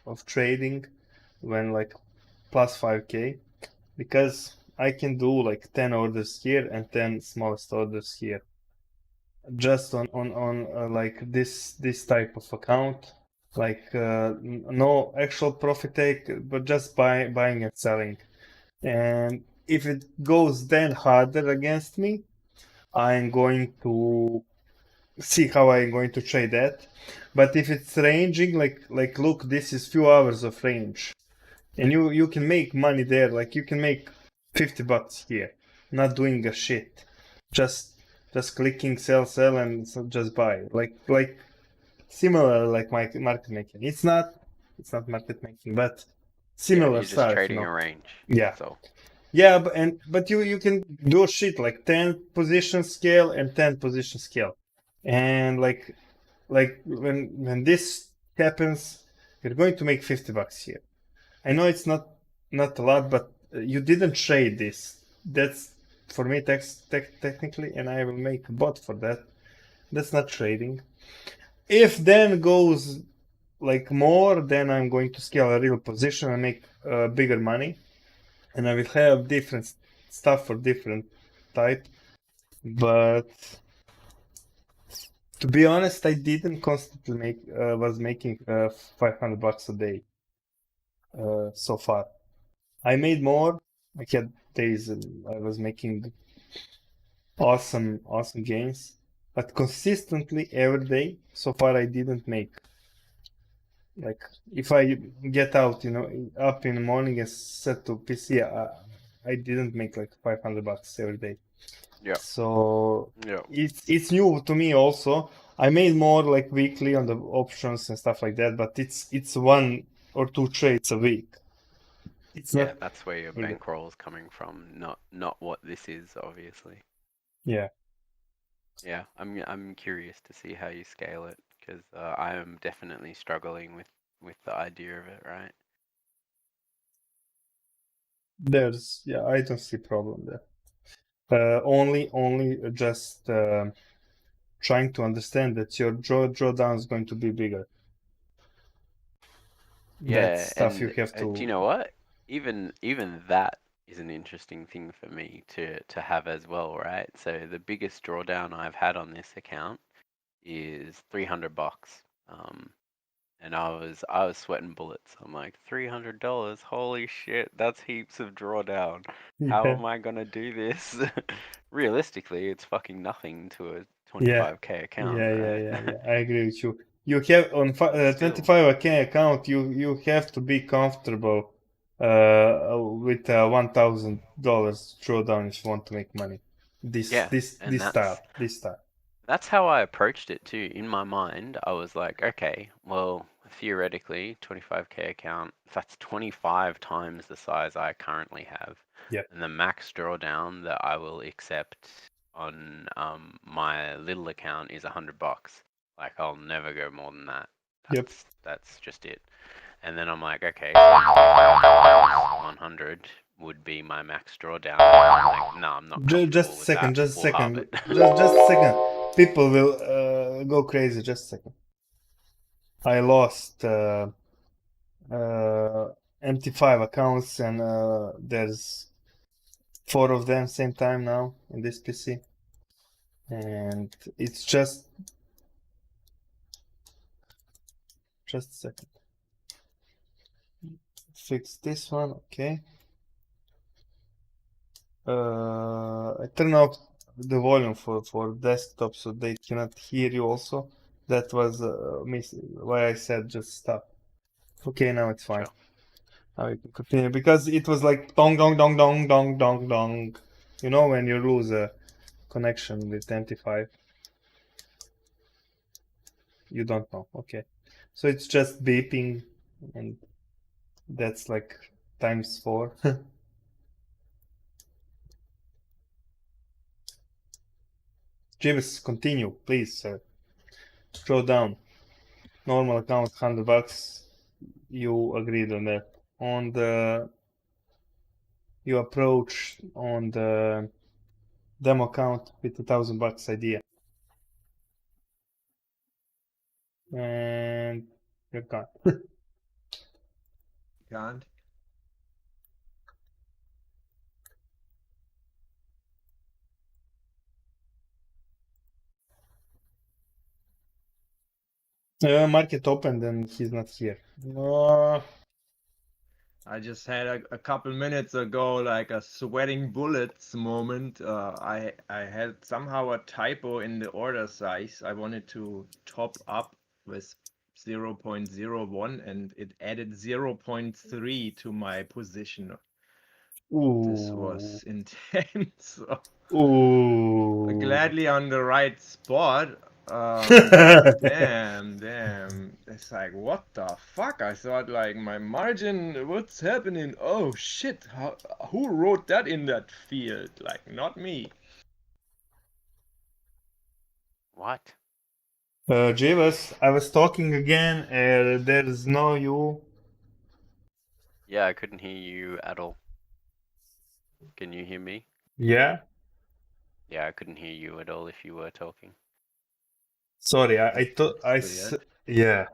of trading when like plus 5k, because I can do like 10 orders here and 10 smallest orders here, just on like this type of account, like no actual profit take, but just buying and selling. And if it goes then harder against me, I'm going to see how I'm going to trade that. But if it's ranging, like look, this is few hours of range, and you can make money there. Like you can make $50 here, not doing a shit, just clicking sell, and so just buy. Like similar like my market making. It's not market making, but similar you're just stuff, trading a range. Yeah. So Yeah, but you can do shit like 10 position scale and 10 position scale, and like when this happens, you're going to make $50 here. I know it's not a lot, but you didn't trade this. That's for me technically, and I will make a bot for that. That's not trading. If then goes like more, then I'm going to scale a real position and make bigger money, and I will have different stuff for different type. But to be honest, I didn't constantly was making $500 a day so far. I made more. I had days I was making awesome gains, but consistently every day so far I didn't make. Like if I get out, up in the morning and set to PC, I didn't make like $500 every day. yeah, So yeah, it's new to me also. I made more like weekly on the options and stuff like that, but it's 1 or 2 trades a week. It's yeah. not. That's where your really- bankroll is coming from, not what this is, obviously. Yeah. Yeah, I'm curious to see how you scale it, because I am definitely struggling with with the idea of it, right? Yeah, I don't see problem there. Only just trying to understand that your drawdown is going to be bigger. Yeah, That's stuff you and have do you to. know what? Even that is an interesting thing for me to have as well, right? So the biggest drawdown I've had on this account is $300. And I was sweating bullets. I'm like, $300, holy shit, that's heaps of drawdown. How Yeah, am I gonna do this? Realistically, it's fucking nothing to a yeah, 25k account, yeah, right? yeah. I agree with you. You have on Still. 25k account. You have to be comfortable with $1,000 drawdown if you want to make money. Yeah, and This style. that's how I approached it too. In my mind, I was like, okay, well, theoretically, 25k account, that's 25 times the size I currently have. Yeah. And the max drawdown that I will accept on my little account is $100. Like I'll never go more than that. Yep. That's just it. And then I'm like, okay, so 100 would be my max drawdown. I'm like, no, I'm not comfortable Just a with second. that. Just a We'll halve second. it. Just a second. People will go crazy. Just a second. I lost MT5 accounts, and there's 4 of them same time now in this PC, and it's just a second. Fix this one, okay. I turn off the volume for desktop so they cannot hear you also. That was why I said just stop. Okay, now it's fine. Sure. Now you can continue because it was like dong dong dong dong dong dong dong. You know when you lose a connection with MT5. You don't know. Okay. So it's just beeping, and that's like times 4. James, continue, please, sir. Draw down. Normal account, $100. You agreed on that. On the you approach on the demo account with $1,000 idea, and you're gone. Can't. Market opened and he's not here. Uh, I just had a couple minutes ago like a sweating bullets moment. I had somehow a typo in the order size. I wanted to top up with 0.01 and it added 0.3 to my position. This was intense. ooh. Gladly on the right spot. Damn. It's like, what the fuck? I thought like my margin, what's happening? Oh shit, who wrote that in that field? Like, not me. What? Javas, I was talking again. There's no you. Yeah, I couldn't hear you at all. Can you hear me? Yeah. Yeah, I couldn't hear you at all if you were talking. Sorry, I thought Weird. yeah.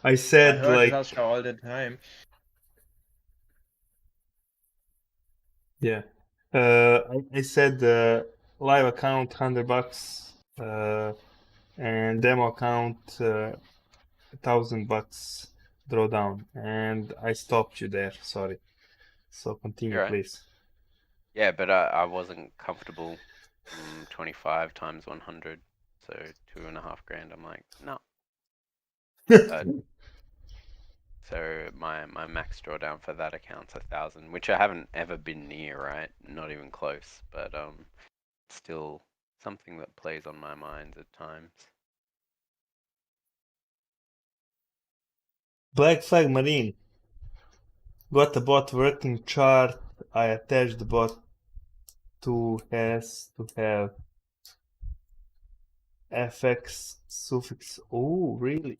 I I said heard like Sasha all the time. yeah. I said live account $100, and demo account $1,000 drawdown, and I stopped you there. Sorry. So continue, You're right. please. Yeah, but I wasn't comfortable. 25 times 100, so $2.5 grand. I'm like, no. So my max drawdown for that account's 1,000, which I haven't ever been near, right? Not even close, but still something that plays on my mind at times. Black Flag Marine. Got the bot working chart. I attached the bot to has to have FX suffix. Oh, really?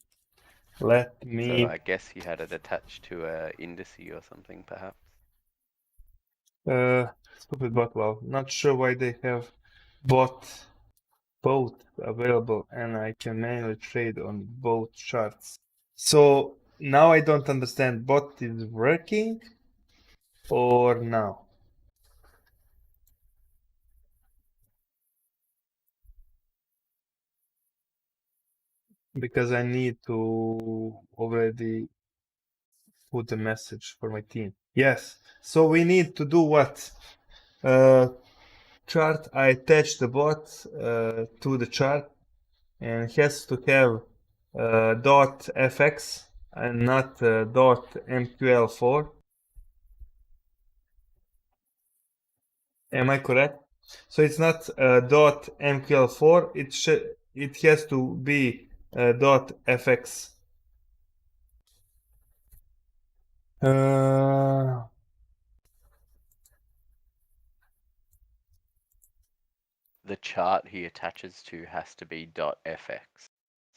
Let So me I guess you had it attached to a indice or something, perhaps. stupid bot. Well, not sure why they have both available, and I can manually trade on both charts. So now I don't understand. Bot is working or now? Because I need to already put a message for my team. Yes. So we need to do what? Chart. I attach the bot to the chart, and it has to have .fx and not .mql4. Am I correct? So it's not .mql4. It has to be .fx. The chart he attaches to has to be .fx.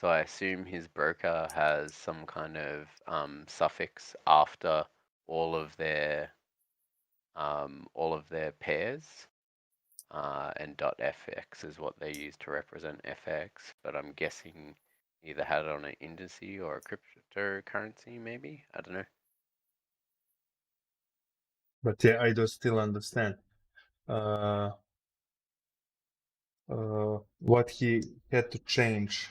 So I assume his broker has some kind of suffix after all of their pairs, and .fx is what they use to represent FX. But I'm guessing either had it on an indice or a cryptocurrency, maybe. I don't know. But yeah, I don't still understand what he had to change.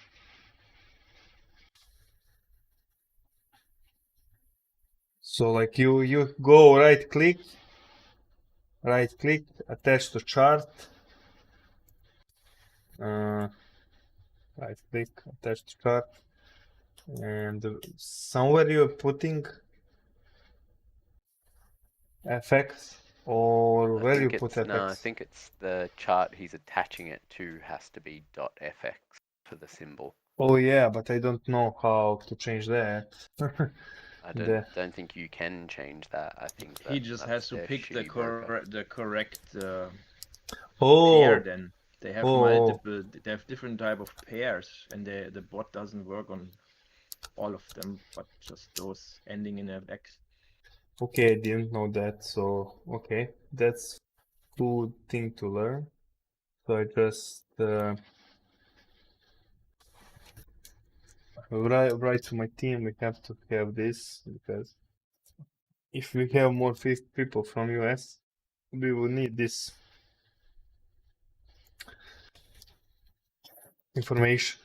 So like you go right click, attach to chart, right click, attach to chart, and somewhere you're putting FX, or where you put FX? No, I think it's the chart he's attaching it to has to be .fx for the symbol. Oh yeah, but I don't know how to change that. I The- don't think you can change that. I think He that just that's has to their pick the shitty broker. correct pair. Oh, Then they have oh, multiple. They have different type of pairs, and the bot doesn't work on all of them, but just those ending in FX. okay, I didn't know that. So okay, that's good thing to learn. So I just write to my team. We have to have this because if we have more people from US, we will need this information.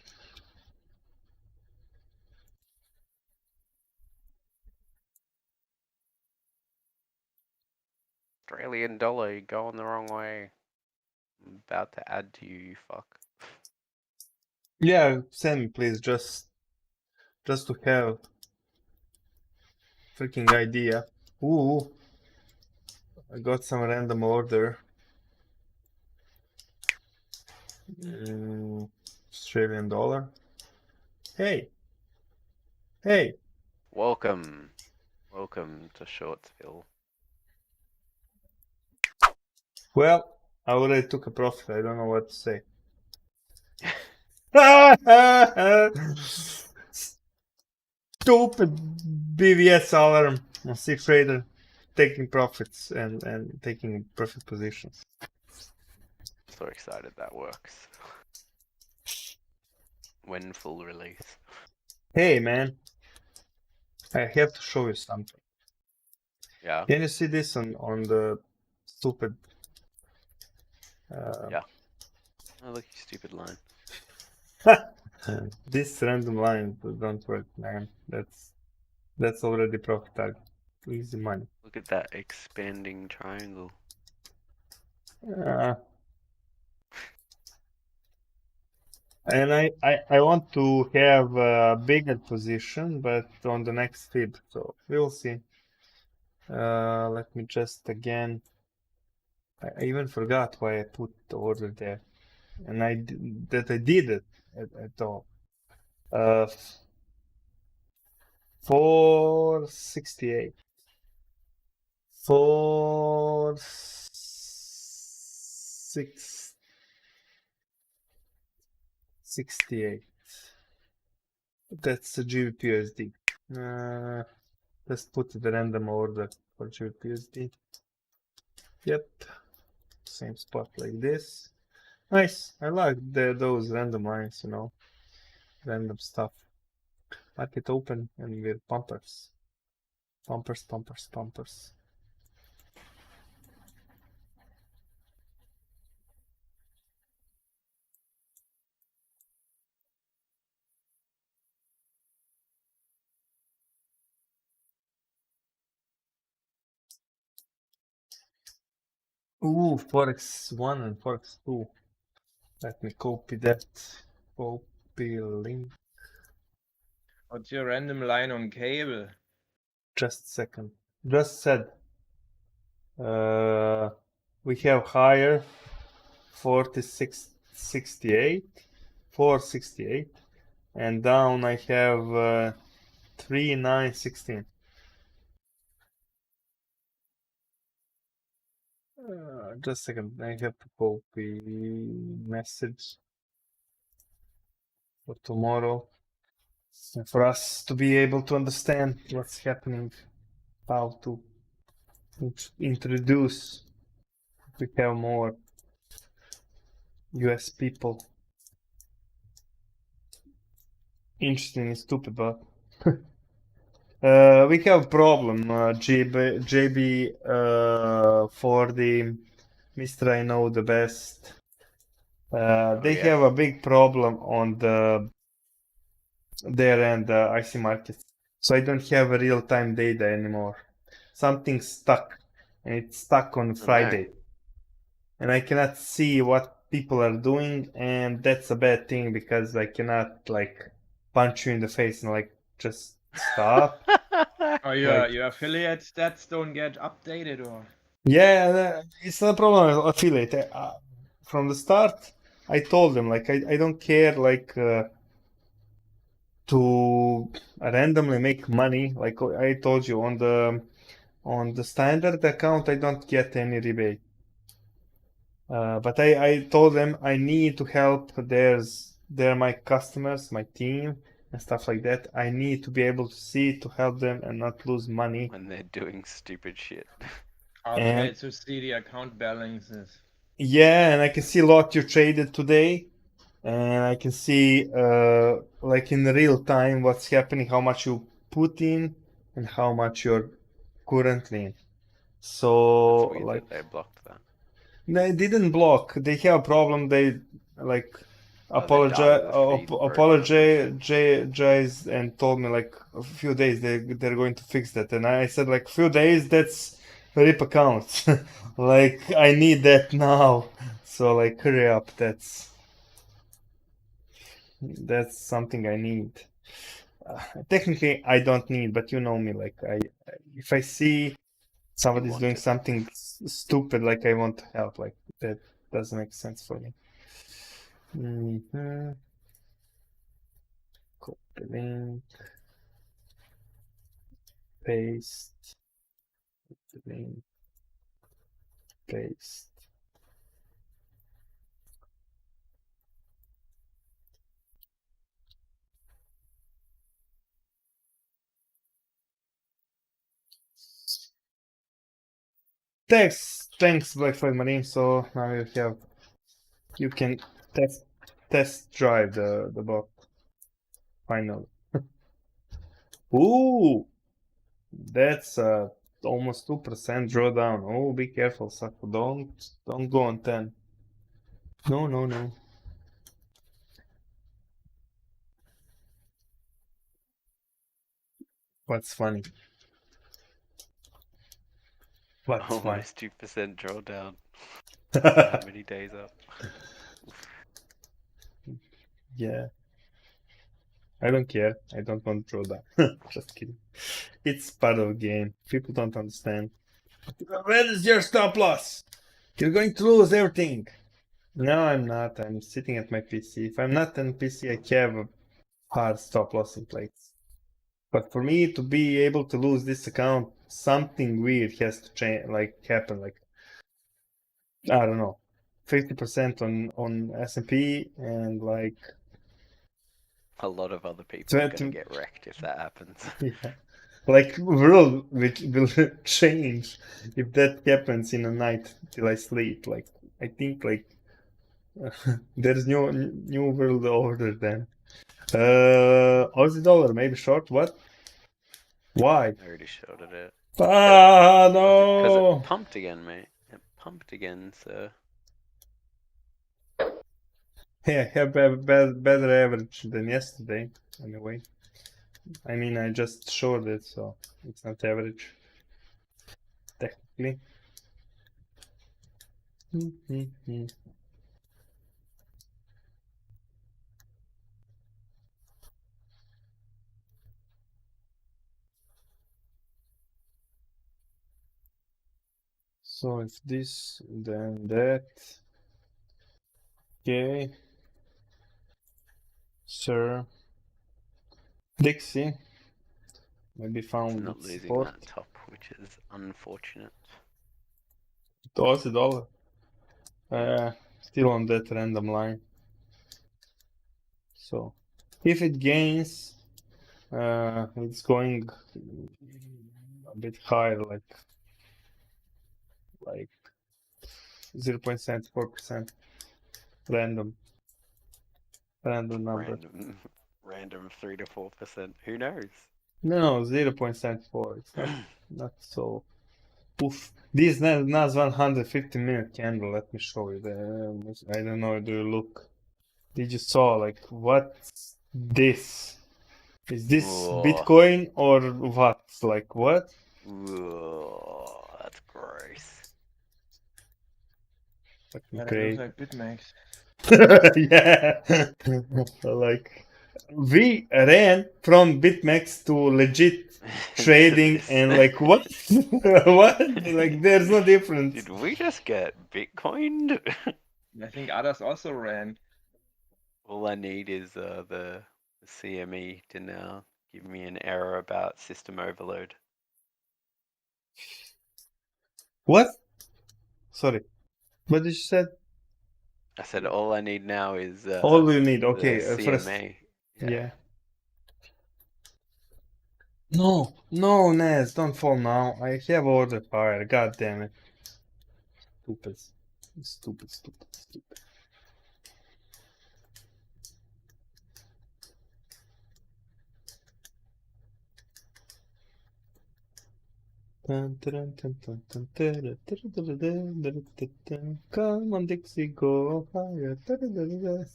Australian dollar, you're going the wrong way. I'm about to add to you, you fuck. Yeah, send me please, just to have freaking idea. Ooh, I got some random order. Australian dollar. Hey, hey. Welcome to Shortsville. Well, I already took a profit. I don't know what to say. Stupid BVS alarm on cTrader taking profits and taking profit positions. So excited that works. When full release. Hey man, I have to show you something. Yeah. Can you see this on the stupid? Yeah. Oh look, you stupid line. This random line don't work, man. That's already profit target. Easy money. Look at that expanding triangle. And I want to have a bigger position, but on the next feed, so we'll see. Let me just again. I even forgot why I put the order there, and I did it at all. 468. 468. That's a GBP USD. Let's put the random order for GBP USD. Yep, same spot like this. Nice. I like those random lines, you know, random stuff. Market open and we're pumpers. Pumpers, pumpers, pumpers. Ooh, Forex 1 and Forex 2. Let me copy that. Copy link. What's your random line on cable? Just a second. Just said. We have higher 46.68, 468, and down I have 3916. Just a second, I have to copy message for tomorrow and for us to be able to understand what's happening, how to introduce. We have more US people. Interesting and stupid, but we have problem, JB, for the Mr. I know the best. They yes? have a big problem on their end, IC markets. So I don't have a real-time data anymore. Something's stuck, and it's stuck on Friday. And I cannot see what people are doing, and that's a bad thing because I cannot like punch you in the face and like just stop. Or your affiliate stats don't get updated, or? Yeah, it's not a problem with affiliate. From the start, I told them like I don't care like to randomly make money. Like I told you on the standard account, I don't get any rebate. But I told them I need to help. They're my customers, my team, and stuff like that. I need to be able to see to help them and not lose money. When they're doing stupid shit. Okay, to see the account balances. Yeah, and I can see a lot you traded today, and I can see like in real time what's happening, how much you put in, and how much you're currently in. So That's weird like that they blocked that. they didn't block. They have a problem. They like Oh, the data, the feed broken or some shit. apologize and told me like a few days they're going to fix that. And I said like few days, that's rip account. Like I need that now. So like hurry up. That's something I need. Technically I don't need, but you know me. Like if I see somebody's want doing it. something stupid, like I want to help. Like that doesn't make sense for me. Copy link, paste, copy link, paste. Thanks, Black Flag Marine. So now you can test drive the bot. Finally. Ooh, that's almost 2% drawdown. Oh, be careful, Sasha. Don't go on 10. No. What's funny? What's funny? Almost 2% drawdown. How many days up? Yeah. I don't care. I don't want to draw that. Just kidding. It's part of the game. People don't understand. Where is your stop loss? You're going to lose everything. No, I'm not. I'm sitting at my PC. If I'm not on PC, I have a hard stop loss in place. But for me to be able to lose this account, something weird has to change, like happen. Like I don't know, 50% on S&P and like A lot of other people are Twenty- gonna get wrecked if that happens. Yeah. Like world will change if that happens in a night till I sleep. Like I think like there's new world order then. Aussie dollar maybe short. What? Why? I already shorted it. Ah Because it no. pumped again, mate. It pumped again, so Yeah, I have better average than yesterday. Anyway, I mean I just shorted it, so it's not average technically. So if this, then that. Okay. Sir. Dixie. Maybe it's found not its losing support. that top, which is unfortunate. Aussie dollar. Still on that random line. So if it gains, it's going a bit higher, like 0.74% random number. Random 3 to 4%. Who knows? No, 0.74. It's not so. Oof. This NAS 150-minute candle. Let me show you. I don't know. Do you look? Did you saw like what's this? Is this Whoa. Bitcoin or what? Like what? Whoa, that's gross. Let me Yeah, that create. looks like BitMEX. Yeah. Like we ran from BitMEX to legit trading This. and like what? What? Like there's no difference. Did we just get Bitcoined? I think others also ran. All I need is the CME to now give me an error about system overload. What? Sorry. What did you say? I said all I need now is All you need. the Okay, first. CMA. Yeah. No, no, Naz, don't fall now. I have order fire. God damn it. Stupid. Stupid, stupid, stupid. Come on, Dixie, go higher. Beautiful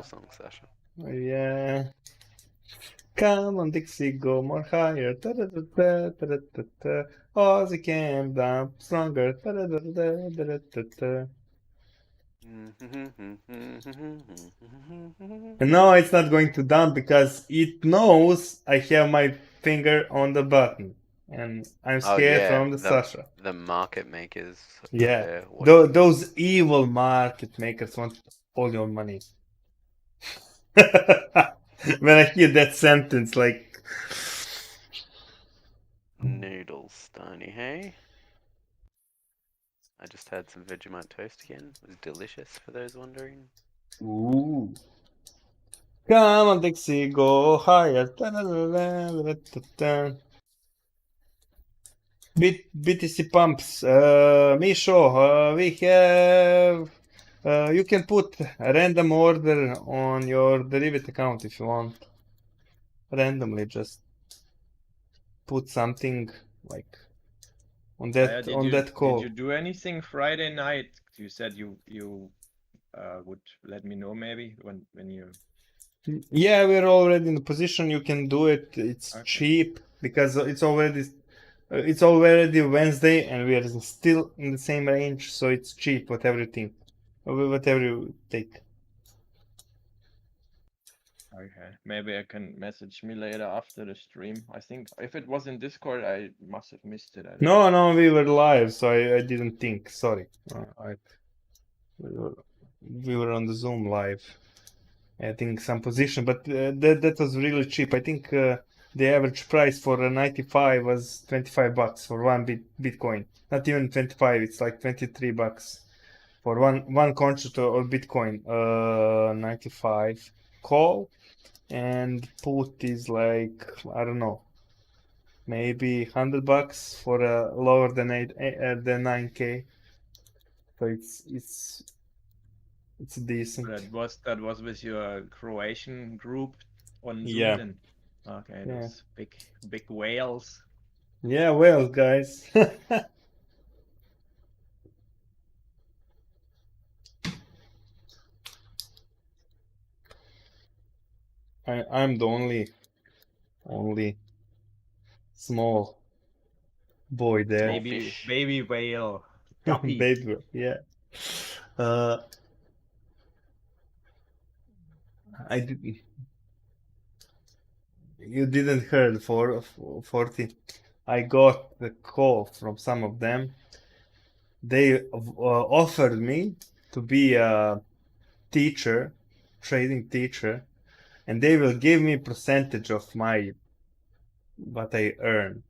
song, Sasha. Yeah. Come on, Dixie, go more higher. Ozzy came down stronger. No, it's not going to dump because it knows I have my finger on the button. And I'm Oh scared yeah, from the Sasha. the market makers. Yeah. They're watching. Those evil market makers want all your money. When I hear that sentence, like. Noodles, Tiny, hey? I just had some Vegemite toast again. It was delicious for those wondering. Ooh. Come on, Dixie, go higher. BTC pumps. Misho, we have. You can put a random order on your derivative account if you want. Randomly, just put something like on that Did call. you do anything Friday night? You said you would let me know maybe when you. Yeah, we're already in the position. You can do it. It's Okay. cheap because it's already Wednesday and we are still in the same range, so it's cheap. Whatever you think, whatever you take. Okay, maybe I can message me later after the stream. I think if it was in Discord, I must have missed it. I don't know. No, we were live, so I didn't think. Sorry, we were on the Zoom live. I think some position, but that was really cheap. I think the average price for a 95 was $25 for one Bitcoin. Not even 25. It's like $23. for one contract or Bitcoin, 95 call, and put is like, I don't know, maybe $100 for a lower than 9K. So it's decent. That was with your Croatian group on Zoom Yeah. then. Okay, Yeah. those big whales. Yeah, well, guys. I'm the only small boy there. Small Baby fish. baby whale. Guppy. Baby, yeah. I did. You didn't heard for 40. I got the call from some of them. They offered me to be a teacher, trading teacher, and they will give me percentage of my what I earn.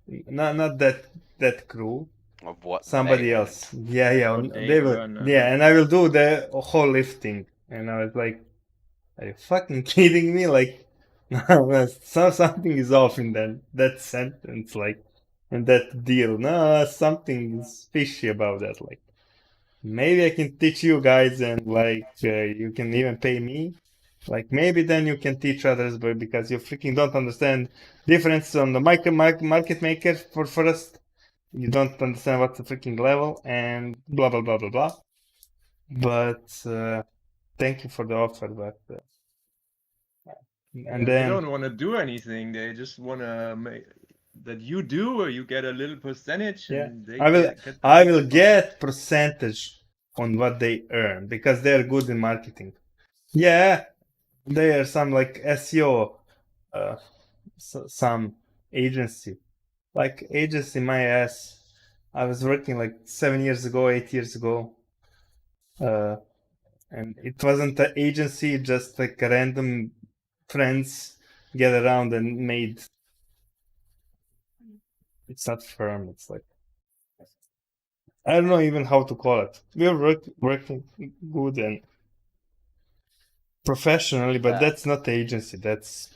Not that crew. Of what Somebody they else. Yeah, What they they will. earn, Yeah, and I will do the whole lifting. And I was like, are you fucking kidding me? Like, something is off in that sentence, like, in that deal. No, something is fishy about that. Like, maybe I can teach you guys, and like, you can even pay me. Like, maybe then you can teach others, but because you freaking don't understand difference on the market maker for first, you don't understand what's the freaking level, and blah blah blah blah blah. But thank you for the offer, but. And they then don't want to do anything. They just want to make that you do, or you get a little percentage, yeah, and they I will get the I big will part. get percentage on what they earn because they're good in marketing. Yeah, they are some like SEO, some agency, like agency my ass. I was working like 7 years ago, 8 years ago, and it wasn't an agency, just like random friends get around and made. It's not firm. It's like. I don't know even how to call it. We are working good and professionally, but That that's not the agency. That's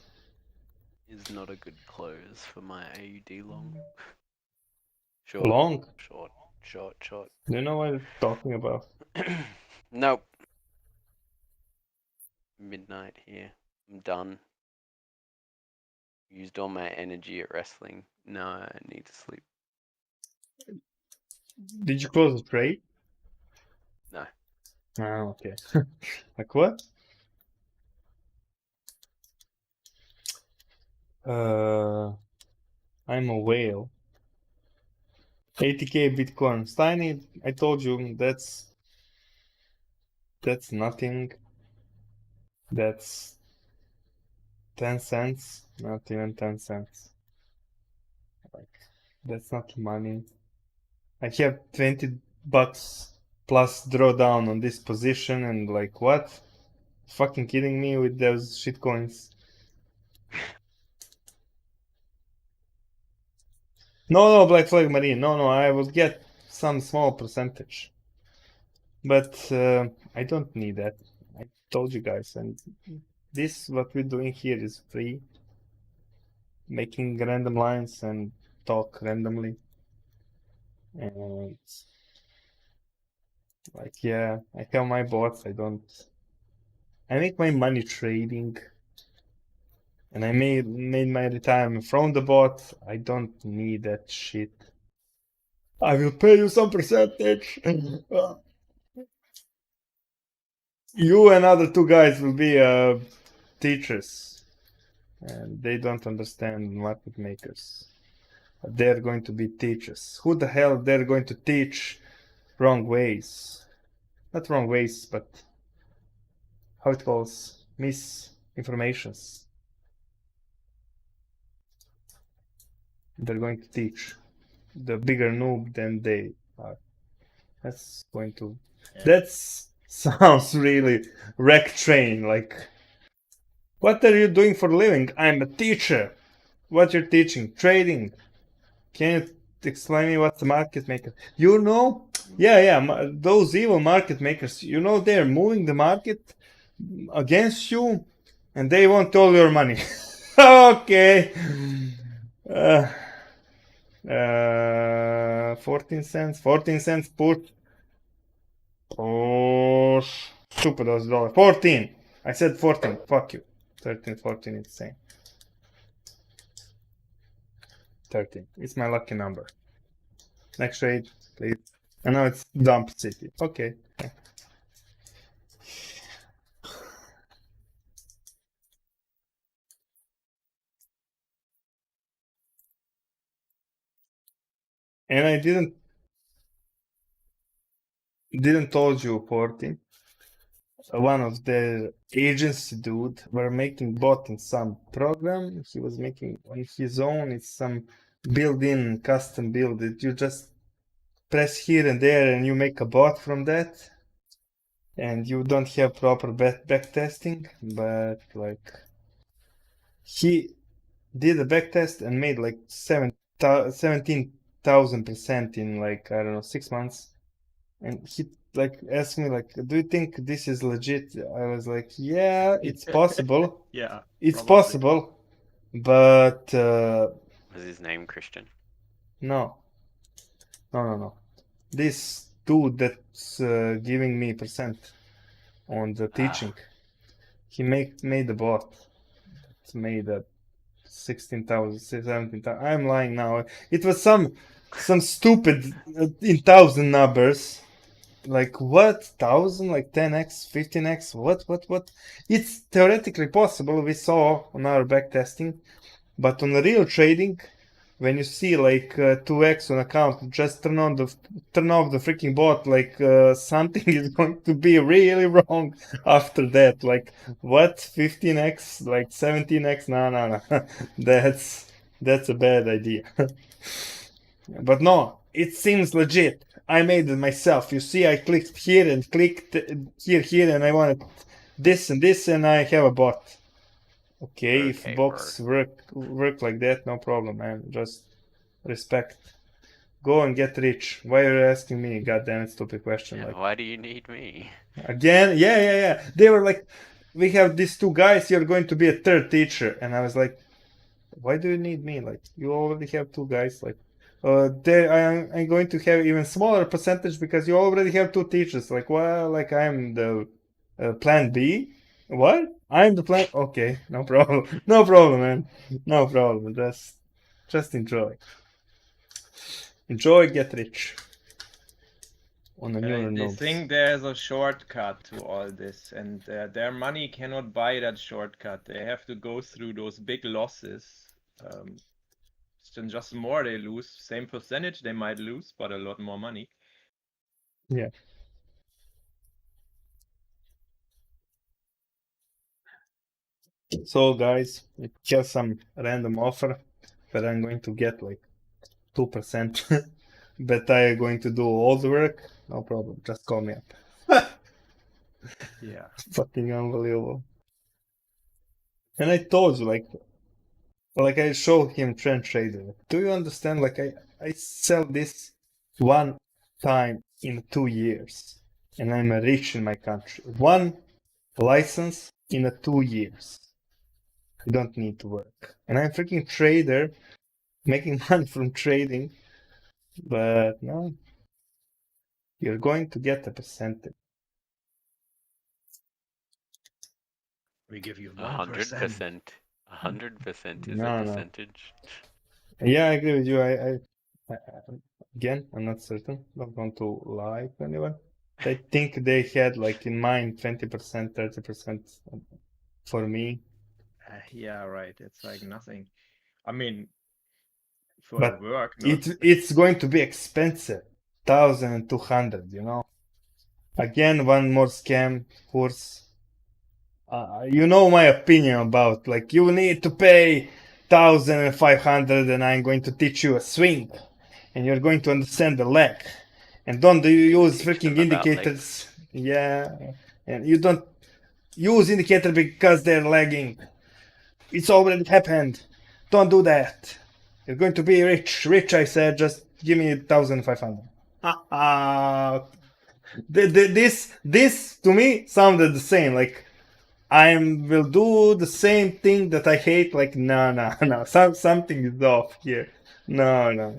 is not a good close for my AUD long. Short, long. short. Do you know what I'm talking about? Nope. Midnight here. I'm done. Used all my energy at wrestling. Now I need to sleep. Did you close the trade? No. Oh, okay. Like what? I'm a whale. 80k Bitcoin. Steiny, I told you that's nothing. That's 10 cents. Not even 10 cents. Like, that's not money. I have $20 plus drawdown on this position, and like, what? Fucking kidding me with those shit coins? No, Black Flag Marine. No, I will get some small percentage. But I don't need that. I told you guys, and this, what we're doing here is free. Making random lines and talk randomly. And like, yeah, I have my bots. I make my money trading. And I made my retirement from the bot. I don't need that shit. I will pay you some percentage. You and other two guys will be teachers. And they don't understand market makers. They're going to be teachers. Who the hell they're going to teach wrong ways? Not wrong ways, but how it calls misinformations. They're going to teach the bigger noob than they are. That's going to. Yeah. That sounds really wreck train. Like, what are you doing for a living? I'm a teacher. What you're teaching? Trading. Can you explain me what's the market maker? You know, Yeah. Those evil market makers, you know, they're moving the market against you, and they want all your money. Okay. 14 cents. 14 cents put. Oh, stupid those dollars. 14. I said 14. Fuck you. 13, 14, it's the same. 13. It's my lucky number. Next trade, please. I know it's dump city. Okay. And I didn't told you 14. One of the agency dude were making bot in some program. He was making on his own. It's some built-in custom build that you just press here and there and you make a bot from that. And you don't have proper back testing, but like he did a back test and made like 17,000% in like, I don't know, 6 months. And he like asked me like, do you think this is legit? I was like, yeah, it's possible. Yeah. It's probably. possible, but Was his name Christian? no. This dude that's giving me percent on the teaching, he made a bot. It's made a 16,000, 17,000. I'm lying now. It was some stupid in thousand numbers. Like what? 1,000? Like 10x, 15x? What? It's theoretically possible. We saw on our back testing, but on the real trading, when you see like 2x on account, just turn off the freaking bot. Like something is going to be really wrong after that. Like what? 15x? Like 17x? No. That's a bad idea. But no, it seems legit. I made it myself. You see, I clicked here and clicked here, and I wanted this and this, and I have a bot. Okay, if Okay, bots work like that, no problem, man. Just respect. Go and get rich. Why are you asking me? Goddamn stupid question. Yeah, Like why do you need me? again? Yeah. They were like, we have these two guys. You're going to be a third teacher, and I was like, why do you need me? Like you already have two guys. Like I'm going to have even smaller percentage because you already have two teachers. Like well, like I'm the plan B. What? I'm the plan. Okay, no problem. No problem, man. No problem. Just enjoy. Enjoy, get rich. On the neural They nodes. think there's a shortcut to all this, and their money cannot buy that shortcut. They have to go through those big losses. Then just more they lose. Same percentage they might lose, but a lot more money. Yeah. So guys, it has some random offer, but I'm going to get like 2%. But I'm going to do all the work. No problem. Just call me up. Yeah. Fucking unbelievable. And I told you, like I showed him trend trader. Do you understand? Like I sell this one time in 2 years, and I'm rich in my country. One license in 2 years. You don't need to work, and I'm freaking trader, making money from trading. But no, you're going to get a percentage. We give you 100%. 100% is No. a percentage. Yeah, I agree with you. I again, I'm not certain. Don't want to lie to anyone. I think they had like in mind 20%, 30% for me. Yeah, right. It's like nothing. I mean, for But the work, no? it's going to be expensive. 1,200, you know. Again, one more scam course. You know my opinion about like you need to pay 1,500 and I'm going to teach you a swing and you're going to understand the leg. And don't you use Teach freaking them about indicators. Yeah. And you don't use indicator because they're lagging. It's already happened. Don't do that. You're going to be rich. Rich, I said. Just give me 1,500. This to me sounded the same. Like I will do the same thing that I hate. Like no. Something is off here. No.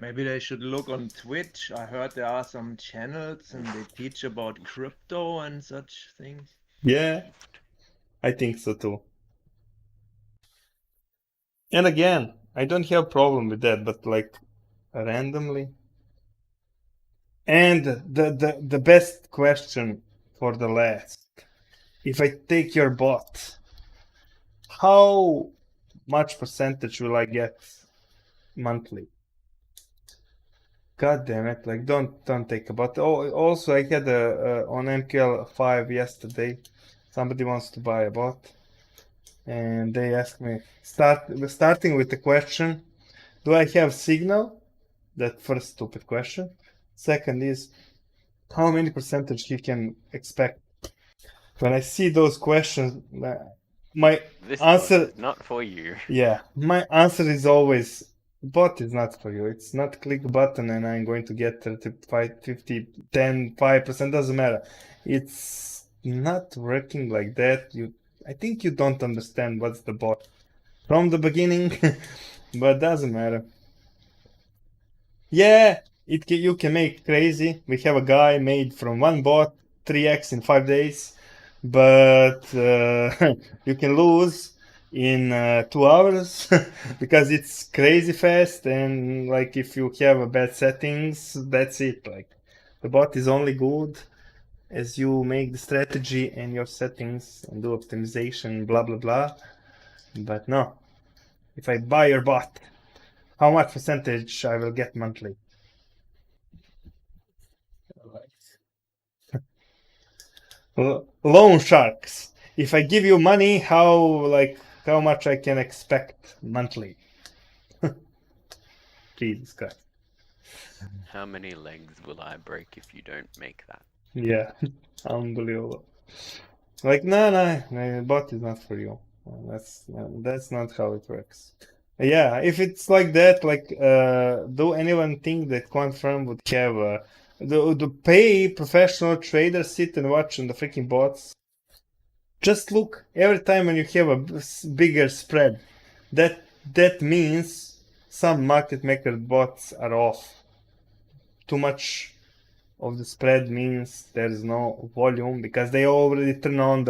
Maybe they should look on Twitch. I heard there are some channels and they teach about crypto and such things. Yeah, I think so too. And again, I don't have problem with that, but like randomly. And the best question for the last. If I take your bot, how much percentage will I get monthly? God damn it! Like don't take a bot. Oh, also I had a on MQL5 yesterday. Somebody wants to buy a bot, and they asked me starting with the question: do I have signal? That first stupid question. Second is how many percentage he can expect. When I see those questions, my This answer, bot is not for you. yeah, my answer is always bot is not for you. It's not click button and I'm going to get 35, 50, 10, 5%, doesn't matter. It's not working like that. I think you don't understand what's the bot from the beginning, but doesn't matter. Yeah, you can make crazy. We have a guy made from one bot 3x in 5 days, but you can lose in 2 hours because it's crazy fast. And like if you have a bad settings, that's it. Like the bot is only good as you make the strategy and your settings and do optimization, blah blah blah. But no, if I buy your bot, how much percentage I will get monthly? Loan sharks. If I give you money, how much I can expect monthly? Jesus Christ. How many legs will I break if you don't make that? Yeah, unbelievable. Like no, bot is not for you. That's not how it works. Yeah, if it's like that, like do anyone think that Quant Firm would have the pay professional traders sit and watch on the freaking bots? Just look every time when you have a bigger spread, that means some market maker bots are off. Too much of the spread means there's no volume because they already turn off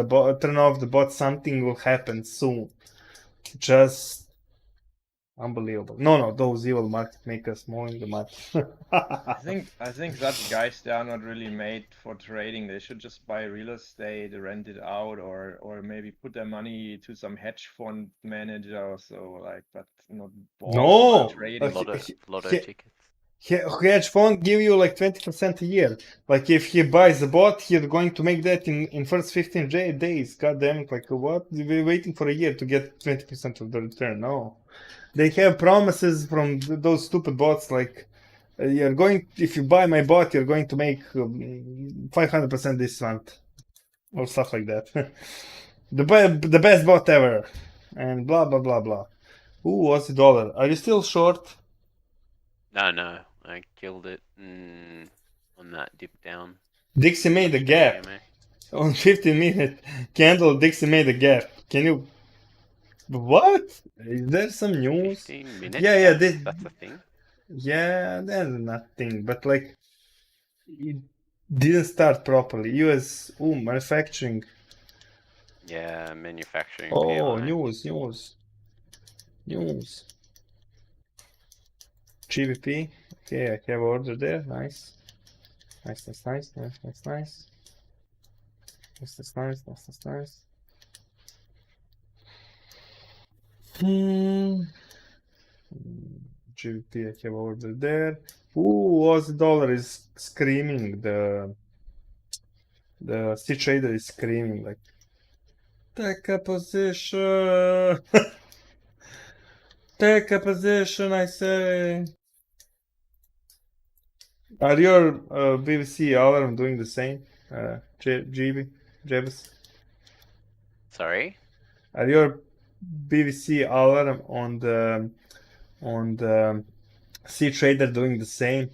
the bot. Something will happen soon. Just unbelievable. No, those evil market makers mowing the mud. I think such guys, they are not really made for trading. They should just buy real estate, rent it out, or maybe put their money to some hedge fund manager or so, like, but not ball No, trading. Lotto he- tickets. hedge fund give you like 20% a year. Like if he buys a bot, he's going to make that in first 15 days. God damn it! Like what? We're waiting for a year to get 20% of the return. No, they have promises from those stupid bots. Like you're going, if you buy my bot, you're going to make 500% this month or stuff like that. the best bot ever, and blah blah blah blah. Ooh, what's the dollar? Are you still short? No, I killed it on that dip down. Dixie made a Much gap. DMA. On 15-minute candle, Dixie made a gap. Can you... What? Is there some news? 15-minute Yeah, gap? That's a thing? yeah, that's nothing. But like, it didn't start properly. US, manufacturing. Yeah, manufacturing Oh, PMI. news. GBP. Okay, I have order there. Nice. Nice. GBP, I have order there. Ooh, Aussie dollar is screaming. The cTrader is screaming like, take a position. Take a position, I say. Are your BBC alarm doing the same? GB, Jebus? Sorry? Are your BBC alarm on the cTrader doing the same.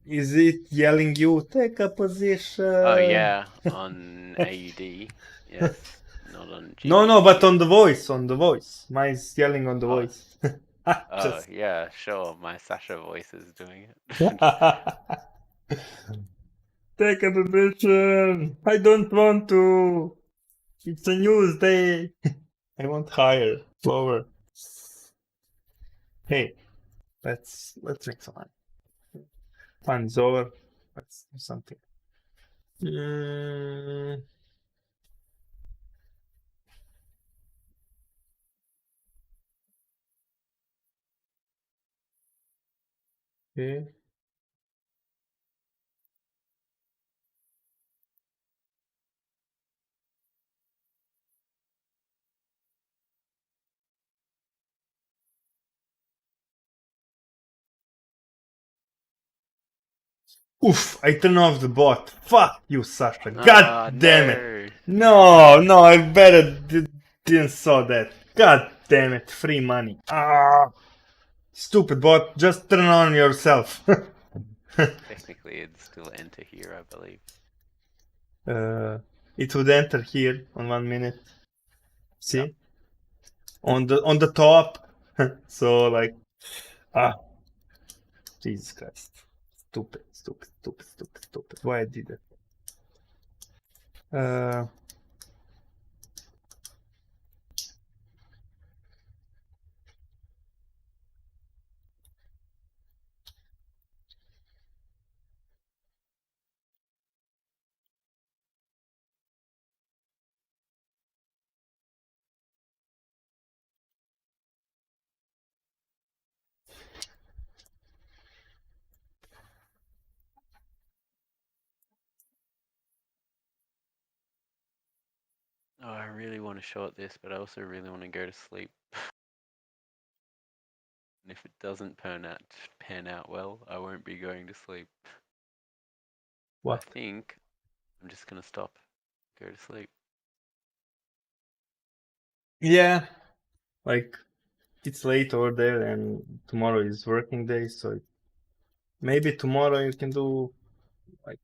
Is it yelling you take a position? Oh yeah, on AUD. Yes, not on GBP. No, but on the voice, Mine's yelling on the Oh. voice. Oh Just... yeah, sure. My Sasha voice is doing it. Take a position. I don't want to. It's a news day. I want higher, lower. Hey, let's make some money. Fun is over. Let's do something. Okay. Oof, I turn off the bot. Fuck you, Sasha. God damn it. No, I better didn't saw that. God damn it, free money. Stupid bot, just turn on yourself. Technically, it'd still enter here, I believe. It would enter here on 1 minute. See? Yep. On the top. So like Jesus Christ. Stupid. Why I did it? Oh, I really want to short this, but I also really want to go to sleep. And if it doesn't pan out well, I won't be going to sleep. What? I think I'm just gonna stop, go to sleep. Yeah, like it's late over there, and tomorrow is working day, so maybe tomorrow you can do like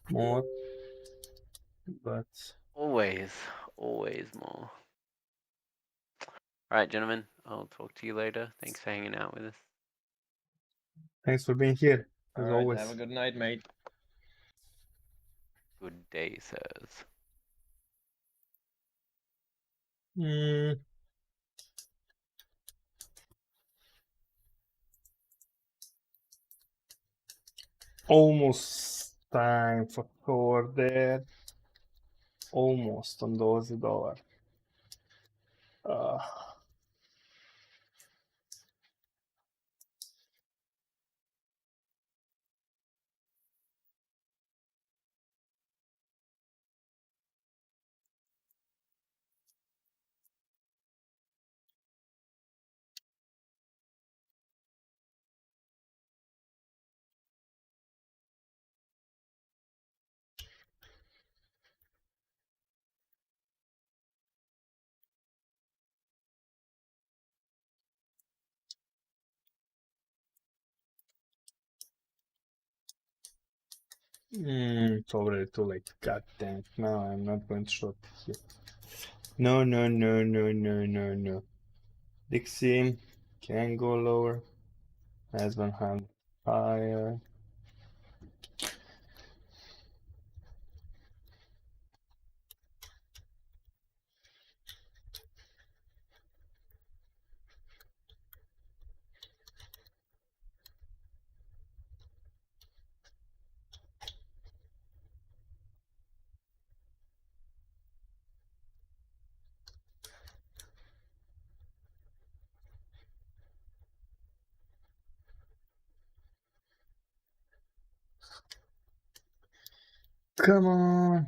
more, but Always more. All right, gentlemen, I'll talk to you later. Thanks for hanging out with us. thanks for being here as All right, always. have a good night, mate. Good day, sirs. Almost time for cover there. Almost on $12. It's already too late. God damn it. No, I'm not going to short here. No. Dixie can go lower. Has 100 higher. Come on.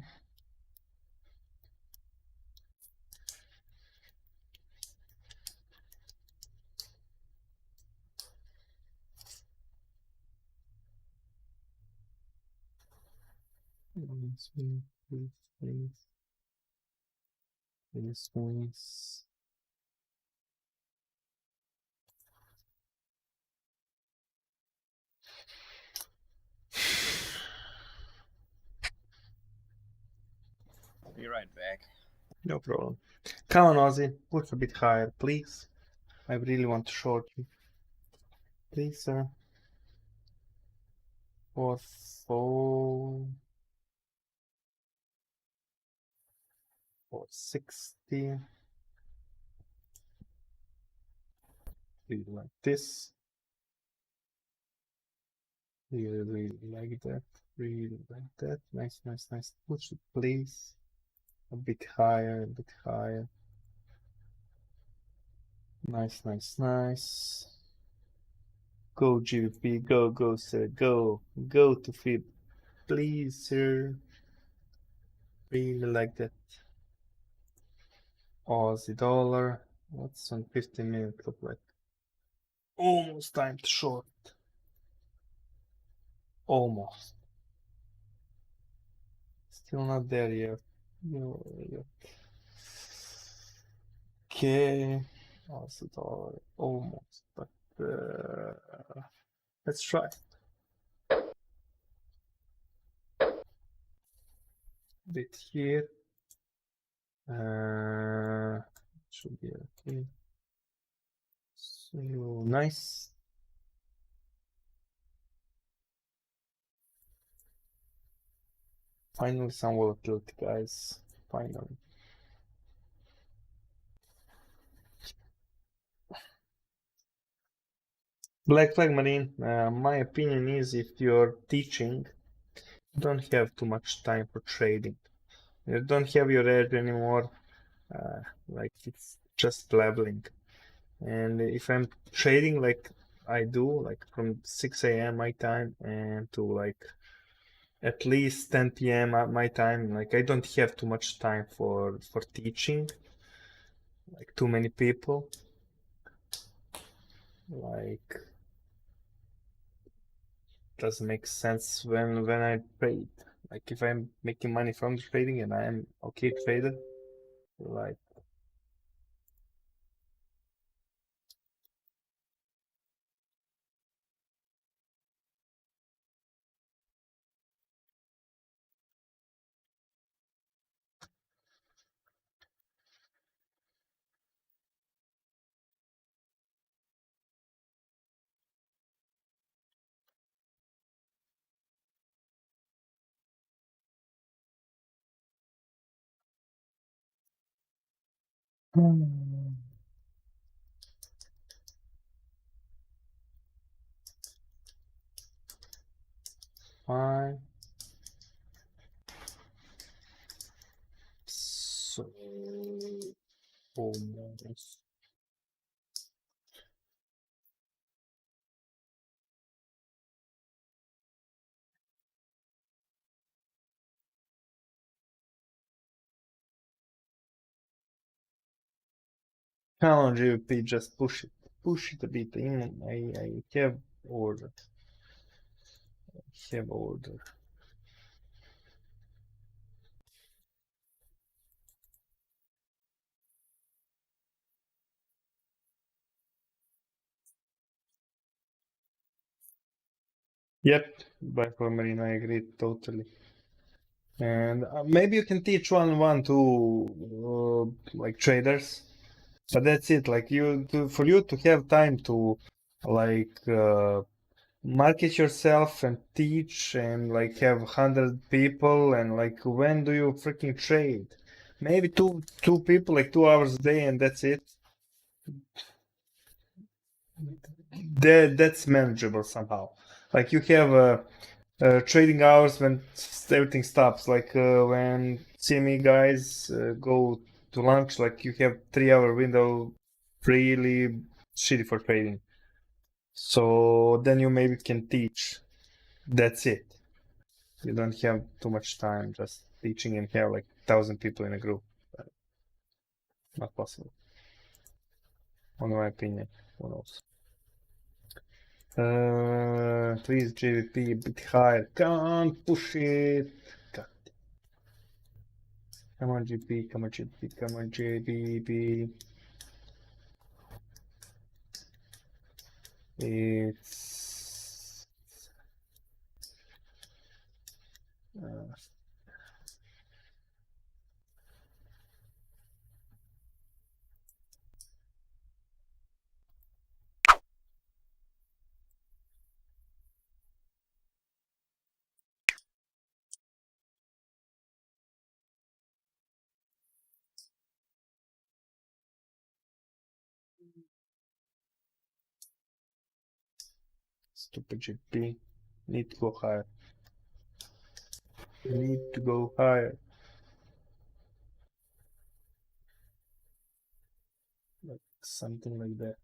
This means Be right back. No problem. Come on, Ozzy. Push a bit higher, please. I really want to short you. Please, sir. 460. Read like this. Read like that. Read like that. Nice, nice, nice. Push it, please. A bit higher, a bit higher. Nice, nice, nice. Go, GVP. Go, go, sir. Go. Go to feed. Please, sir. Really like that. Aussie dollar. What's on 15 minutes look like? Almost time to short. Almost. Still not there yet. No, yet. Okay. Aussie dollar. Almost. But let's try. Bit here. Should be okay. So nice. Finally some volatility, guys. Finally. Black flag marine. My opinion is if you're teaching, you don't have too much time for trading. You don't have your edge anymore. Like it's just leveling. And if I'm trading like I do, like from 6 a.m. my time and to like at least 10 p.m. my time, like I don't have too much time for teaching. Like too many people. Like doesn't make sense when I trade. Like if I'm making money from the trading and I am okay trader, like fine. So almost. Come on, GVP, just push it. Push it a bit in. I have order. I have order. Yep, by Marine, I agree totally. And maybe you can teach one to like traders, but that's it. Like for you to have time to like market yourself and teach and like have 100 people and like when do you freaking trade? Maybe two people like 2 hours a day and that's it. That's manageable somehow. Like you have trading hours when everything stops. Like when CME guys go to lunch, like you have 3 hour window, really shitty for trading. So then you maybe can teach. That's it. You don't have too much time just teaching and have like 1,000 people in a group. Not possible. In my opinion. Who knows? Please JVP a bit higher. Can't push it. God. Come on GP, come on GP, come on JVP. It's Stupid GP. Need to go higher. Need to go higher. Like something like that.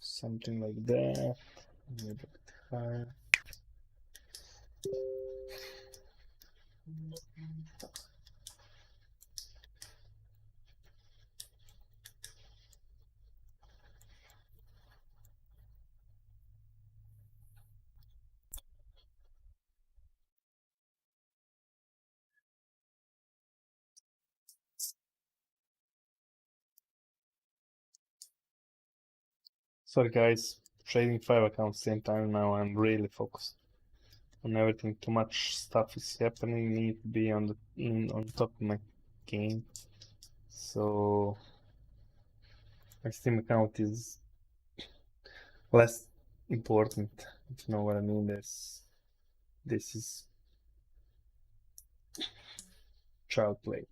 Something like that. Maybe a bit higher. Sorry guys, trading 5 accounts same time now. I'm really focused on everything. Too much stuff is happening. Need to be on top of my game. So my Steam account is less important, if you know what I mean. This is child play.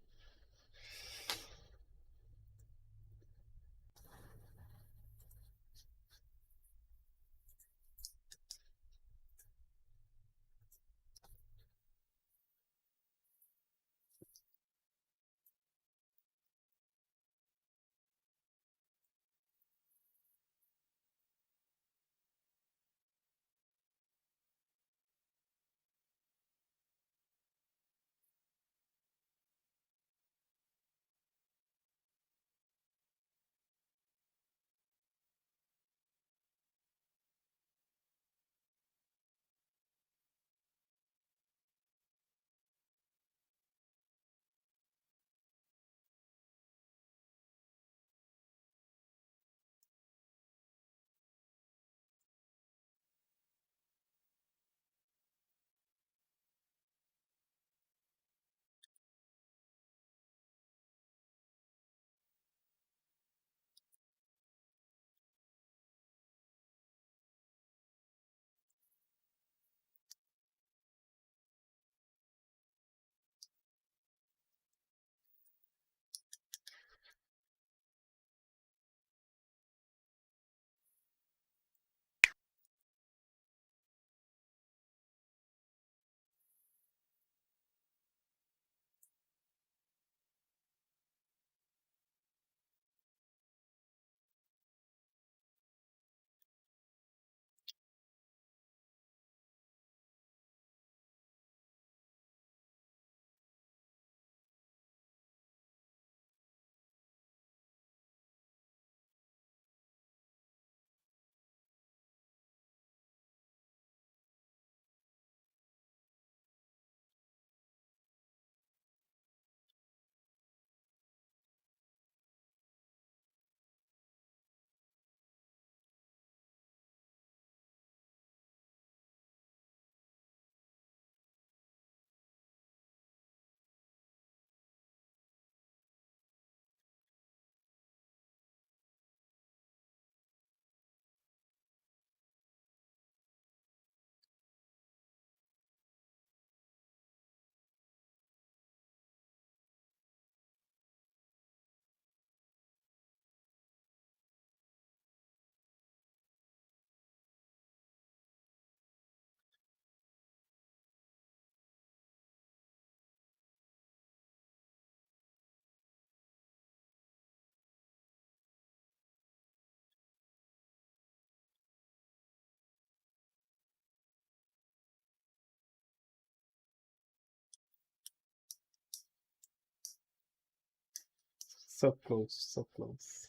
So close, so close.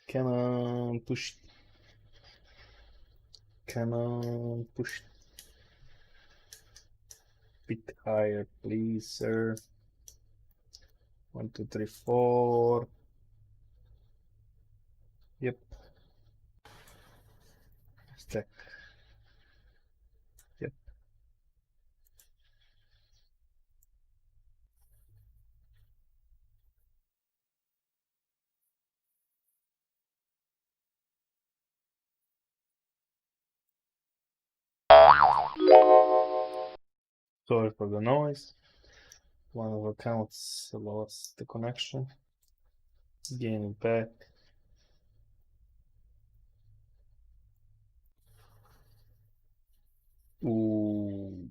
Come on, push. Come on, push. Bit higher, please, sir. 1, 2, 3, 4. Yep. Stack. Yep. Sorry for the noise. One of the accounts lost the connection. Gaining back. Ooh.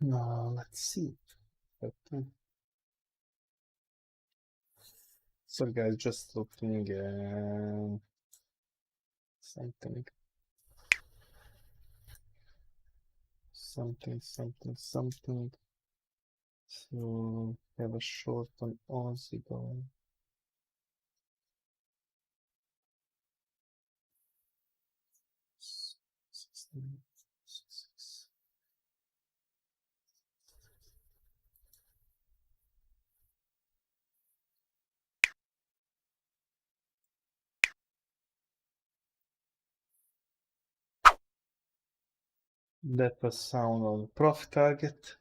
Now let's see. Okay. So guys, just looking something. So have a short on Aussie going. That was sound on profit target.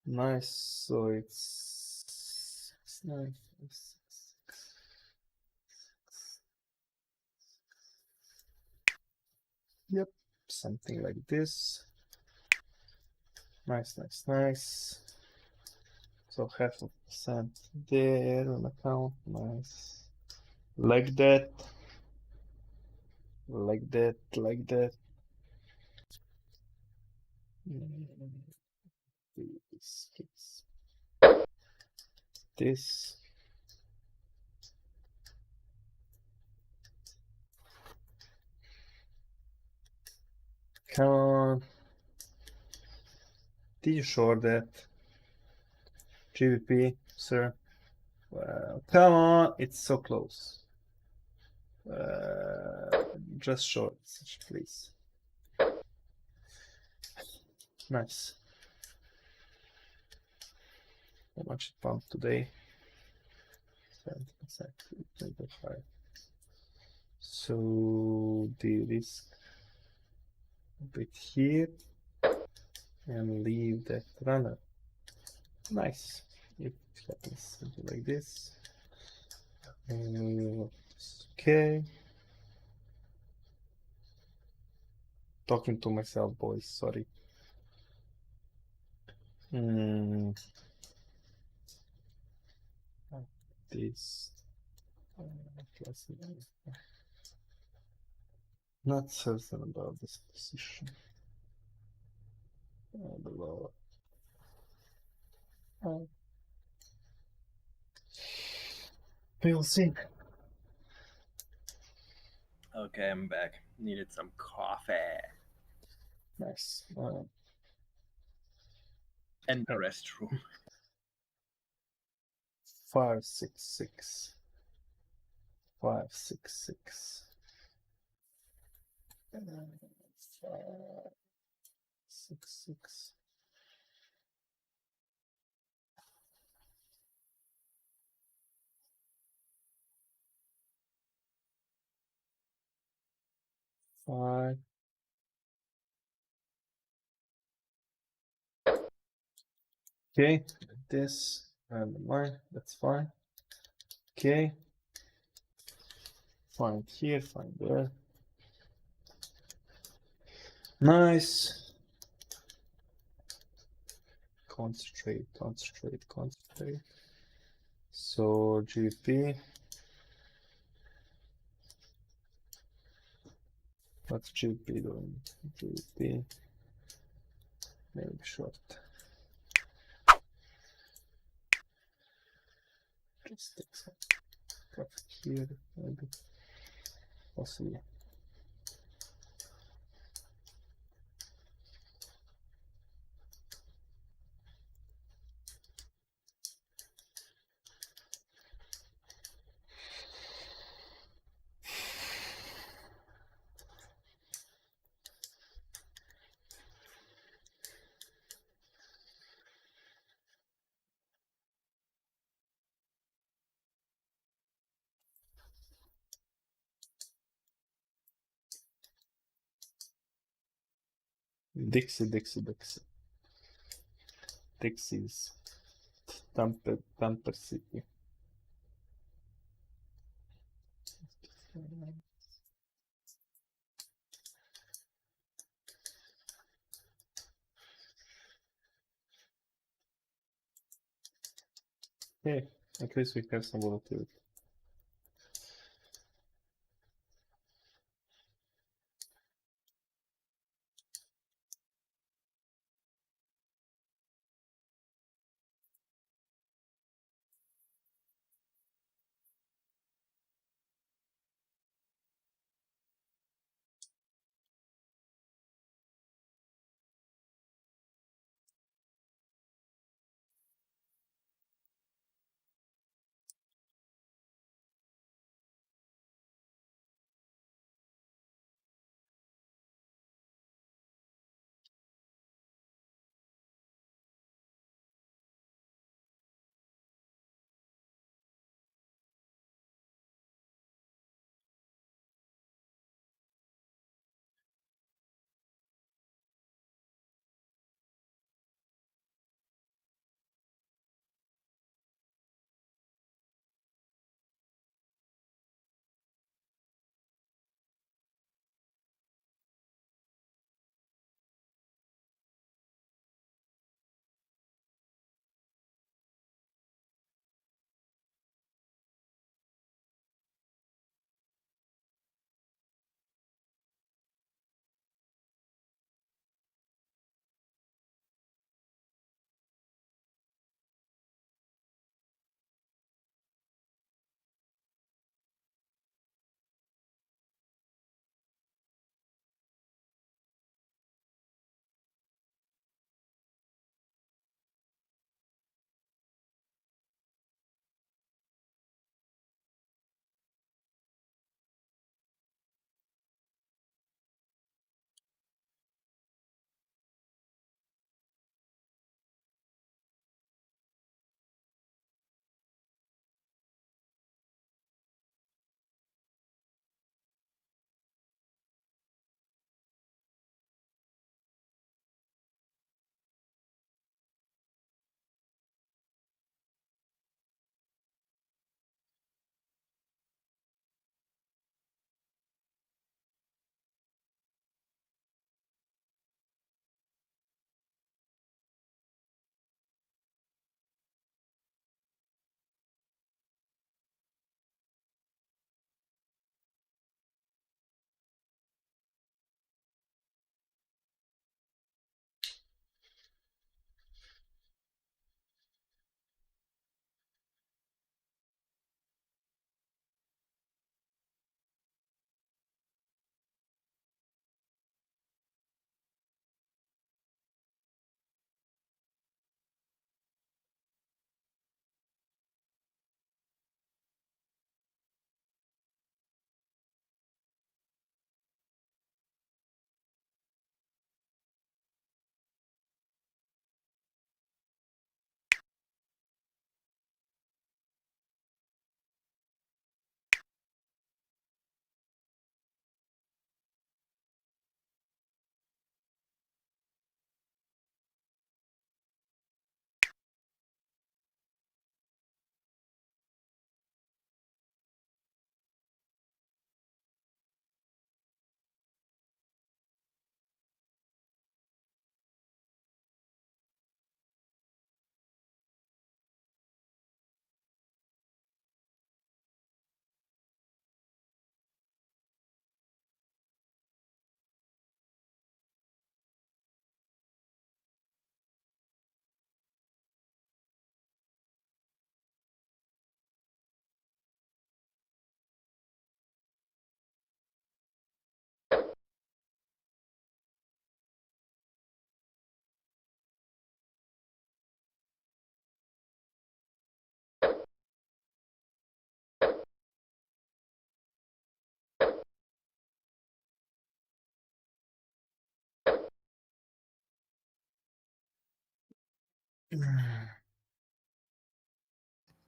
Nice. So it's 69566. Yep, something like this. Nice. So 0.5% there on account. Nice. Like that. This. Come on. Did you short that? GBP, sir? Well, come on, it's so close. Just short, please. Nice. How much it pumped today? 70%, 25. So de-risk a bit here and leave that runner. Nice. It happens something like this. Okay. Talking to myself, boys. Sorry. This. Not certain about this position. Below. We'll see. Okay, I'm back. Needed some coffee. Nice. And the restroom. 566. 566. 566. Five. Okay, this and mine, that's fine. Okay. Find here, find there. Nice. Concentrate. So GP. What's GP doing? GP. Maybe short. Just take some profit here, maybe. Possibly. Dixie. Dixie's Tamper City. Okay, at least we have some volatility.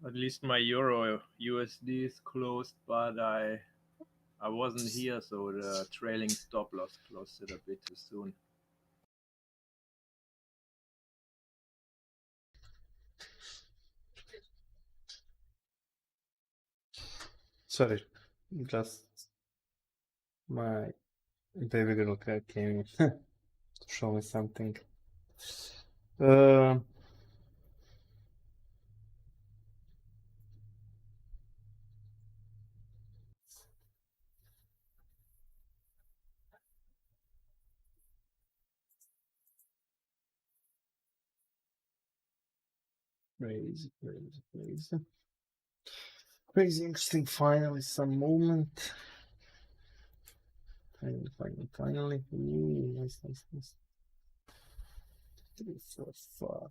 At least my Euro USD is closed, but I wasn't here, so the trailing stop loss closed it a bit too soon. Sorry, just my baby girl came in to show me something. Crazy, crazy, crazy. Crazy interesting. Finally, some movement. Finally. Ooh, nice, nice, nice. 3, 4, 5.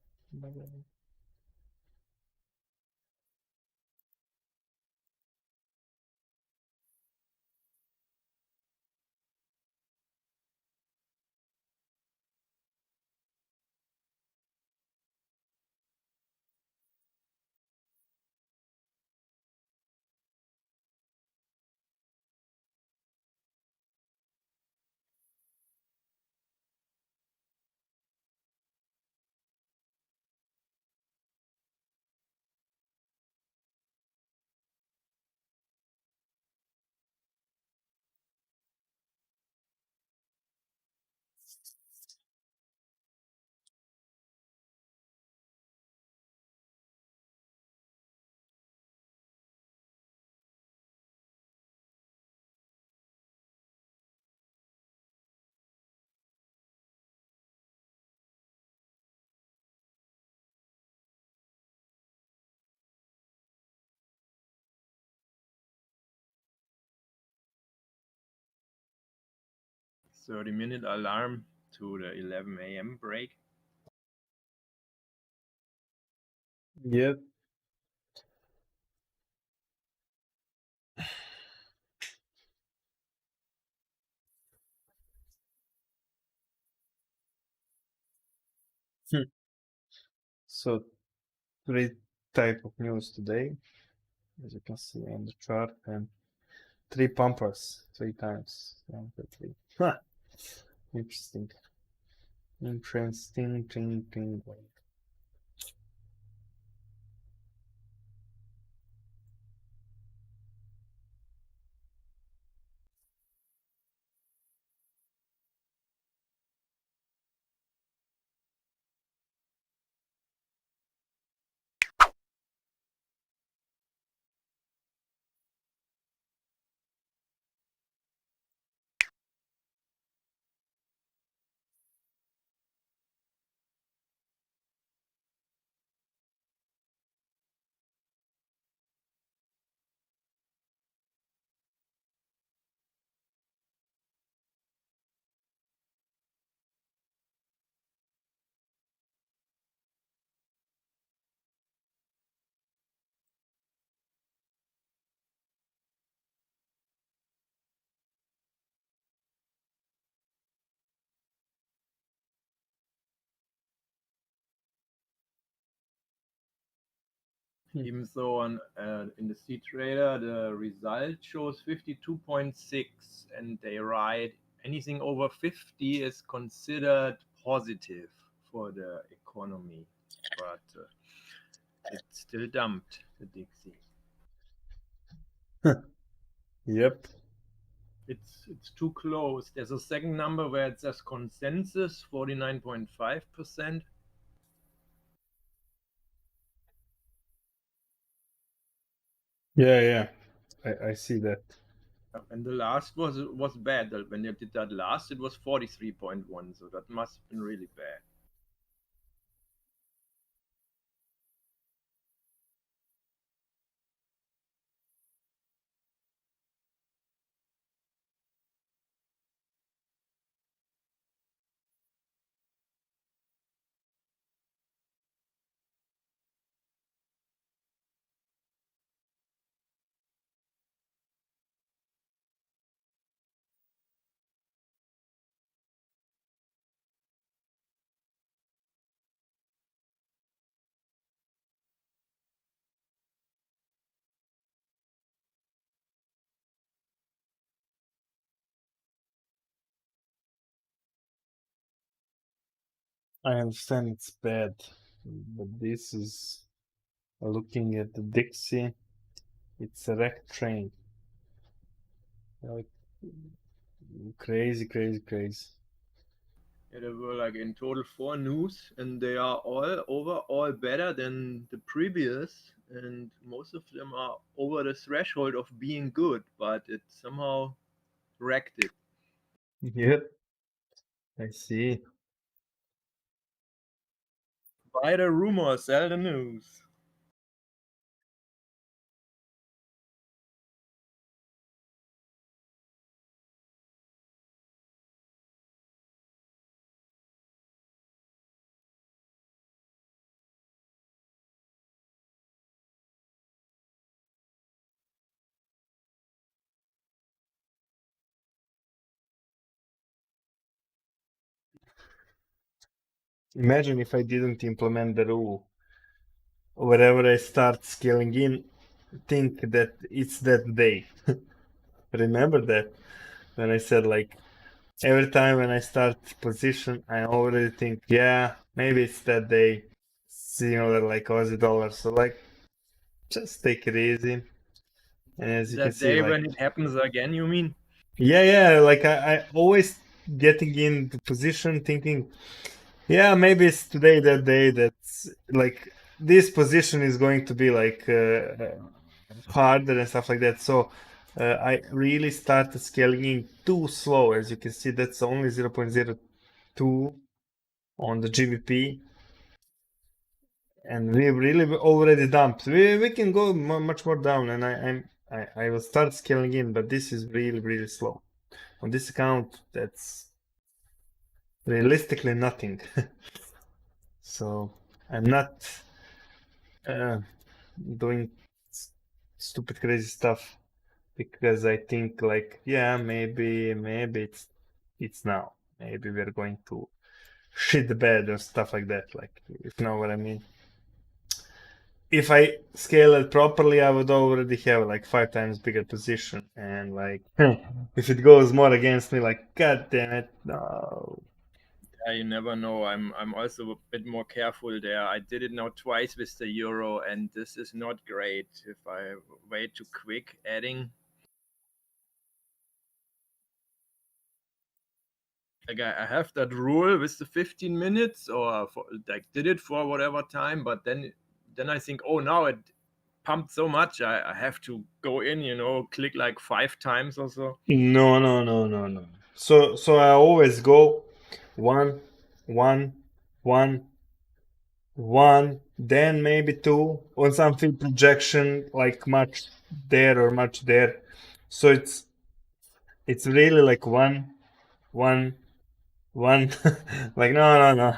Minute alarm to the 11 a.m. break. Yep. So, 3 type of news today, as you can see on the chart, and 3 pumpers 3 times. 1, 2, 3. Huh. Interesting. Interesting. Even though on in the cTrader the result shows 52.6, and they write anything over 50 is considered positive for the economy, but it's still dumped, the Dixie. Yep. It's too close. There's a second number where it says consensus 49.5%. Yeah. I see that. And the last was bad. When they did that last, it was 43.1. So that must have been really bad. I understand it's bad, but this is looking at the Dixie. It's a wrecked train. Like crazy, crazy, crazy. Yeah, there were like in total 4 news, and they are all overall better than the previous, and most of them are over the threshold of being good, but it somehow wrecked it. Yep, I see. Buy the rumor, sell the news. Imagine if I didn't implement the rule. Wherever I start scaling in, think that it's that day. Remember that when I said like every time when I start position, I already think, yeah, maybe it's that day. Similar like Aussie dollar. So like, just take it easy. And as you can That see, day like, when it happens again, you mean? yeah, like I always getting in the position thinking, yeah, maybe it's today that day that's like this position is going to be like harder and stuff like that. So I really started scaling in too slow. As you can see, that's only 0.02 on the GBP. And we really already dumped. We can go much more down, and I will start scaling in, but this is really slow. On this account, that's realistically nothing. So I'm not doing stupid crazy stuff because I think like, yeah, maybe it's now. Maybe we're going to shit the bed or stuff like that. Like, if you know what I mean. If I scale it properly, I would already have like 5 times bigger position, and like if it goes more against me, like god damn it, no. Yeah, you never know. I'm also a bit more careful there. I did it now twice with the euro, and this is not great. If I wait too quick adding, like I have that rule with the 15 minutes, or for, like did it for whatever time, but then I think, oh, now it pumped so much, I have to go in, click like 5 times or so. No. So I always go one, one, one, one, then maybe two on something projection like much there or much there. So it's really like one, like no.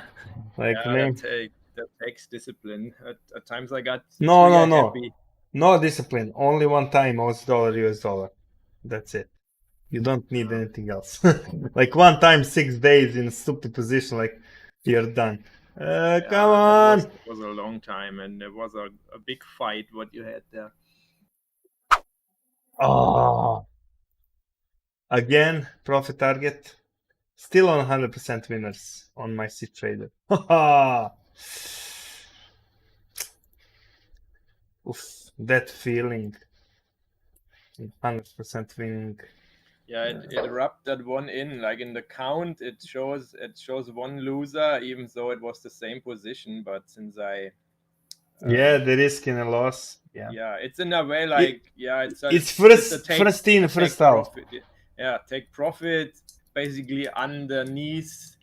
Like Yeah, maybe that takes discipline. At times I got no. trigger happy. No discipline. Only one time Aussie dollar, US dollar. That's it. You don't need Uh, anything else. Like one time, 6 days in a stupid position, like you're done. Come yeah, on. that was a long time, and it was a big fight what you had there. Oh, again, profit target. Still on 100% winners on my cTrader. Oof, that feeling. 100% winning. Yeah, it rubbed that one in. Like in the count, it shows one loser, even though it was the same position. But since I Yeah, the risk in a loss. Yeah. yeah, it's in a way It, like, yeah, it's it's a first in, take first out. profit. Yeah, take profit basically underneath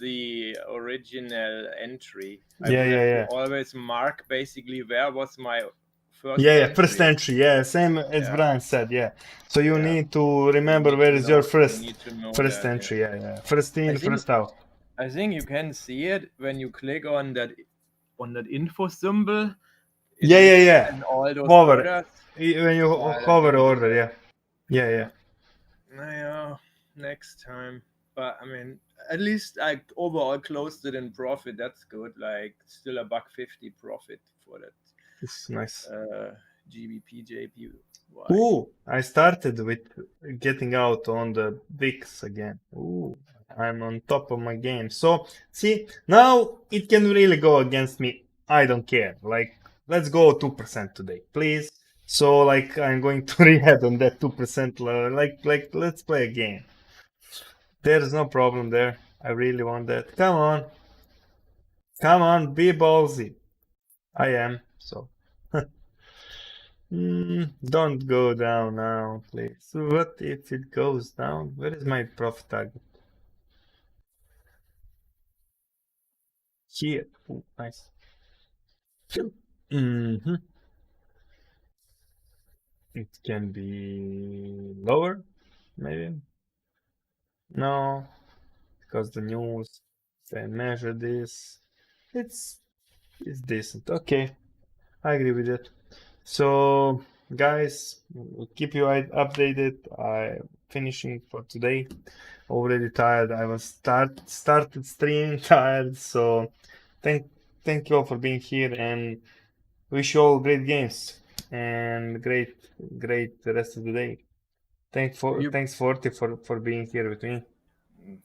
the original entry. I Yeah, would have to yeah. always mark basically where was my first Yeah, first entry. entry. Yeah, same as Yeah, Brian said. Yeah. So you yeah. need to You remember need where to is your know. You first need to know first that. entry. Yeah. Yeah. First I in, think first out. I think you can see it when you click on that info symbol. It Yeah. lists Yeah. and all those Hover. orders. When you While I hover don't do order. that. Yeah. Yeah, next time. But I mean, at least I overall closed it in profit. That's good. Like still a $1.50 profit for that It's nice. GBP JPY. Ooh, I started with getting out on the VIX again. Ooh, I'm on top of my game. So, see, now it can really go against me. I don't care. Like, let's go 2% today, please. So like I'm going to rehab on that 2% level. Like let's play a game. There's no problem there. I really want that. Come on. Come on, be ballsy. I am, so. Don't go down now, please. What if it goes down? Where is my profit target? Here. Ooh, nice. Mm-hmm. It can be lower, maybe. No, because the news. If I measure this, it's decent. Okay, I agree with it. So, guys, we'll keep you updated. I'm finishing for today. Already tired. I was started streaming tired. So, thank you all for being here and wish you all great games and great rest of the day. Thanks Forty for being here with me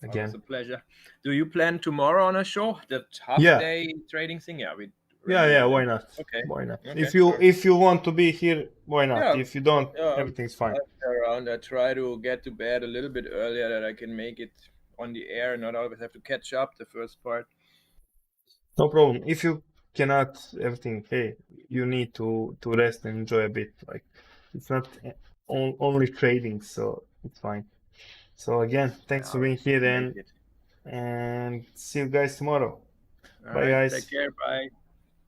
again. It's a pleasure. Do you plan tomorrow on a show? That half Yeah. day trading thing? Yeah, we. Yeah, why not? Okay. Why not? Okay, If you want to be here, why not? Yeah, If you don't, yeah, everything's fine. around. I try to get to bed a little bit earlier that I can make it on the air and not always have to catch up the first part. No problem. If you cannot everything, hey, you need to rest and enjoy a bit. Like it's not only trading, so it's fine. So again, thanks for being here and see you guys tomorrow. Bye guys. Take care. Bye.